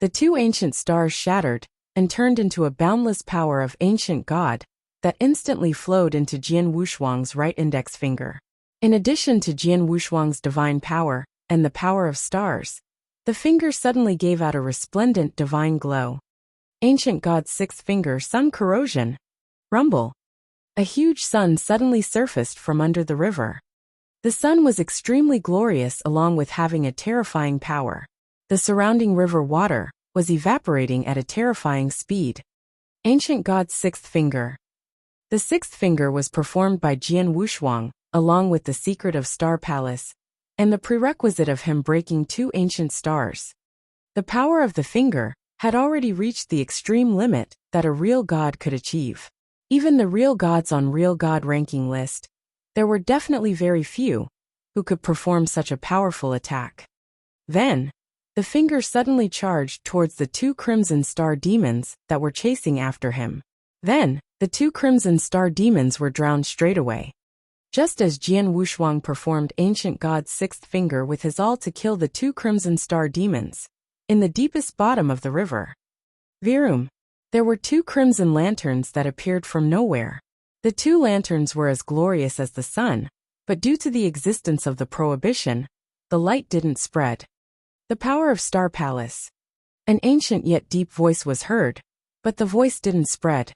S1: The 2 ancient stars shattered and turned into a boundless power of Ancient God that instantly flowed into Jian Wushuang's right index finger. In addition to Jian Wushuang's divine power and the power of stars, the finger suddenly gave out a resplendent divine glow. Ancient God's 6th finger, Sun Corrosion. Rumble. A huge sun suddenly surfaced from under the river. The sun was extremely glorious along with having a terrifying power. The surrounding river water was evaporating at a terrifying speed. Ancient God's 6th finger. The 6th finger was performed by Jian Wushuang, along with the secret of Star Palace, and the prerequisite of him breaking 2 ancient stars. The power of the finger had already reached the extreme limit that a real god could achieve. Even the real gods on Real God ranking list, there were definitely very few who could perform such a powerful attack. Then, the finger suddenly charged towards the 2 Crimson Star demons that were chasing after him. Then, the 2 Crimson Star demons were drowned straight away. Just as Jian Wushuang performed Ancient God's 6th finger with his all to kill the 2 Crimson Star demons, in the deepest bottom of the river. Virum. There were 2 crimson lanterns that appeared from nowhere. The 2 lanterns were as glorious as the sun, but due to the existence of the prohibition, the light didn't spread. The power of Star Palace. An ancient yet deep voice was heard, but the voice didn't spread.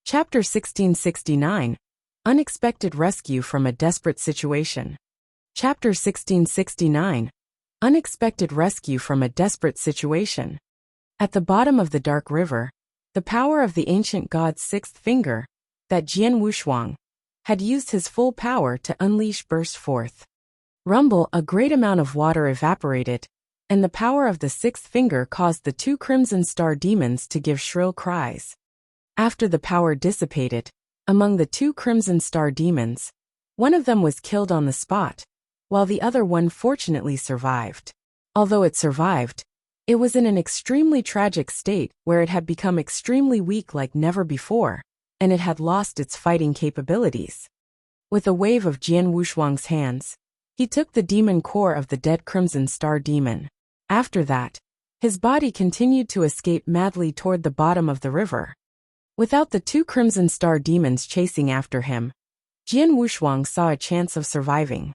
S1: Chapter 1669. Unexpected Rescue from a Desperate Situation. Chapter 1669. Unexpected Rescue from a Desperate Situation. At the bottom of the dark river, the power of the ancient god's 6th finger, that Jian Wushuang, had used his full power to unleash burst forth. Rumble, a great amount of water evaporated, and the power of the 6th finger caused the 2 Crimson Star demons to give shrill cries. After the power dissipated, among the 2 Crimson Star demons, one of them was killed on the spot, while the other one fortunately survived. Although it survived, it was in an extremely tragic state where it had become extremely weak like never before, and it had lost its fighting capabilities. With a wave of Jian Wushuang's hands, he took the demon core of the dead Crimson Star demon. After that, his body continued to escape madly toward the bottom of the river. Without the 2 Crimson Star demons chasing after him, Jian Wushuang saw a chance of surviving.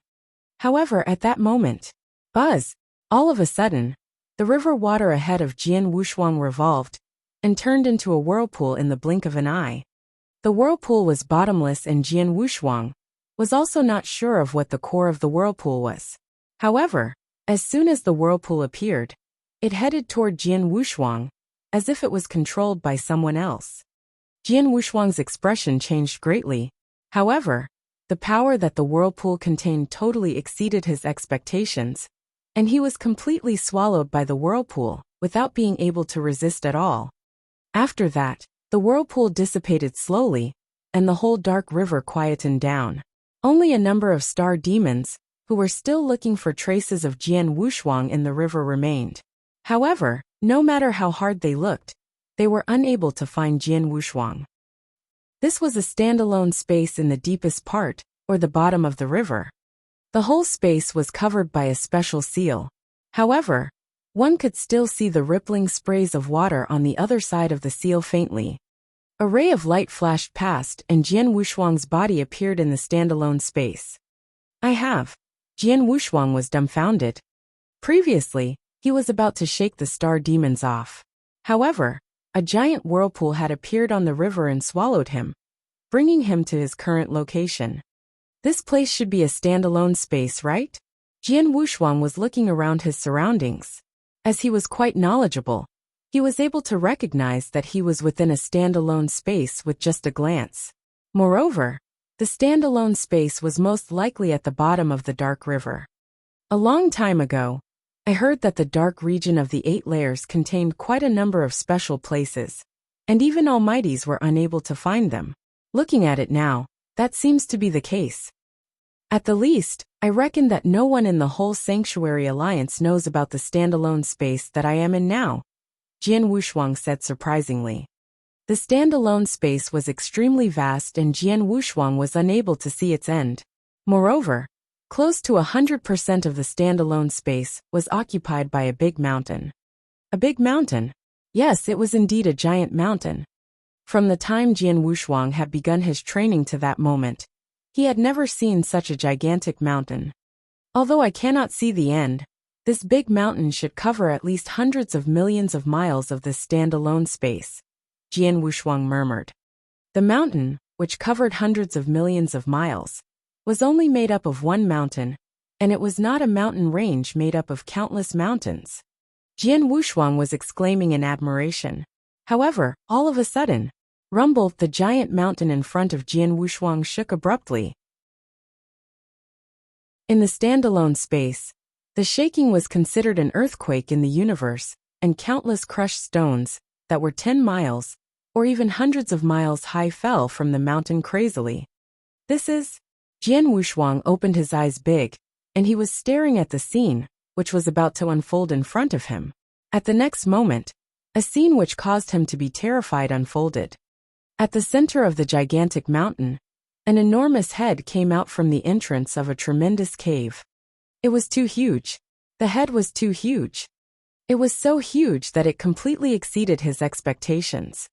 S1: However, at that moment, buzz! All of a sudden, the river water ahead of Jian Wushuang revolved and turned into a whirlpool in the blink of an eye. The whirlpool was bottomless and Jian Wushuang was also not sure of what the core of the whirlpool was. However, as soon as the whirlpool appeared, it headed toward Jian Wushuang, as if it was controlled by someone else. Jian Wushuang's expression changed greatly. However, the power that the whirlpool contained totally exceeded his expectations, and he was completely swallowed by the whirlpool, without being able to resist at all. After that, the whirlpool dissipated slowly, and the whole dark river quietened down. Only a number of star demons, who were still looking for traces of Jian Wushuang in the river, remained. However, no matter how hard they looked, they were unable to find Jian Wushuang. This was a standalone space in the deepest part, or the bottom of the river. The whole space was covered by a special seal. However, one could still see the rippling sprays of water on the other side of the seal faintly. A ray of light flashed past and Jian Wushuang's body appeared in the standalone space. Jian Wushuang was dumbfounded. Previously, he was about to shake the star demons off. However, a giant whirlpool had appeared on the river and swallowed him, bringing him to his current location. This place should be a standalone space, right? Jian Wushuang was looking around his surroundings. As he was quite knowledgeable, he was able to recognize that he was within a standalone space with just a glance. Moreover, the standalone space was most likely at the bottom of the dark river. A long time ago, I heard that the dark region of the 8 layers contained quite a number of special places, and even Almighties were unable to find them. Looking at it now, that seems to be the case. At the least, I reckon that no one in the whole Sanctuary Alliance knows about the standalone space that I am in now, Jian Wushuang said surprisingly. The standalone space was extremely vast and Jian Wushuang was unable to see its end. Moreover, close to 100% of the standalone space was occupied by a big mountain. A big mountain? Yes, it was indeed a giant mountain. From the time Jian Wushuang had begun his training to that moment, he had never seen such a gigantic mountain. Although I cannot see the end, this big mountain should cover at least hundreds of millions of miles of this standalone space, Jian Wushuang murmured. The mountain, which covered hundreds of millions of miles, was only made up of one mountain, and it was not a mountain range made up of countless mountains. Jian Wushuang was exclaiming in admiration. However, all of a sudden, rumble, the giant mountain in front of Jian Wushuang shook abruptly. In the standalone space, the shaking was considered an earthquake in the universe, and countless crushed stones, that were 10 miles, or even hundreds of miles high fell from the mountain crazily. This is... Jian Wushuang opened his eyes big, and he was staring at the scene, which was about to unfold in front of him. At the next moment, a scene which caused him to be terrified unfolded. At the center of the gigantic mountain, an enormous head came out from the entrance of a tremendous cave. It was too huge. The head was too huge. It was so huge that it completely exceeded his expectations.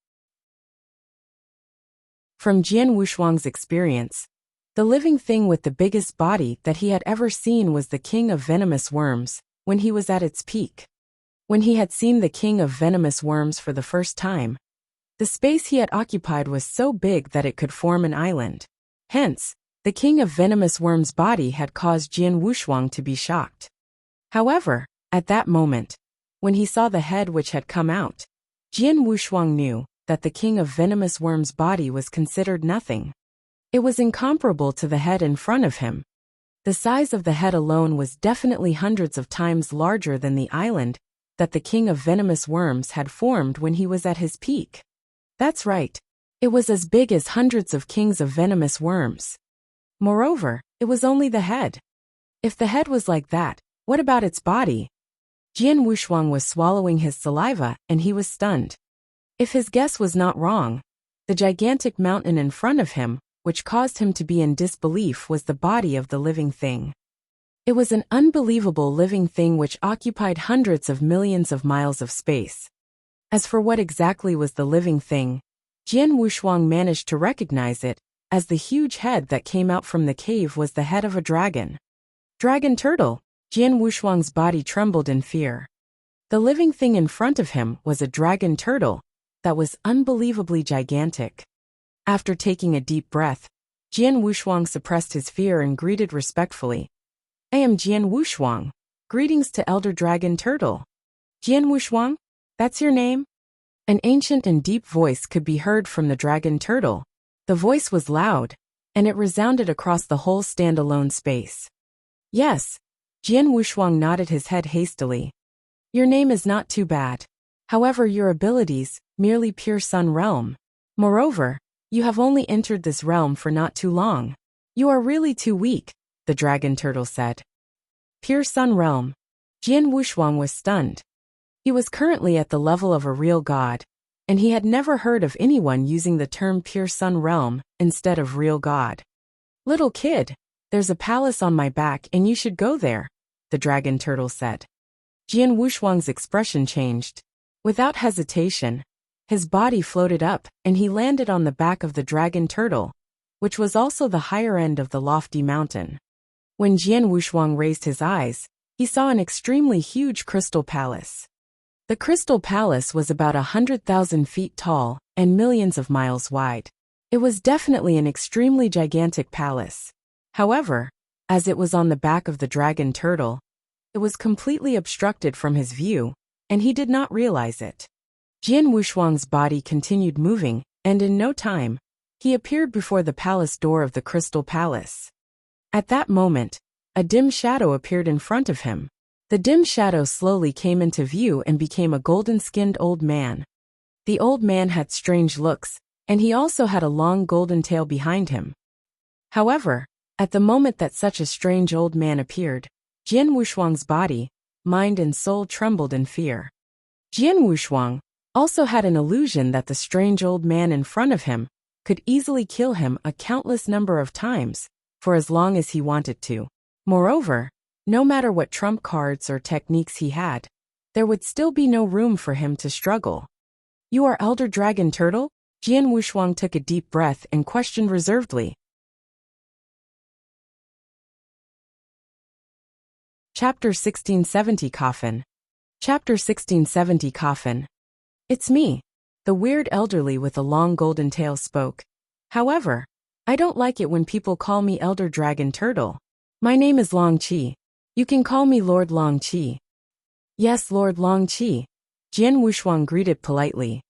S1: From Jian Wushuang's experience, the living thing with the biggest body that he had ever seen was the king of venomous worms, when he was at its peak. When he had seen the king of venomous worms for the first time, the space he had occupied was so big that it could form an island. Hence, the king of venomous worms' body had caused Jian Wushuang to be shocked. However, at that moment, when he saw the head which had come out, Jian Wushuang knew that the king of venomous worms' body was considered nothing. It was incomparable to the head in front of him. The size of the head alone was definitely hundreds of times larger than the island that the king of venomous worms had formed when he was at his peak. That's right. It was as big as hundreds of kings of venomous worms. Moreover, it was only the head. If the head was like that, what about its body? Jian Wushuang was swallowing his saliva, and he was stunned. If his guess was not wrong, the gigantic mountain in front of him, which caused him to be in disbelief, was the body of the living thing. It was an unbelievable living thing which occupied hundreds of millions of miles of space. As for what exactly was the living thing, Jian Wushuang managed to recognize it, as the huge head that came out from the cave was the head of a dragon. Dragon turtle! Jian Wushuang's body trembled in fear. The living thing in front of him was a dragon turtle that was unbelievably gigantic. After taking a deep breath, Jian Wushuang suppressed his fear and greeted respectfully. I am Jian Wushuang. Greetings to Elder Dragon Turtle. Jian Wushuang? That's your name? An ancient and deep voice could be heard from the dragon turtle. The voice was loud, and it resounded across the whole standalone space. Yes. Jian Wushuang nodded his head hastily. Your name is not too bad. However, your abilities, merely pure sun realm. Moreover, you have only entered this realm for not too long. You are really too weak, the dragon turtle said. Pure sun realm. Jian Wushuang was stunned. He was currently at the level of a real god, and he had never heard of anyone using the term pure sun realm instead of real god. Little kid, there's a palace on my back and you should go there, the dragon turtle said. Jian Wushuang's expression changed. Without hesitation, his body floated up and he landed on the back of the dragon turtle, which was also the higher end of the lofty mountain. When Jian Wushuang raised his eyes, he saw an extremely huge crystal palace. The crystal palace was about 100,000 feet tall and millions of miles wide. It was definitely an extremely gigantic palace. However, as it was on the back of the dragon turtle, it was completely obstructed from his view, and he did not realize it. Jian Wushuang's body continued moving, and in no time, he appeared before the palace door of the crystal palace. At that moment, a dim shadow appeared in front of him. The dim shadow slowly came into view and became a golden-skinned old man. The old man had strange looks, and he also had a long golden tail behind him. However, at the moment that such a strange old man appeared, Jian Wushuang's body, mind and soul trembled in fear. Jian Wushuang also had an illusion that the strange old man in front of him could easily kill him a countless number of times, for as long as he wanted to. Moreover, no matter what trump cards or techniques he had, there would still be no room for him to struggle. You are Elder Dragon Turtle? Jian Wushuang took a deep breath and questioned reservedly. Chapter 1670 Coffin. Chapter 1670 Coffin. It's me. The weird elderly with a long golden tail spoke. However, I don't like it when people call me Elder Dragon Turtle. My name is Long Qi. You can call me Lord Long Qi. Yes, Lord Long Qi. Jian Wushuang greeted politely.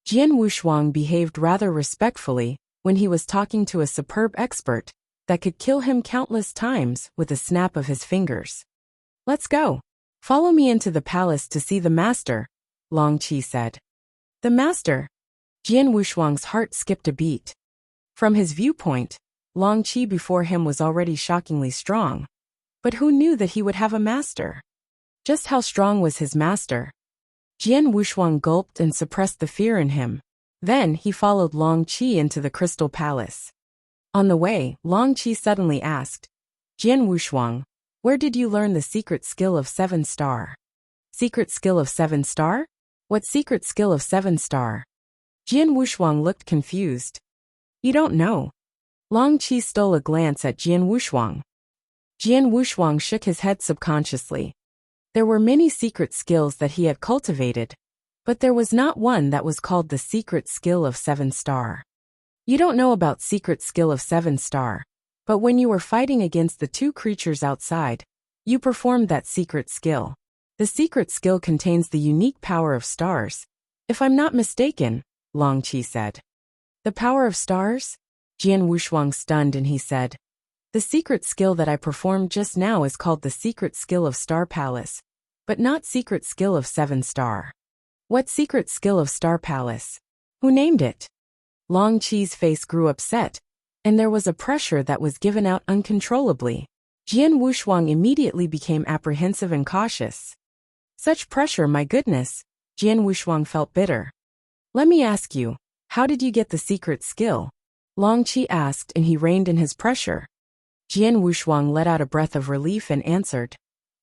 S1: Jian Wushuang behaved rather respectfully when he was talking to a superb expert that could kill him countless times with a snap of his fingers. Let's go. Follow me into the palace to see the master, Long Qi said. The master? Jian Wushuang's heart skipped a beat. From his viewpoint, Long Qi before him was already shockingly strong. But who knew that he would have a master? Just how strong was his master? Jian Wushuang gulped and suppressed the fear in him. Then he followed Long Qi into the Crystal Palace. On the way, Long Qi suddenly asked, Jian Wushuang, where did you learn the secret skill of 7-star? Secret skill of 7-star? What secret skill of 7-star? Jian Wushuang looked confused. You don't know. Long Qi stole a glance at Jian Wushuang. Jian Wushuang shook his head subconsciously. There were many secret skills that he had cultivated, but there was not one that was called the secret skill of 7-star. You don't know about secret skill of 7-star, but when you were fighting against the two creatures outside, you performed that secret skill. The secret skill contains the unique power of stars. If I'm not mistaken, Long Qi said. The power of stars? Jian Wushuang stunned and he said, the secret skill that I performed just now is called the secret skill of Star Palace, but not secret skill of 7-star. What secret skill of Star Palace? Who named it? Long Qi's face grew upset, and there was a pressure that was given out uncontrollably. Jian Wushuang immediately became apprehensive and cautious. Such pressure, my goodness, Jian Wushuang felt bitter. Let me ask you, how did you get the secret skill? Long Qi asked and he reined in his pressure. Jian Wushuang let out a breath of relief and answered,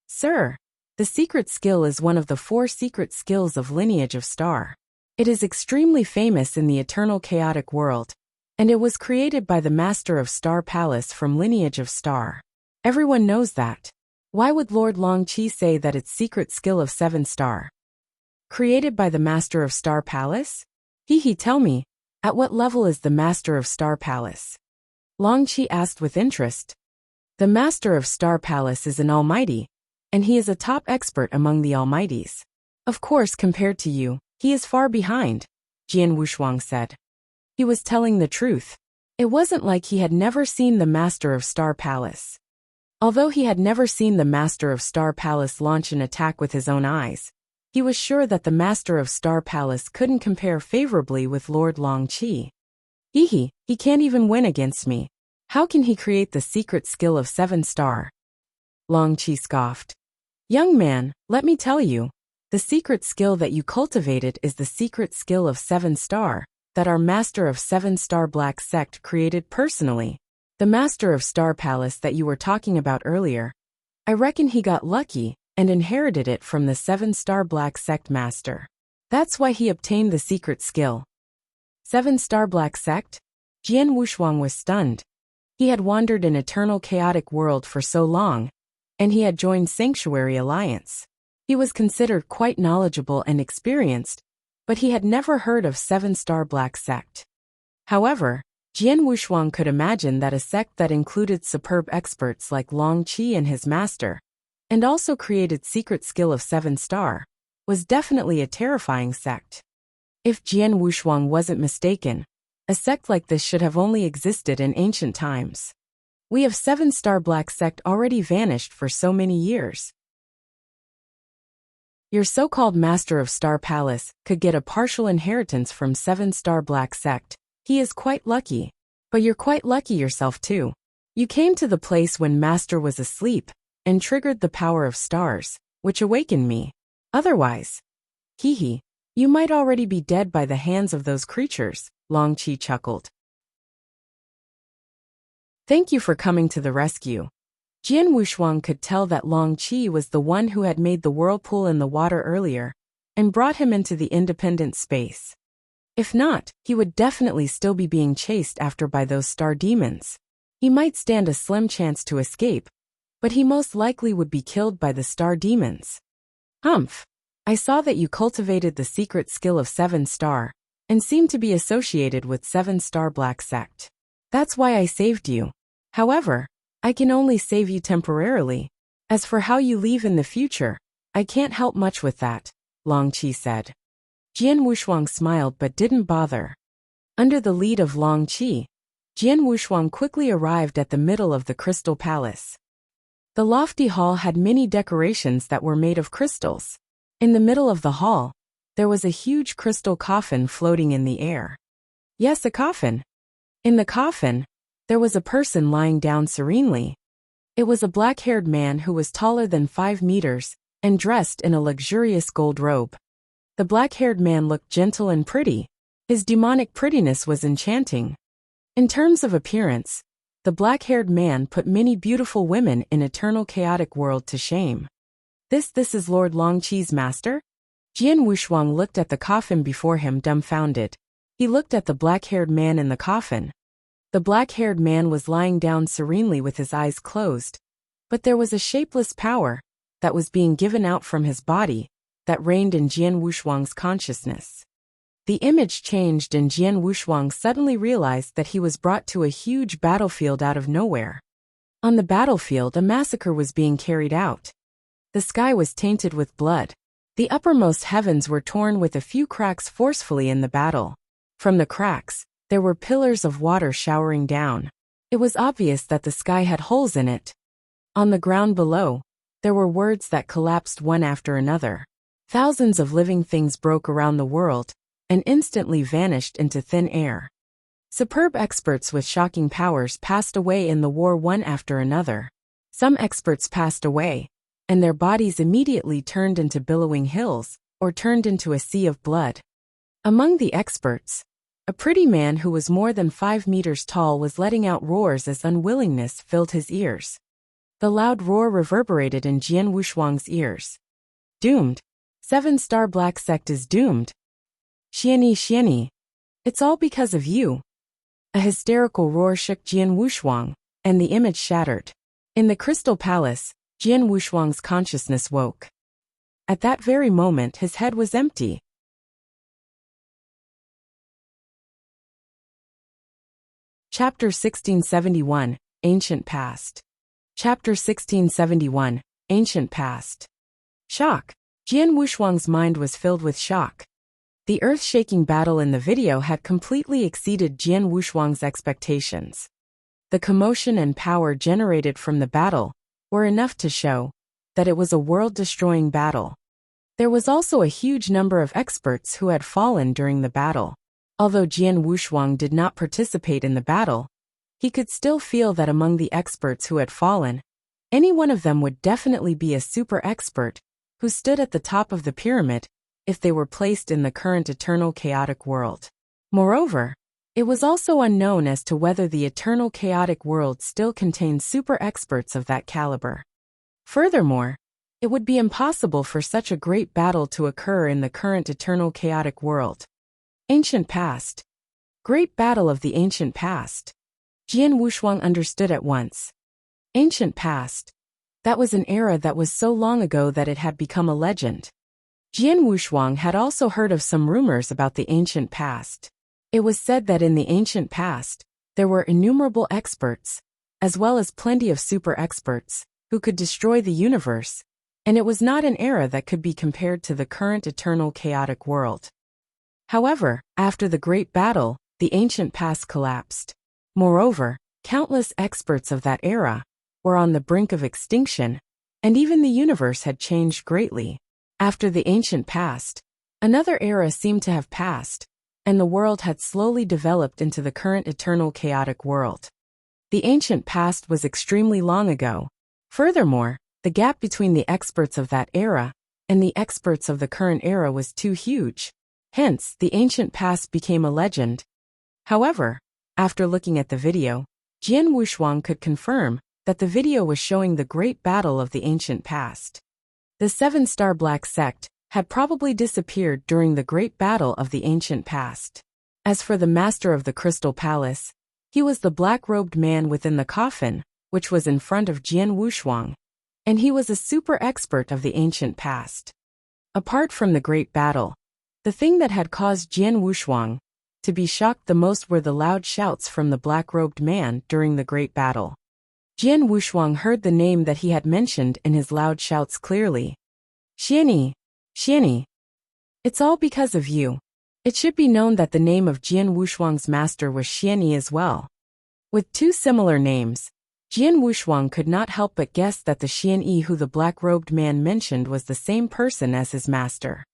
S1: Sir, the secret skill is one of the 4 secret skills of Lineage of Star. It is extremely famous in the eternal chaotic world, and it was created by the Master of Star Palace from Lineage of Star. Everyone knows that. Why would Lord Long Qi say that its secret skill of 7-star? Created by the Master of Star Palace? Tell me, at what level is the Master of Star Palace? Long Qi asked with interest. The Master of Star Palace is an almighty, and he is a top expert among the almighties. Of course, compared to you, he is far behind, Jian Wushuang said. He was telling the truth. It wasn't like he had never seen the Master of Star Palace. Although he had never seen the Master of Star Palace launch an attack with his own eyes, he was sure that the Master of Star Palace couldn't compare favorably with Lord Long Qi. He can't even win against me. How can he create the secret skill of 7-star? Long Qi scoffed. Young man, let me tell you, the secret skill that you cultivated is the secret skill of 7-star, that our Master of 7-star Black Sect created personally. The Master of Star Palace that you were talking about earlier. I reckon he got lucky and inherited it from the 7-star Black Sect Master. That's why he obtained the secret skill. 7-star Black Sect? Jian Wushuang was stunned. He had wandered in eternal chaotic world for so long, and he had joined Sanctuary Alliance. He was considered quite knowledgeable and experienced, but he had never heard of 7-star Black Sect. However, Jian Wushuang could imagine that a sect that included superb experts like Long Qi and his master, and also created secret skill of 7-star, was definitely a terrifying sect. If Jian Wushuang wasn't mistaken, a sect like this should have only existed in ancient times. We have 7-star Black Sect already vanished for so many years. Your so-called Master of Star Palace could get a partial inheritance from 7-star Black Sect. He is quite lucky. But you're quite lucky yourself too. You came to the place when Master was asleep, and triggered the power of stars, which awakened me. Otherwise, you might already be dead by the hands of those creatures, Long Qi chuckled. Thank you for coming to the rescue. Jian Wushuang could tell that Long Qi was the one who had made the whirlpool in the water earlier, and brought him into the independent space. If not, he would definitely still be being chased after by those star demons. He might stand a slim chance to escape, but he most likely would be killed by the star demons. Humph! I saw that you cultivated the secret skill of 7-star, and seemed to be associated with 7-star Black Sect. That's why I saved you. However, I can only save you temporarily. As for how you leave in the future, I can't help much with that, Long Qi said. Jian Wushuang smiled but didn't bother. Under the lead of Long Qi, Jian Wushuang quickly arrived at the middle of the Crystal Palace. The lofty hall had many decorations that were made of crystals. In the middle of the hall, there was a huge crystal coffin floating in the air. Yes, a coffin. In the coffin, there was a person lying down serenely. It was a black-haired man who was taller than 5 meters and dressed in a luxurious gold robe. The black-haired man looked gentle and pretty. His demonic prettiness was enchanting. In terms of appearance, the black-haired man put many beautiful women in eternal chaotic world to shame. This is Lord Longqi's master? Jian Wushuang looked at the coffin before him dumbfounded. He looked at the black-haired man in the coffin. The black-haired man was lying down serenely with his eyes closed, but there was a shapeless power that was being given out from his body that reigned in Jian Wushuang's consciousness. The image changed and Jian Wushuang suddenly realized that he was brought to a huge battlefield out of nowhere. On the battlefield, a massacre was being carried out. The sky was tainted with blood. The uppermost heavens were torn with a few cracks forcefully in the battle. From the cracks, there were pillars of water showering down. It was obvious that the sky had holes in it. On the ground below, there were words that collapsed one after another. Thousands of living things broke around the world and instantly vanished into thin air. Superb experts with shocking powers passed away in the war one after another. Some experts passed away, and their bodies immediately turned into billowing hills or turned into a sea of blood. Among the experts, a pretty man who was more than 5 meters tall was letting out roars as unwillingness filled his ears. The loud roar reverberated in Jian Wushuang's ears. Doomed. 7-star black sect is doomed. Xiani, it's all because of you. A hysterical roar shook Jian Wushuang, and the image shattered. In the Crystal Palace, Jian Wushuang's consciousness woke. At that very moment his head was empty. Chapter 1671, Ancient Past. Chapter 1671, Ancient Past. Shock. Jian Wushuang's mind was filled with shock. The earth-shaking battle in the video had completely exceeded Jian Wushuang's expectations. The commotion and power generated from the battle were enough to show that it was a world-destroying battle. There was also a huge number of experts who had fallen during the battle. Although Jian Wushuang did not participate in the battle, he could still feel that among the experts who had fallen, any one of them would definitely be a super expert who stood at the top of the pyramid if they were placed in the current eternal chaotic world. Moreover, it was also unknown as to whether the eternal chaotic world still contained super experts of that caliber. Furthermore, it would be impossible for such a great battle to occur in the current eternal chaotic world. Ancient Past. Great Battle of the Ancient Past. Jian Wushuang understood at once. Ancient Past. That was an era that was so long ago that it had become a legend. Jian Wushuang had also heard of some rumors about the ancient past. It was said that in the ancient past, there were innumerable experts, as well as plenty of super experts, who could destroy the universe, and it was not an era that could be compared to the current eternal chaotic world. However, after the Great Battle, the ancient past collapsed. Moreover, countless experts of that era were on the brink of extinction, and even the universe had changed greatly. After the ancient past, another era seemed to have passed, and the world had slowly developed into the current eternal chaotic world. The ancient past was extremely long ago. Furthermore, the gap between the experts of that era and the experts of the current era was too huge. Hence, the ancient past became a legend. However, after looking at the video, Jian Wushuang could confirm that the video was showing the great battle of the ancient past. The 7-star black sect had probably disappeared during the great battle of the ancient past. As for the master of the Crystal Palace, he was the black-robed man within the coffin, which was in front of Jian Wushuang, and he was a super expert of the ancient past. Apart from the great battle, the thing that had caused Jian Wushuang to be shocked the most were the loud shouts from the black-robed man during the great battle. Jian Wushuang heard the name that he had mentioned in his loud shouts clearly. Xiani. It's all because of you. It should be known that the name of Jian Wushuang's master was Xiani as well. With two similar names, Jian Wushuang could not help but guess that the Xiani who the black-robed man mentioned was the same person as his master.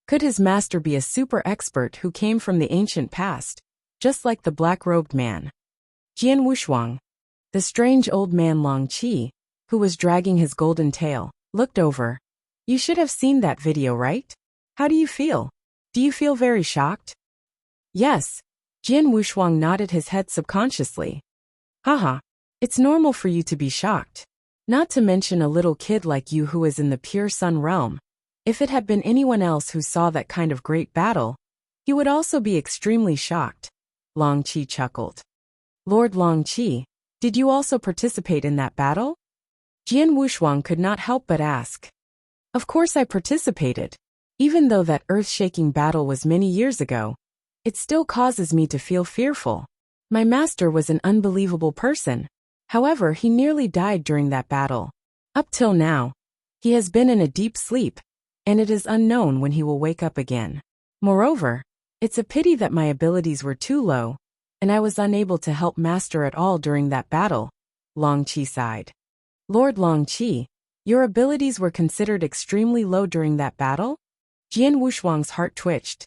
S1: Could his master be a super expert who came from the ancient past, just like the black-robed man? Jian Wushuang, the strange old man Long Qi, who was dragging his golden tail, looked over. You should have seen that video, right? How do you feel? Do you feel very shocked? Yes. Jian Wushuang nodded his head subconsciously. Haha. It's normal for you to be shocked. Not to mention a little kid like you who is in the pure sun realm. If it had been anyone else who saw that kind of great battle, he would also be extremely shocked. Long Qi chuckled. Lord Long Qi, did you also participate in that battle? Jian Wushuang could not help but ask. Of course I participated. Even though that earth-shaking battle was many years ago, it still causes me to feel fearful. My master was an unbelievable person. However, he nearly died during that battle. Up till now, he has been in a deep sleep, and it is unknown when he will wake up again. Moreover, it's a pity that my abilities were too low, and I was unable to help master at all during that battle. Long Qi sighed. Lord Long Qi, your abilities were considered extremely low during that battle? Jian Wushuang's heart twitched.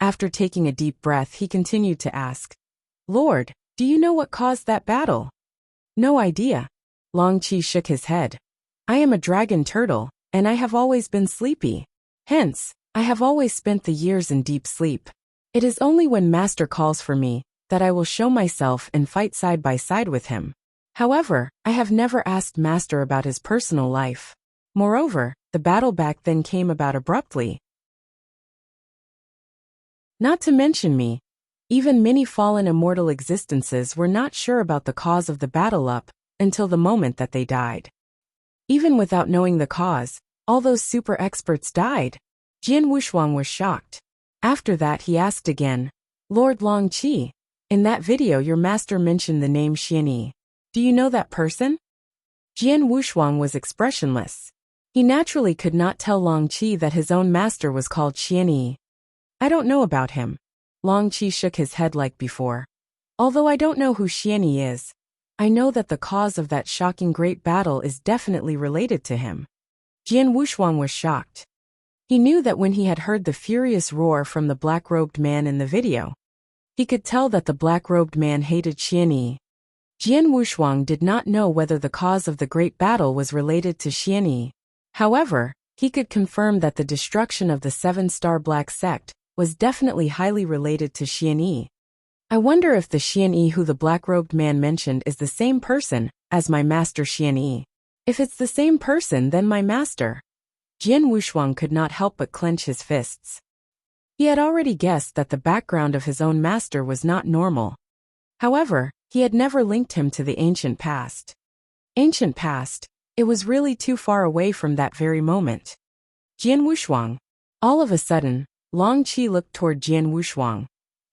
S1: After taking a deep breath, he continued to ask, Lord, do you know what caused that battle? No idea. Long Qi shook his head. I am a dragon turtle, and I have always been sleepy. Hence, I have always spent the years in deep sleep. It is only when Master calls for me that I will show myself and fight side by side with him. However, I have never asked Master about his personal life. Moreover, the battle back then came about abruptly. Not to mention me, even many fallen immortal existences were not sure about the cause of the battle up until the moment that they died. Even without knowing the cause, all those super experts died. Jian Wushuang was shocked. After that he asked again, Lord Long Qi, in that video your master mentioned the name Xianyi. Do you know that person? Jian Wushuang was expressionless. He naturally could not tell Long Qi that his own master was called Xianyi. I don't know about him. Long Qi shook his head like before. Although I don't know who Xianyi is, I know that the cause of that shocking great battle is definitely related to him. Jian Wushuang was shocked. He knew that when he had heard the furious roar from the black-robed man in the video, he could tell that the black-robed man hated Xianyi. Jian Wushuang did not know whether the cause of the great battle was related to Xianyi. However, he could confirm that the destruction of the seven-star black sect was definitely highly related to Xianyi. I wonder if the Xianyi who the black-robed man mentioned is the same person as my master Xianyi. If it's the same person, then my master. Jian Wushuang could not help but clench his fists. He had already guessed that the background of his own master was not normal. However, he had never linked him to the ancient past. Ancient past, it was really too far away from that very moment. Jian Wushuang. All of a sudden, Long Qi looked toward Jian Wushuang.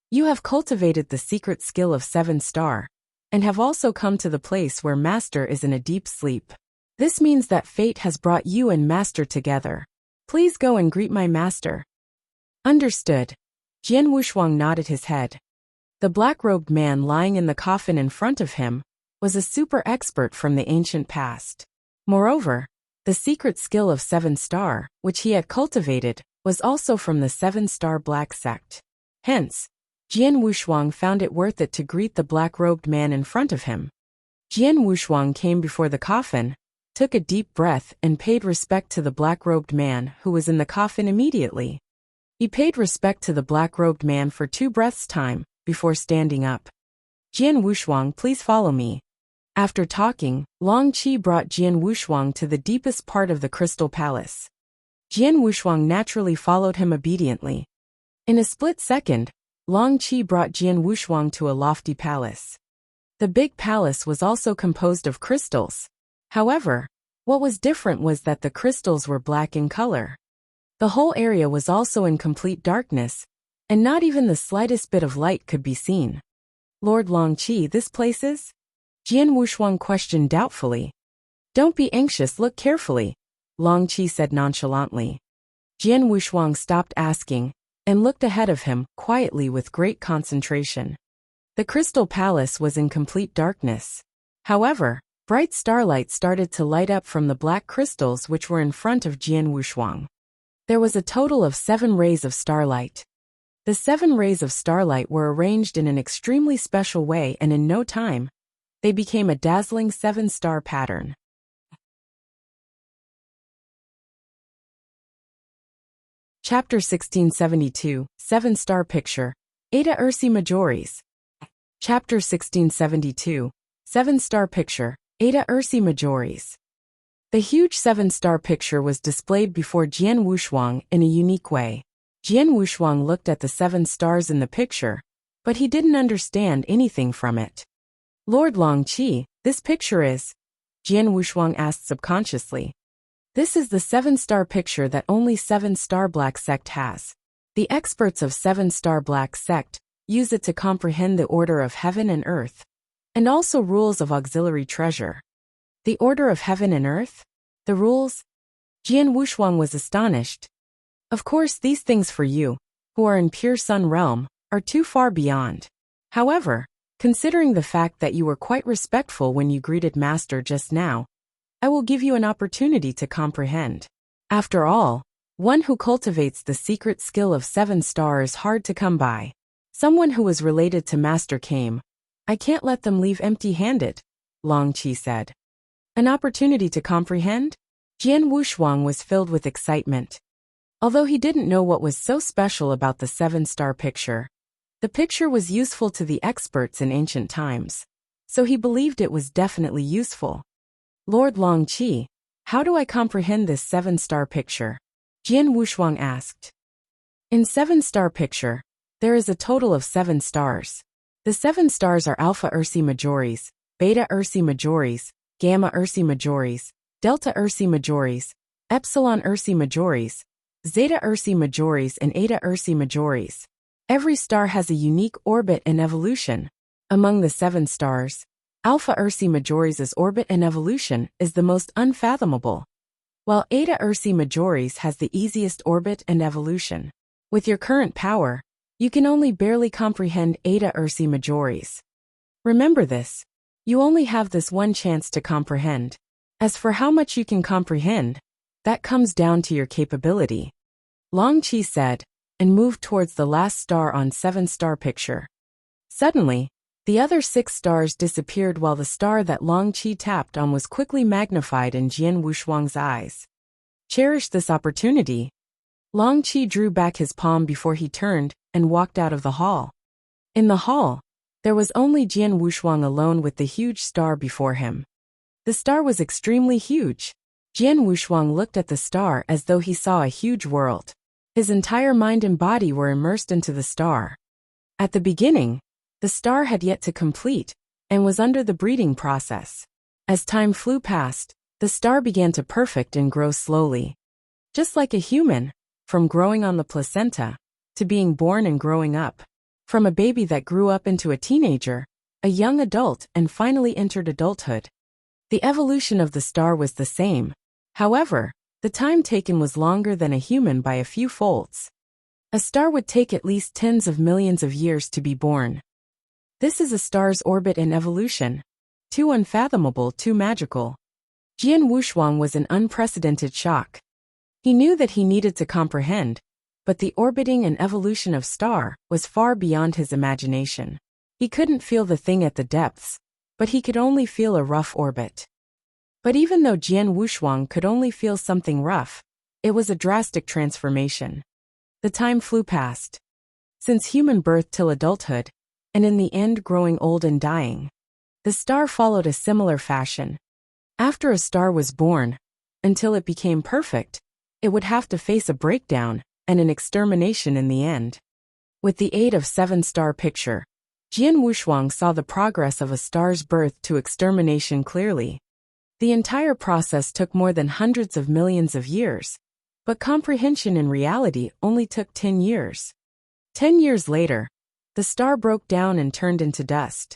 S1: You have cultivated the secret skill of 7-star, and have also come to the place where Master is in a deep sleep. This means that fate has brought you and Master together. Please go and greet my Master. Understood. Jian Wushuang nodded his head. The black-robed man lying in the coffin in front of him was a super expert from the ancient past. Moreover, the secret skill of 7-star, which he had cultivated, was also from the 7-star black sect. Hence, Jian Wushuang found it worth it to greet the black-robed man in front of him. Jian Wushuang came before the coffin, took a deep breath and paid respect to the black-robed man who was in the coffin immediately. He paid respect to the black-robed man for 2 breaths' time before standing up. Jian Wushuang, please follow me. After talking, Long Qi brought Jian Wushuang to the deepest part of the Crystal Palace. Jian Wushuang naturally followed him obediently. In a split second, Long Qi brought Jian Wushuang to a lofty palace. The big palace was also composed of crystals. However, what was different was that the crystals were black in color. The whole area was also in complete darkness, and not even the slightest bit of light could be seen. Lord Long Qi, this place is? Jian Wushuang questioned doubtfully. Don't be anxious, look carefully, Long Qi said nonchalantly. Jian Wushuang stopped asking and looked ahead of him quietly with great concentration. The Crystal Palace was in complete darkness. However, bright starlight started to light up from the black crystals which were in front of Jian Wushuang. There was a total of 7 rays of starlight. The 7 rays of starlight were arranged in an extremely special way, and in no time, they became a dazzling 7-star pattern. Chapter 1672, 7-Star Picture, Eta Ursae Majoris. Chapter 1672, 7-Star Picture, Eta Ursae Majoris. The huge 7-star picture was displayed before Jian Wushuang in a unique way. Jian Wushuang looked at the 7 stars in the picture, but he didn't understand anything from it. Lord Longqi, this picture is? Jian Wushuang asked subconsciously. This is the 7-star picture that only 7-star Black Sect has. The experts of 7-star Black Sect use it to comprehend the order of heaven and earth, and also rules of auxiliary treasure. The order of heaven and earth? The rules? Jian Wushuang was astonished. Of course, these things for you, who are in pure sun realm, are too far beyond. However, considering the fact that you were quite respectful when you greeted Master just now, I will give you an opportunity to comprehend. After all, one who cultivates the secret skill of 7 stars is hard to come by. Someone who is related to Master came. I can't let them leave empty-handed, Longqi said. An opportunity to comprehend? Jian Wushuang was filled with excitement. Although he didn't know what was so special about the 7-star picture, the picture was useful to the experts in ancient times, so he believed it was definitely useful. Lord Longqi, how do I comprehend this 7-star picture? Jian Wushuang asked. In 7-star picture, there is a total of 7 stars. The 7 stars are Alpha Ursae Majoris, Beta Ursae Majoris, Gamma Ursae Majoris, Delta Ursae Majoris, Epsilon Ursae Majoris, Zeta Ursae Majoris, and Eta Ursae Majoris. Every star has a unique orbit and evolution. Among the 7 stars, Alpha Ursae Majoris' orbit and evolution is the most unfathomable, while Eta Ursae Majoris has the easiest orbit and evolution. With your current power, you can only barely comprehend Eta Ursae Majoris. Remember this. You only have this one chance to comprehend. As for how much you can comprehend, that comes down to your capability. Longqi said, and moved towards the last star on 7-star picture. Suddenly, the other 6 stars disappeared while the star that Longqi tapped on was quickly magnified in Jian Wushuang's eyes. Cherish this opportunity. Longqi drew back his palm before he turned and walked out of the hall. In the hall, there was only Jian Wushuang alone with the huge star before him. The star was extremely huge. Jian Wushuang looked at the star as though he saw a huge world. His entire mind and body were immersed into the star. At the beginning, the star had yet to complete, and was under the breeding process. As time flew past, the star began to perfect and grow slowly. Just like a human, from growing on the placenta, to being born and growing up. From a baby that grew up into a teenager, a young adult, and finally entered adulthood. The evolution of the star was the same. However, the time taken was longer than a human by a few folds. A star would take at least tens of millions of years to be born. This is a star's orbit and evolution. Too unfathomable, too magical. Jian Wushuang was in unprecedented shock. He knew that he needed to comprehend, but the orbiting and evolution of star was far beyond his imagination. He couldn't feel the thing at the depths, but he could only feel a rough orbit. But even though Jian Wushuang could only feel something rough, it was a drastic transformation. The time flew past. Since human birth till adulthood, and in the end growing old and dying, the star followed a similar fashion. After a star was born, until it became perfect, it would have to face a breakdown and an extermination in the end. With the aid of 7-star picture, Jian Wushuang saw the progress of a star's birth to extermination clearly. The entire process took more than hundreds of millions of years, but comprehension in reality only took 10 years. 10 years later, the star broke down and turned into dust.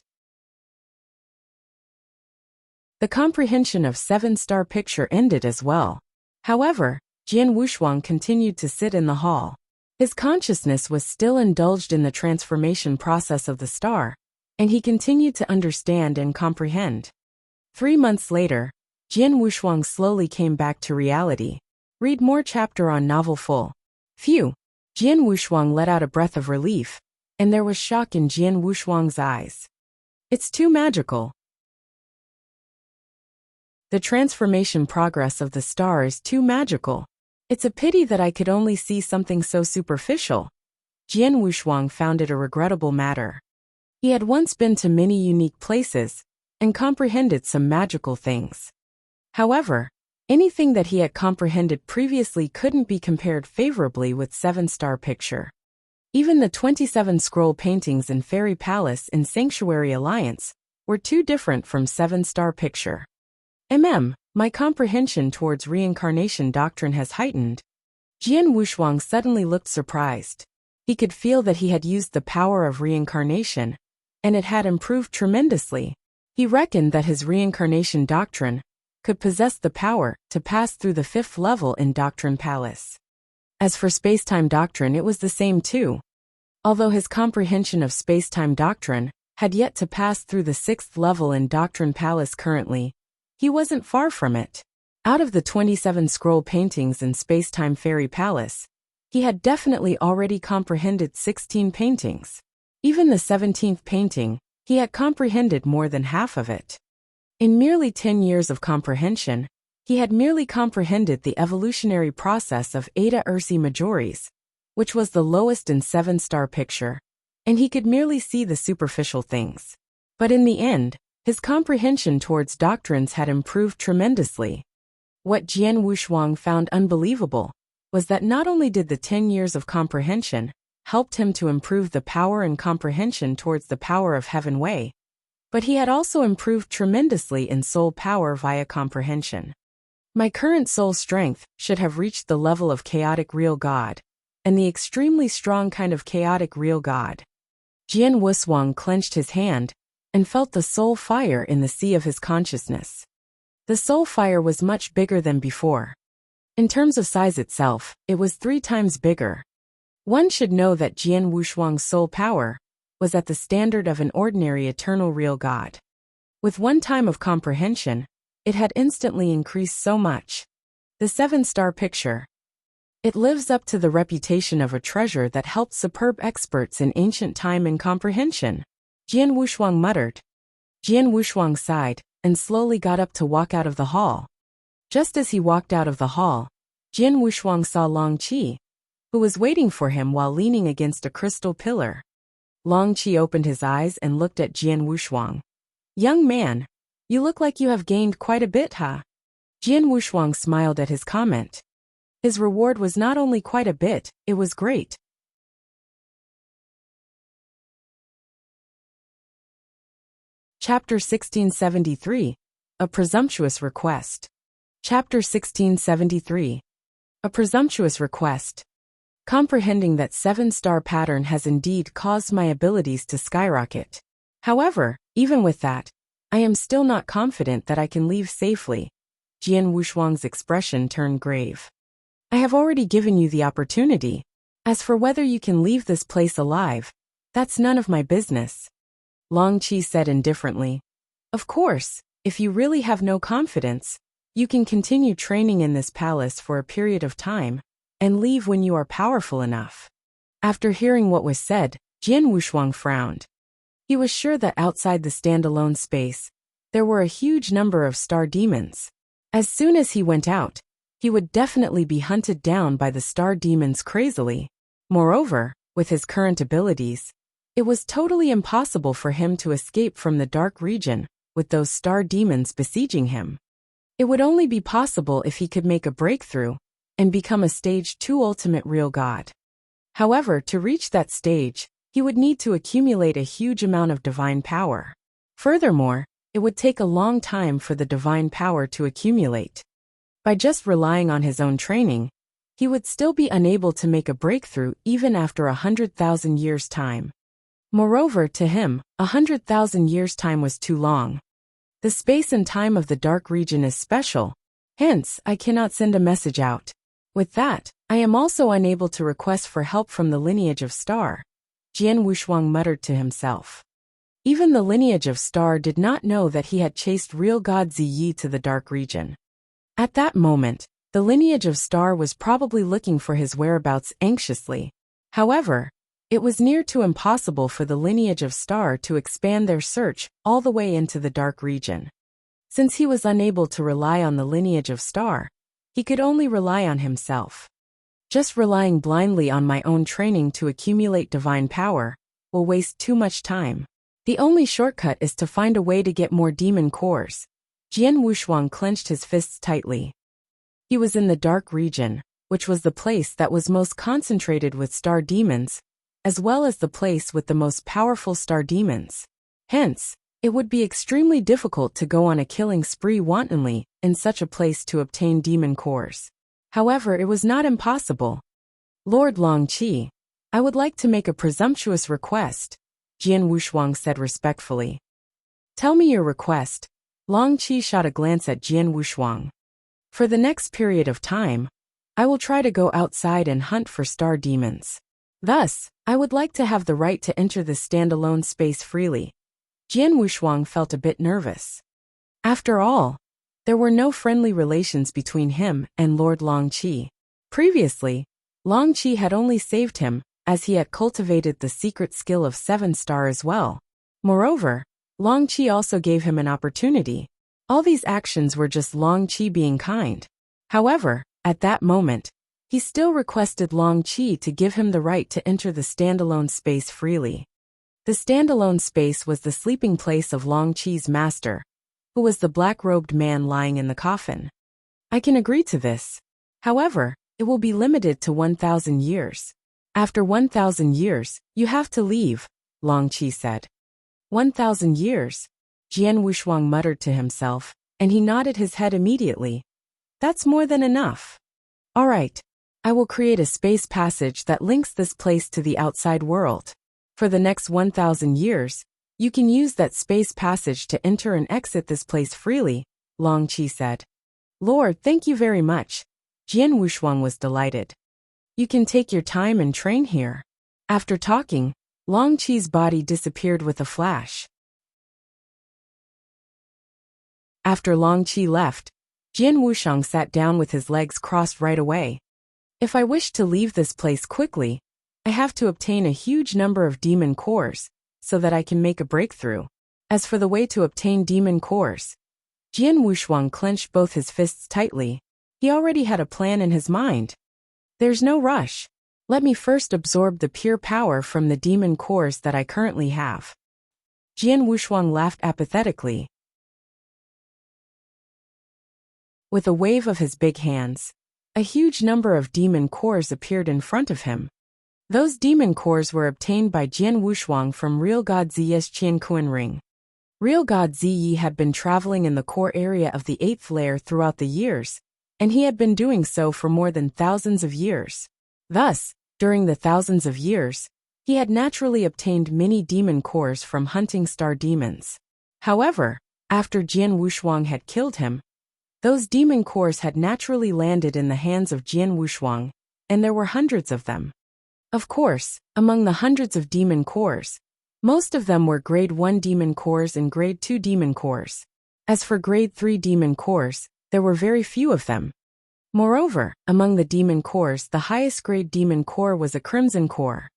S1: The comprehension of 7-star picture ended as well. However, Jian Wushuang continued to sit in the hall. His consciousness was still indulged in the transformation process of the star, and he continued to understand and comprehend. 3 months later, Jian Wushuang slowly came back to reality. Read more chapter on novel full. Phew. Jian Wushuang let out a breath of relief, and there was shock in Jian Wushuang's eyes. It's too magical. The transformation progress of the star is too magical. It's a pity that I could only see something so superficial. Jian Wushuang found it a regrettable matter. He had once been to many unique places and comprehended some magical things. However, anything that he had comprehended previously couldn't be compared favorably with Seven-Star Picture. Even the 27 scroll paintings in Fairy Palace in Sanctuary Alliance were too different from Seven-Star Picture. My comprehension towards reincarnation doctrine has heightened. Jian Wushuang suddenly looked surprised. He could feel that he had used the power of reincarnation, and it had improved tremendously. He reckoned that his reincarnation doctrine could possess the power to pass through the 5th level in Doctrine Palace. As for space-time doctrine, it was the same too. Although his comprehension of space-time doctrine had yet to pass through the 6th level in Doctrine Palace currently, he wasn't far from it. Out of the 27 scroll paintings in Space-Time Fairy Palace, he had definitely already comprehended 16 paintings. Even the 17th painting, he had comprehended more than half of it. In merely 10 years of comprehension, he had merely comprehended the evolutionary process of Eta Ursae Majoris, which was the lowest in Seven-Star Picture, and he could merely see the superficial things. But in the end, his comprehension towards doctrines had improved tremendously. What Jian Wushuang found unbelievable was that not only did the 10 years of comprehension helped him to improve the power and comprehension towards the power of Heaven Wei, but he had also improved tremendously in soul power via comprehension. My current soul strength should have reached the level of chaotic real God, and the extremely strong kind of chaotic real God. Jian Wushuang clenched his hand and felt the soul fire in the sea of his consciousness. The soul fire was much bigger than before. In terms of size itself, it was 3 times bigger. One should know that Jian Wushuang's soul power was at the standard of an ordinary eternal real God. With 1 time of comprehension, it had instantly increased so much. The 7-Star Picture. It lives up to the reputation of a treasure that helped superb experts in ancient time and comprehension. Jian Wushuang muttered. Jian Wushuang sighed and slowly got up to walk out of the hall. Just as he walked out of the hall, Jian Wushuang saw Long Qi, who was waiting for him while leaning against a crystal pillar. Long Qi opened his eyes and looked at Jian Wushuang. "Young man, you look like you have gained quite a bit, huh?" Jian Wushuang smiled at his comment. His reward was not only quite a bit, it was great. Chapter 1673. A Presumptuous Request. Chapter 1673. A Presumptuous Request. Comprehending that 7-star pattern has indeed caused my abilities to skyrocket. However, even with that, I am still not confident that I can leave safely. Jian Wushuang's expression turned grave. I have already given you the opportunity. As for whether you can leave this place alive, that's none of my business. Long Qi said indifferently. Of course, if you really have no confidence, you can continue training in this palace for a period of time, and leave when you are powerful enough. After hearing what was said, Jian Wushuang frowned. He was sure that outside the standalone space, there were a huge number of star demons. As soon as he went out, he would definitely be hunted down by the star demons crazily. Moreover, with his current abilities, it was totally impossible for him to escape from the dark region with those star demons besieging him. It would only be possible if he could make a breakthrough and become a stage 2 ultimate real God. However, to reach that stage, he would need to accumulate a huge amount of divine power. Furthermore, it would take a long time for the divine power to accumulate. By just relying on his own training, he would still be unable to make a breakthrough even after 100,000 years' time. Moreover, to him, 100,000 years' time was too long. The space and time of the dark region is special, hence I cannot send a message out. With that, I am also unable to request for help from the lineage of Star. Jian Wushuang muttered to himself. Even the lineage of Star did not know that he had chased real God Ziyi to the dark region. At that moment, The lineage of Star was probably looking for his whereabouts anxiously. However, it was near to impossible for the lineage of Star to expand their search all the way into the dark region. Since he was unable to rely on the lineage of Star, he could only rely on himself. Just relying blindly on my own training to accumulate divine power will waste too much time. The only shortcut is to find a way to get more demon cores. Jian Wushuang clenched his fists tightly. He was in the dark region, which was the place that was most concentrated with star demons, as well as the place with the most powerful star demons. Hence, it would be extremely difficult to go on a killing spree wantonly in such a place to obtain demon cores. However, it was not impossible. Lord Longqi, I would like to make a presumptuous request, Jian Wushuang said respectfully. Tell me your request. Longqi shot a glance at Jian Wushuang. For the next period of time, I will try to go outside and hunt for star demons. Thus, I would like to have the right to enter this standalone space freely. Jian Wushuang felt a bit nervous. After all, there were no friendly relations between him and Lord Longqi. Previously, Longqi had only saved him, as he had cultivated the secret skill of 7-star as well. Moreover, Longqi also gave him an opportunity. All these actions were just Longqi being kind. However, at that moment, he still requested Longqi to give him the right to enter the standalone space freely. The standalone space was the sleeping place of Longqi's master, who was the black-robed man lying in the coffin. I can agree to this. However, it will be limited to 1,000 years. After 1,000 years, you have to leave, Longqi said. 1,000 years? Jian Wushuang muttered to himself, and he nodded his head immediately. That's more than enough. All right, I will create a space passage that links this place to the outside world. For the next 1,000 years, you can use that space passage to enter and exit this place freely, Longqi said. Lord, thank you very much. Jian Wushuang was delighted. You can take your time and train here. After talking, Longqi's body disappeared with a flash. After Longqi left, Jian Wushuang sat down with his legs crossed right away. If I wish to leave this place quickly, I have to obtain a huge number of demon cores, so that I can make a breakthrough. As for the way to obtain demon cores, Jian Wushuang clenched both his fists tightly. He already had a plan in his mind. There's no rush. Let me first absorb the pure power from the demon cores that I currently have. Jian Wushuang laughed apathetically. With a wave of his big hands, a huge number of demon cores appeared in front of him. Those demon cores were obtained by Jian Wushuang from Real God Ziyi's Qiankuan ring. Real God Ziyi had been traveling in the core area of the 8th layer throughout the years, and he had been doing so for more than thousands of years. Thus, during the thousands of years, he had naturally obtained many demon cores from hunting star demons. However, after Jian Wushuang had killed him, those demon cores had naturally landed in the hands of Jian Wushuang, and there were hundreds of them. Of course, among the hundreds of demon cores, most of them were grade 1 demon cores and grade 2 demon cores. As for grade 3 demon cores, there were very few of them. Moreover, among the demon cores, the highest grade demon core was a crimson core.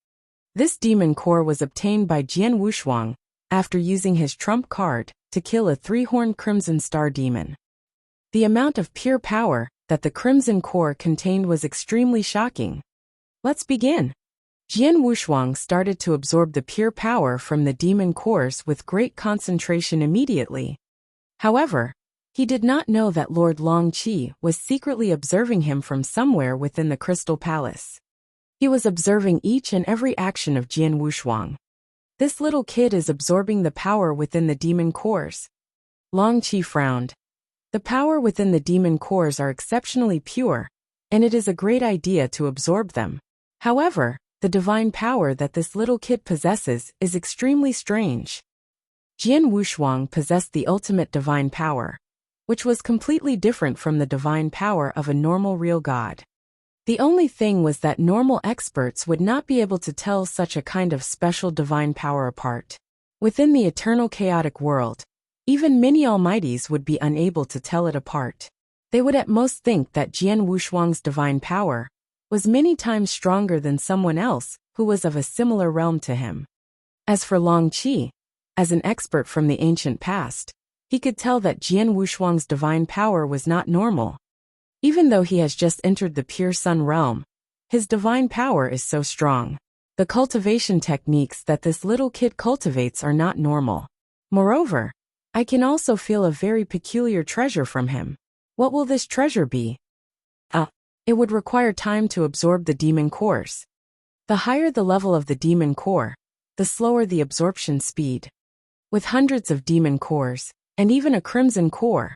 S1: This demon core was obtained by Jian Wushuang after using his trump card to kill a 3-horned crimson star demon. The amount of pure power that the crimson core contained was extremely shocking. Let's begin. Jian Wushuang started to absorb the pure power from the demon cores with great concentration immediately. However, he did not know that Lord Longqi was secretly observing him from somewhere within the Crystal Palace. He was observing each and every action of Jian Wushuang. This little kid is absorbing the power within the demon cores. Longqi frowned. The power within the demon cores are exceptionally pure, and it is a great idea to absorb them. However, the divine power that this little kid possesses is extremely strange. Jian Wushuang possessed the ultimate divine power, which was completely different from the divine power of a normal real god. The only thing was that normal experts would not be able to tell such a kind of special divine power apart. Within the eternal chaotic world, even many almighties would be unable to tell it apart. They would at most think that Jian Wushuang's divine power was many times stronger than someone else who was of a similar realm to him. As for Long Qi, as an expert from the ancient past, he could tell that Jian Wushuang's divine power was not normal. Even though he has just entered the pure sun realm, his divine power is so strong. The cultivation techniques that this little kid cultivates are not normal. Moreover, I can also feel a very peculiar treasure from him. What will this treasure be? It would require time to absorb the demon cores. The higher the level of the demon core, the slower the absorption speed. With hundreds of demon cores, and even a crimson core,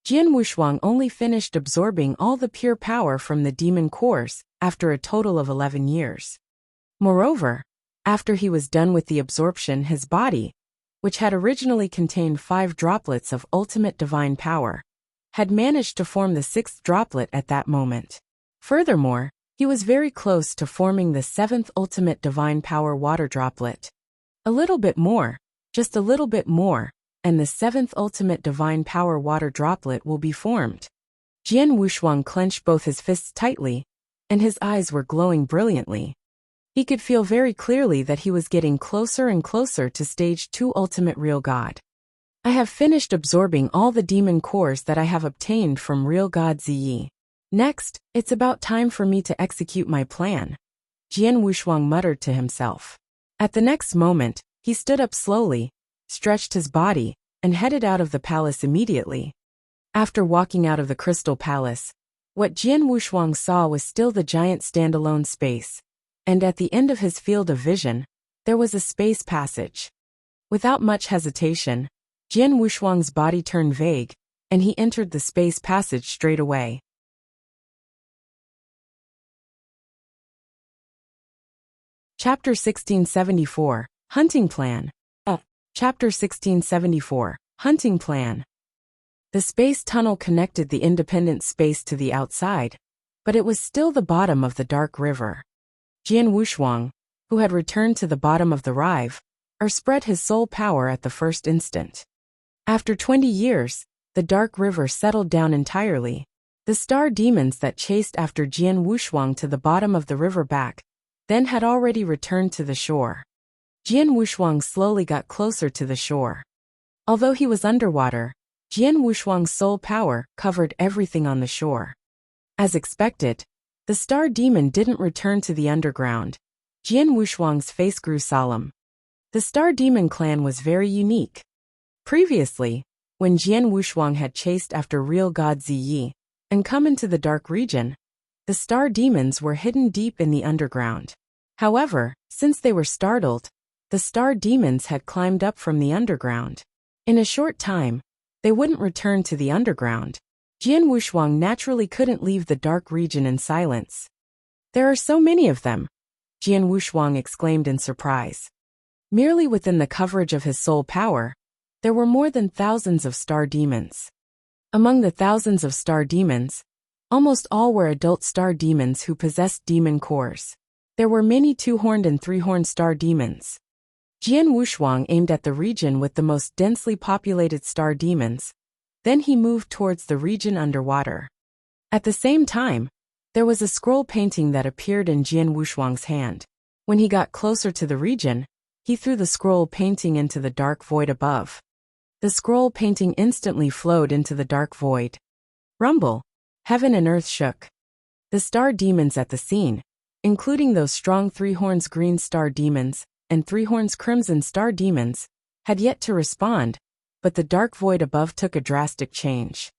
S1: Jian Wushuang only finished absorbing all the pure power from the demon cores after a total of 11 years. Moreover, after he was done with the absorption, his body, which had originally contained 5 droplets of ultimate divine power, had managed to form the 6th droplet at that moment. Furthermore, he was very close to forming the 7th ultimate divine power water droplet. A little bit more, just a little bit more, and the 7th ultimate divine power water droplet will be formed. Jian Wushuang clenched both his fists tightly, and his eyes were glowing brilliantly. He could feel very clearly that he was getting closer and closer to stage 2 ultimate real God. I have finished absorbing all the demon cores that I have obtained from real God Ziyi. Next, it's about time for me to execute my plan, Jian Wushuang muttered to himself. At the next moment, he stood up slowly, stretched his body, and headed out of the palace immediately. After walking out of the crystal palace, what Jian Wushuang saw was still the giant standalone space, and at the end of his field of vision, there was a space passage. Without much hesitation, Jian Wushuang's body turned vague, and he entered the space passage straight away. Chapter 1674, Hunting Plan. Chapter 1674, Hunting Plan. The space tunnel connected the independent space to the outside, but it was still the bottom of the dark river. Jian Wushuang, who had returned to the bottom of the rive, spread his soul power at the first instant. After 20 years, the dark river settled down entirely. The star demons that chased after Jian Wushuang to the bottom of the river back then had already returned to the shore. Jian Wushuang slowly got closer to the shore. Although he was underwater, Jian Wushuang's soul power covered everything on the shore. As expected, the star demon didn't return to the underground. Jian Wushuang's face grew solemn. The star demon clan was very unique. Previously, when Jian Wushuang had chased after real God Ziyi and come into the dark region, the star demons were hidden deep in the underground. However, since they were startled, the star demons had climbed up from the underground. In a short time, they wouldn't return to the underground. Jian Wushuang naturally couldn't leave the dark region in silence. There are so many of them, Jian Wushuang exclaimed in surprise. Merely within the coverage of his soul power, there were more than thousands of star demons. Among the thousands of star demons, almost all were adult star demons who possessed demon cores. There were many 2-horned and 3-horned star demons. Jian Wushuang aimed at the region with the most densely populated star demons. Then he moved towards the region underwater. At the same time, there was a scroll painting that appeared in Jian Wushuang's hand. When he got closer to the region, he threw the scroll painting into the dark void above. The scroll painting instantly flowed into the dark void. Rumble! Heaven and earth shook. The star demons at the scene, including those strong 3-horns green star demons and 3-horns crimson star demons, had yet to respond, but the dark void above took a drastic change.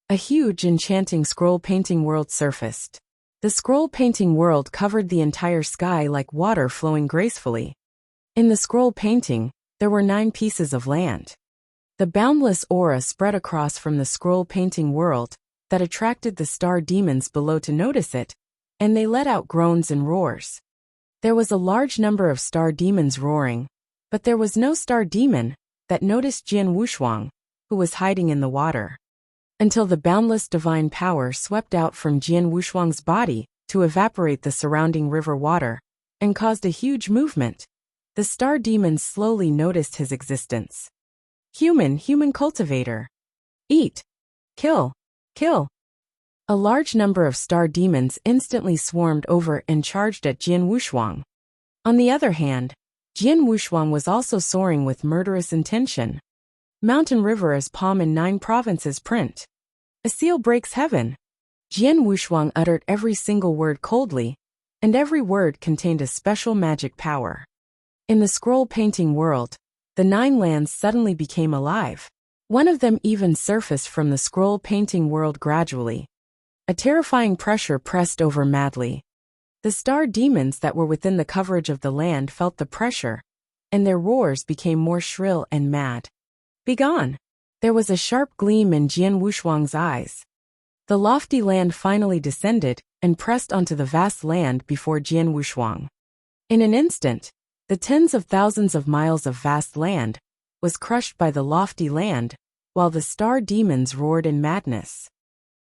S1: A huge enchanting scroll painting world surfaced. The scroll painting world covered the entire sky like water flowing gracefully. In the scroll painting, there were 9 pieces of land. The boundless aura spread across from the scroll painting world that attracted the star demons below to notice it, and they let out groans and roars. There was a large number of star demons roaring, but there was no star demon that noticed Jian Wushuang, who was hiding in the water. Until the boundless divine power swept out from Jian Wushuang's body to evaporate the surrounding river water and caused a huge movement, the star demons slowly noticed his existence. Human cultivator. Eat. Kill. Kill. A large number of star demons instantly swarmed over and charged at Jian Wushuang. On the other hand, Jian Wushuang was also soaring with murderous intention. Mountain river as palm in 9 provinces print. A seal breaks heaven. Jian Wushuang uttered every single word coldly, and every word contained a special magic power. In the scroll painting world, the 9 lands suddenly became alive. One of them even surfaced from the scroll painting world gradually. A terrifying pressure pressed over madly. The star demons that were within the coverage of the land felt the pressure, and their roars became more shrill and mad. Begone! There was a sharp gleam in Jian Wushuang's eyes. The lofty land finally descended and pressed onto the vast land before Jian Wushuang. In an instant, the tens of thousands of miles of vast land was crushed by the lofty land, while the star demons roared in madness.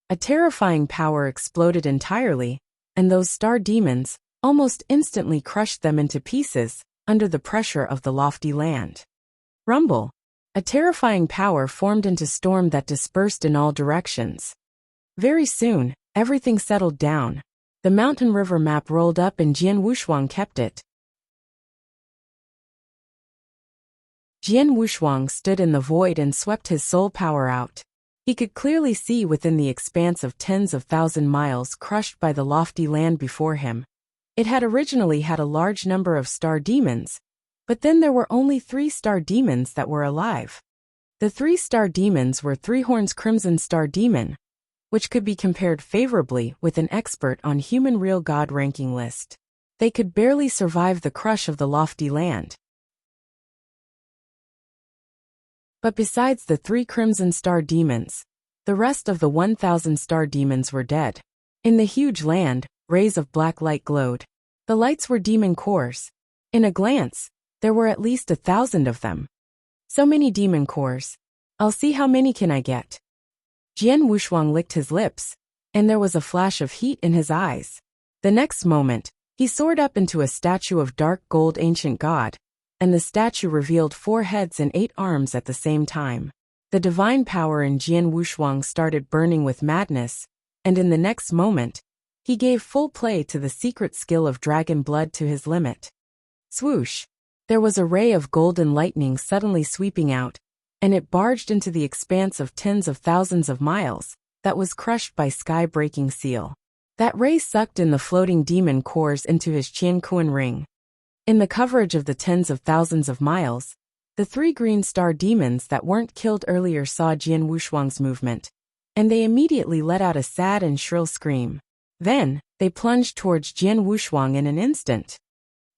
S1: A terrifying power exploded entirely, and those star demons almost instantly crushed them into pieces under the pressure of the lofty land. Rumble! A terrifying power formed into storm that dispersed in all directions. Very soon, everything settled down. The mountain river map rolled up and Jian Wushuang kept it. Jian Wushuang stood in the void and swept his soul power out. He could clearly see within the expanse of tens of thousand miles crushed by the lofty land before him. It had originally had a large number of star demons, but then there were only 3 star demons that were alive. The 3 star demons were Three-Horns Crimson Star Demon, which could be compared favorably with an expert on human real god ranking list. They could barely survive the crush of the lofty land. But besides the 3 Crimson Star Demons, the rest of the 1,000 star demons were dead. In the huge land, rays of black light glowed. The lights were demon cores. In a glance, there were at least 1,000 of them. So many demon cores. I'll see how many can I get. Jian Wushuang licked his lips, and there was a flash of heat in his eyes. The next moment, he soared up into a statue of dark gold ancient god, and the statue revealed 4 heads and 8 arms at the same time. The divine power in Jian Wushuang started burning with madness, and in the next moment, he gave full play to the secret skill of dragon blood to his limit. Swoosh! There was a ray of golden lightning suddenly sweeping out, and it barged into the expanse of tens of thousands of miles that was crushed by sky-breaking seal. That ray sucked in the floating demon cores into his Qianquan ring. In the coverage of the tens of thousands of miles, the 3 green star demons that weren't killed earlier saw Jian Wushuang's movement, and they immediately let out a sad and shrill scream. Then, they plunged towards Jian Wushuang in an instant.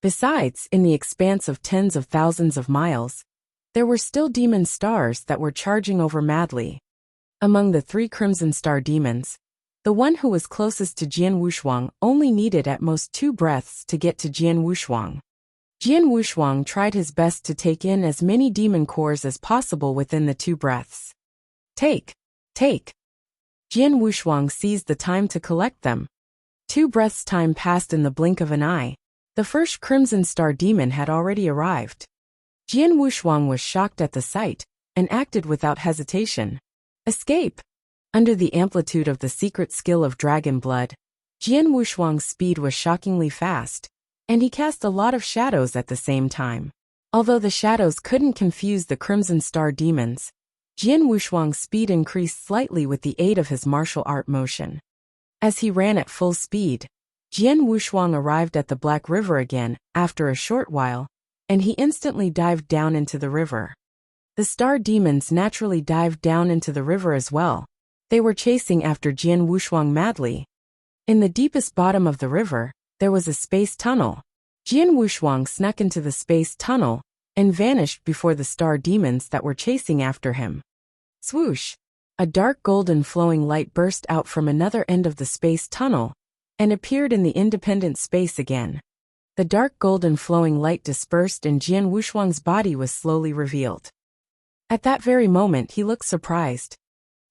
S1: Besides, in the expanse of tens of thousands of miles, there were still demon stars that were charging over madly. Among the 3 Crimson Star Demons, the one who was closest to Jian Wushuang only needed at most 2 breaths to get to Jian Wushuang. Jian Wushuang tried his best to take in as many demon cores as possible within the 2 breaths. Take! Jian Wushuang seized the time to collect them. 2 breaths' time passed in the blink of an eye. The first Crimson Star Demon had already arrived. Jian Wushuang was shocked at the sight, and acted without hesitation. Escape! Under the amplitude of the secret skill of dragon blood, Jian Wushuang's speed was shockingly fast, and he cast a lot of shadows at the same time. Although the shadows couldn't confuse the Crimson Star Demons, Jian Wushuang's speed increased slightly with the aid of his martial art motion. As he ran at full speed, Jian Wushuang arrived at the Black River again, after a short while, and he instantly dived down into the river. The star demons naturally dived down into the river as well. They were chasing after Jian Wushuang madly. In the deepest bottom of the river, there was a space tunnel. Jian Wushuang snuck into the space tunnel and vanished before the star demons that were chasing after him. Swoosh! A dark golden flowing light burst out from another end of the space tunnel and appeared in the independent space again. The dark golden flowing light dispersed and Jian Wushuang's body was slowly revealed. At that very moment he looked surprised.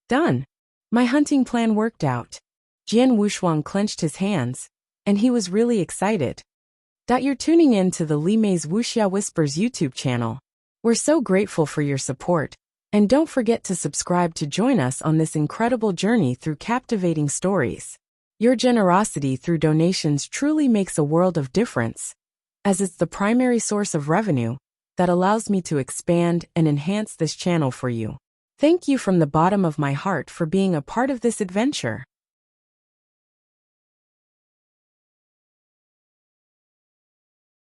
S1: Done! My hunting plan worked out. Jian Wushuang clenched his hands, and he was really excited. You're tuning in to the Li Mei's Wuxia Whispers YouTube channel. We're so grateful for your support, And don't forget to subscribe to join us on this incredible journey through captivating stories. Your generosity through donations truly makes a world of difference, as it's the primary source of revenue that allows me to expand and enhance this channel for you. Thank you from the bottom of my heart for being a part of this adventure.